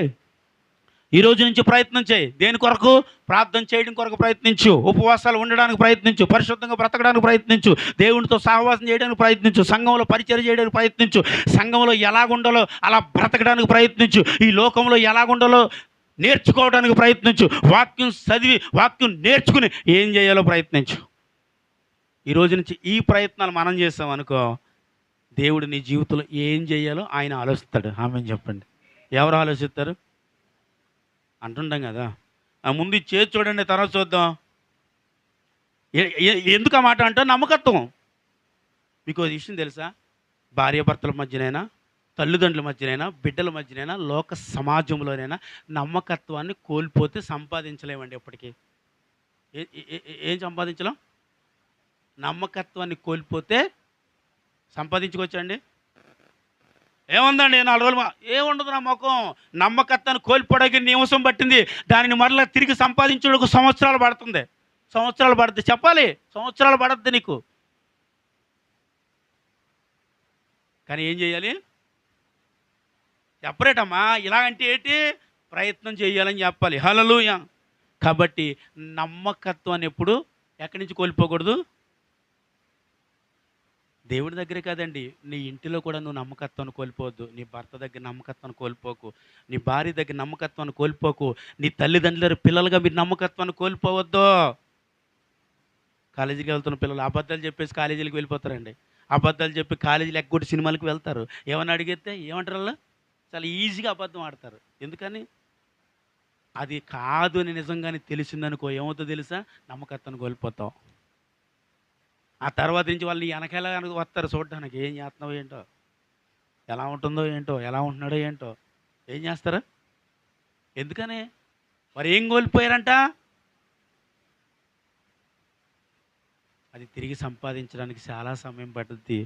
Speaker 1: ఈ రోజు నుంచి ప్రయత్నం చేయి. దేని కొరకు? ప్రార్థన చేయడం కొరకు ప్రయత్నించు, ఉపవాసాలు ఉండడానికి ప్రయత్నించు, పరిశుద్ధంగా బ్రతకడానికి ప్రయత్నించు, దేవునితో సహవాసం చేయడానికి ప్రయత్నించు, సంఘంలో పరిచర్య చేయడానికి ప్రయత్నించు, సంఘంలో ఎలాగుండాలో అలా బ్రతకడానికి ప్రయత్నించు, ఈ లోకంలో ఎలాగుండాలో నేర్చుకోవడానికి ప్రయత్నించు, వాక్యం చదివి వాక్యం నేర్చుకుని ఏం చేయాలో ప్రయత్నించు. ఈ రోజు నుంచి ఈ ప్రయత్నాలు మనం చేస్తాం అనుకో, దేవుడు నీ జీవితంలో ఏం చేయాలో ఆయన ఆలోచిస్తాడు. ఆమె చెప్పండి. ఎవరు ఆలోచిస్తారు అంటుంటాం కదా. ముందు చేసి చూడండి, తర్వాత చూద్దాం. ఎందుకు ఆ మాట అంటే నమ్మకత్వం. మీకు ఒక విషయం తెలుసా? భార్యాభర్తల మధ్యనైనా, తల్లిదండ్రుల మధ్యనైనా, బిడ్డల మధ్యనైనా, లోక సమాజంలోనైనా నమ్మకత్వాన్ని కోల్పోతే సంపాదించలేమండి ఎప్పటికీ. ఏం సంపాదించలేం? నమ్మకత్వాన్ని కోల్పోతే సంపాదించుకోవచ్చండి? ఏముందండి 4 రోజులు ఏముండదు నా ముఖం. నమ్మకత్వాన్ని కోల్పోవడానికి నిమిషం పట్టింది, దానిని మరలా తిరిగి సంపాదించడానికి సంవత్సరాలు పడుతుంది. సంవత్సరాలు పడుతుంది. చెప్పాలి, సంవత్సరాలు పడద్దు నీకు. కానీ ఏం చేయాలి? చెప్పరేటమ్మా ఇలాగంటే ఏంటి? ప్రయత్నం చేయాలని చెప్పాలి. హల్లెలూయా. కాబట్టి నమ్మకత్వాన్ని ఎప్పుడు ఎక్కడి నుంచి కోల్పోకూడదు? దేవుడి దగ్గరే కాదండి, నీ ఇంటిలో కూడా నువ్వు నమ్మకత్వాన్ని కోల్పోవద్దు. నీ భర్త దగ్గర నమ్మకత్వాన్ని కోల్పోకు, నీ భార్య దగ్గర నమ్మకత్వాన్ని కోల్పోకు, నీ తల్లిదండ్రుల పిల్లలుగా మీరు నమ్మకత్వాన్ని కోల్పోవద్దు. కాలేజీకి వెళ్తున్న పిల్లలు అబద్ధాలు చెప్పేసి కాలేజీలకు వెళ్ళిపోతారండి. అబద్ధాలు చెప్పి కాలేజీలు ఎగ్గొట్టి సినిమాలకు వెళ్తారు. ఏమని అడిగితే ఏమంటారు వాళ్ళు? చాలా ఈజీగా అబద్ధం ఆడతారు. ఎందుకని? అది కాదు అని నిజంగానే తెలిసిందనుకో ఏమవుతుందో తెలుసా? నమ్మకత్వాన్ని కోల్పోతావు. ఆ తర్వాత నుంచి వాళ్ళు వెనకాల వస్తారు చూడడానికి. ఏం చేస్తున్నావు ఏంటో, ఎలా ఉంటుందో ఏంటో, ఎలా ఉంటున్నాడో ఏంటో, ఏం చేస్తారు? ఎందుకని? మరి ఏం కోల్పోయారంట? అది తిరిగి సంపాదించడానికి చాలా సమయం పడుతుంది.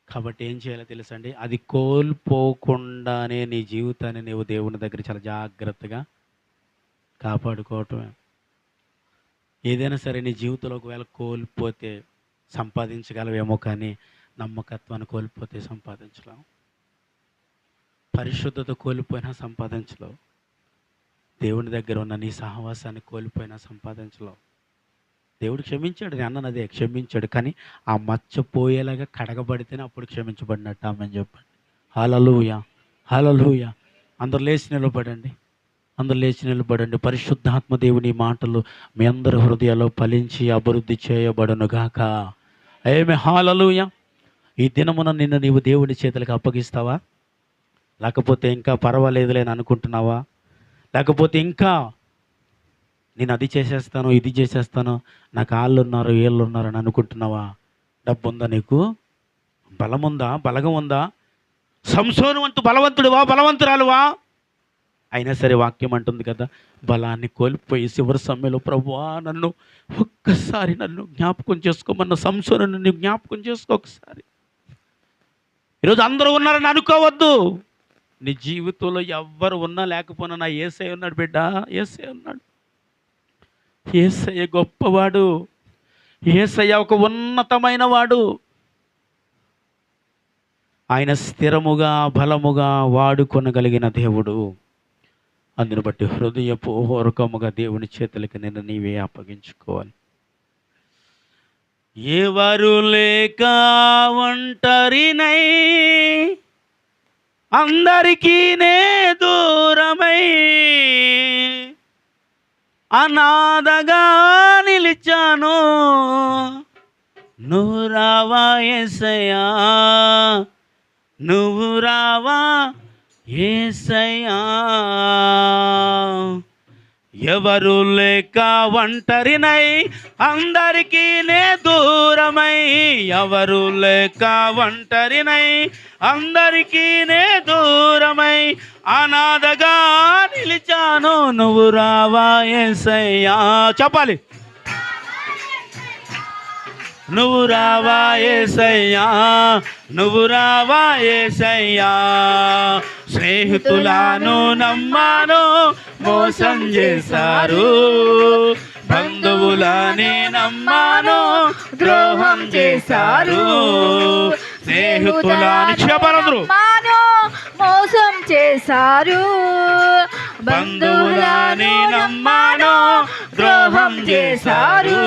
Speaker 1: కాబట్టి ఏం చేయాలో తెలుసండి? అది కోల్పోకుండానే నీ జీవితాన్ని నీవు దేవుని దగ్గర చాలా జాగ్రత్తగా కాపాడుకోవటమే. ఏదైనా సరే నీ జీవితంలో ఒకవేళ కోల్పోతే సంపాదించగలవేమో, కానీ నమ్మకత్వాన్ని కోల్పోతే సంపాదించలేం. పరిశుద్ధత కోల్పోయినా సంపాదించలేవు. దేవుని దగ్గర ఉన్న నీ సహవాసాన్ని కోల్పోయినా సంపాదించలేవు. దేవుడు క్షమించాడు, నేను అన్నది అదే, క్షమించాడు. కానీ ఆ మచ్చ పోయేలాగా కడగబడితేనే అప్పుడు క్షమించబడినట్టు. ఆమె చెప్పండి. హల్లెలూయా. హల్లెలూయా. అందరూ లేచి నిలబడండి. అందరూ లేచి నిలబడండి. పరిశుద్ధాత్మ దేవుని మాటలు మీ అందరి హృదయాల్లో ఫలించి అభివృద్ధి చేయబడునుగాక. ఆమేన్. హల్లెలూయా. ఈ దినమున నిన్ను నీవు దేవుడి చేతులకు అప్పగిస్తావా? లేకపోతే ఇంకా పర్వాలేదులే అని అనుకుంటున్నావా? లేకపోతే ఇంకా నేను అది చేసేస్తాను, ఇది చేసేస్తాను, నాకు వాళ్ళు ఉన్నారు, వీళ్ళు ఉన్నారు అని అనుకుంటున్నావా? డబ్బు ఉందా నీకు? బలం ఉందా? బలగం ఉందా? సంసోను వంతు బలవంతుడువా? బలవంతురాలువా? అయినా సరే వాక్యం అంటుంది కదా, బలాన్ని కోల్పోయి చివరి సమయంలో ప్రభువా నన్ను ఒక్కసారి నన్ను జ్ఞాపకం చేసుకోమన్న సంసోను నన్ను జ్ఞాపకం చేసుకో ఒకసారి. ఈరోజు అందరూ ఉన్నారని అనుకోవద్దు. నీ జీవితంలో ఎవ్వరు ఉన్నా లేకపోయినా నా యేసయ్య ఉన్నాడు బిడ్డ. యేసయ్య ఉన్నాడు. యేసయ్య గొప్పవాడు. యేసయ్య ఒక ఉన్నతమైన వాడు. ఆయన స్థిరముగా బలముగా వాడుకొనగలిగిన దేవుడు. అందుని బట్టి హృదయపూర్వకముగా దేవుని చేతులకి నిన్ను నీవే అప్పగించుకోవాలి. ఎవరు లేక ఒంటరినై అందరికీ నే దూరమై అనాథగా నిలిచాను, నువ్వు రావా యేసయ్యా, నువ్వు రావా యేసయ్యా. ఎవరు లేక ఒంటరినై అందరికీ నే దూరమై, ఎవరు లేక ఒంటరినై అందరికీ నే దూరమై అనాథగా నిలిచాను, నువ్వు రావా యేసయ్యా. చెప్పాలి. నువ్వు రావా యేసయ్యా, నువ్వు రావా యేసయ్యా. స్నేహితులను నమ్మాను మోసం చేశారు, బంధువులని నమ్మాను ద్రోహం చేశారు, స్నేహితులని చెప్పాలందరూ
Speaker 2: నమ్మాను, మోసం చేశారు.
Speaker 1: బంధువులని నమ్మాను, ద్రోహం చేశారు.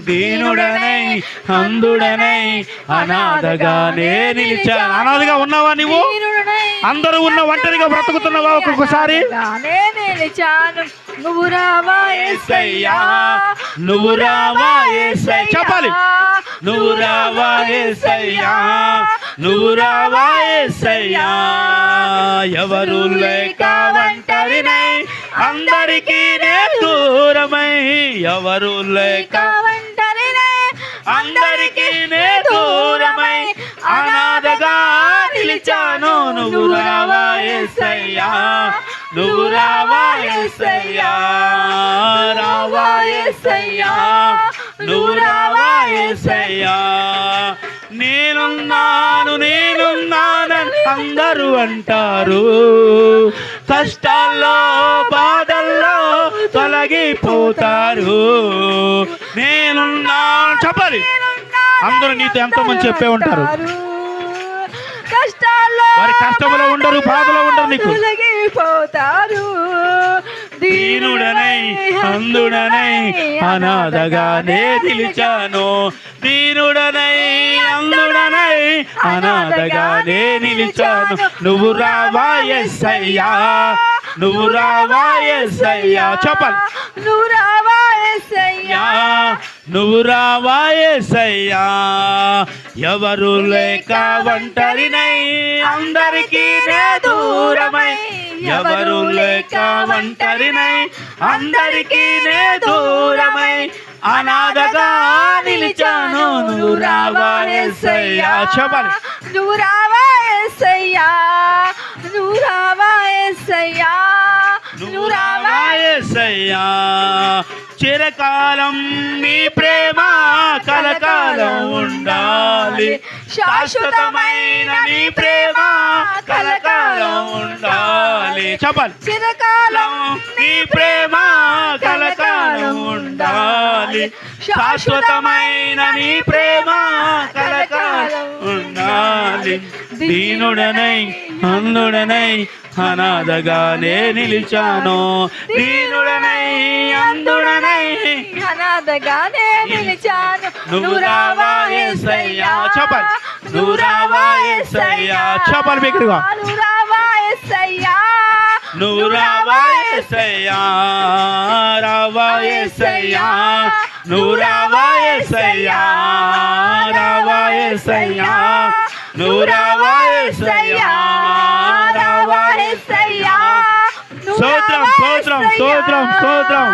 Speaker 1: దీనుడనై అందుడనై అనాథగానే నిలిచాను. అనాథగా ఉన్నావా నువ్వు? అందరూ ఉన్న ఒంటరిగా బ్రతుకుతున్నావా? ఒక్కొక్కసారి
Speaker 2: నిలిచాను. నువ్వు రావా యేసయ్యా,
Speaker 1: నువ్వు రావా యేసయ్యా. చెప్పాలి, నువ్వు రావా యేసయ్యా, నువ్వు రావా యేసయ్యా. ఎవరు లేక ఒంటరినై అందరికీ నే దూరమై, ఎవరు లేక అందరికీ నే దూరమై అనాథగా నిలిచాను. నువ్వు రావా యేసయ్యా, నువ్వు రావా యేసయ్యా, రావా యేసయ్యా, నువ్వు రావా యేసయ్యా. నేనున్నానని అందరూ అంటారు, కష్టాల్లో బాధల్లో తొలగిపోతారు. నేనున్నా చెప్పాలి, అందరూ నీతో ఎంతో మంది చెప్పే ఉంటారు. వారి కష్టంలో ఉండరు, బాధలో ఉండరు, నీకు దీనుడనై అందుడనై అనాథగానే నిలిచాను. దీనుడనై అందుడనై అనాథగానే నిలిచాను. నువ్వు రావా యేసయ్యా, నువ్వు రావా యేసయ్యా. చెప్పాలి,
Speaker 2: నువ్వు రావా యేసయ్యా,
Speaker 1: నువ్వు రావా యేసయ్యా. ఎవరు లేక ఒంటరినై అందరికీ నే దూరమై, ఎవరు లేక ఒంటరినై అందరికీ నే దూరమై అనాథగా నిలిచాను. నువ్వు రావా యేసయ్యా. చెప్పాలి,
Speaker 2: నువ్వు రావా యేసయ్యా, నువ్వు రావా యేసయ్యా,
Speaker 1: నువ్వు రావా యేసయ్యా. చిరకాలం నీ ప్రేమ కలకాలం ఉండాలి, శాశ్వతమైన నీ ప్రేమ కలకాలం ఉండాలి. చెప్పాలి, చిరకాలం నీ ప్రేమ కలకాలం ఉండాలి, శాశ్వతమైన నీ ప్రేమ కలకాలం ఉండాలి. దీనుడనై అందుడనై అనాథగానే నిలిచాను. దీనుడనై అందుడనై
Speaker 2: అనాథగానే నిలిచాను.
Speaker 1: నువ్వు రావా యేసయ్యా. చెప్పాలి, నువ్వు రావా యేసయ్యా. చెప్పాలి బిగ్గరగా,
Speaker 2: నువ్వు రావా యేసయ్యా,
Speaker 1: నువ్వు రావా యేసయ్యా, రావా యేసయ్యా, నువ్వు రావా యేసయ్యా, రావా యేసయ్యా, నువ్వు రావా యేసయ్యా, రావా యేసయ్యా. స్తోత్రం స్తోత్రం స్తోత్రం స్తోత్రం.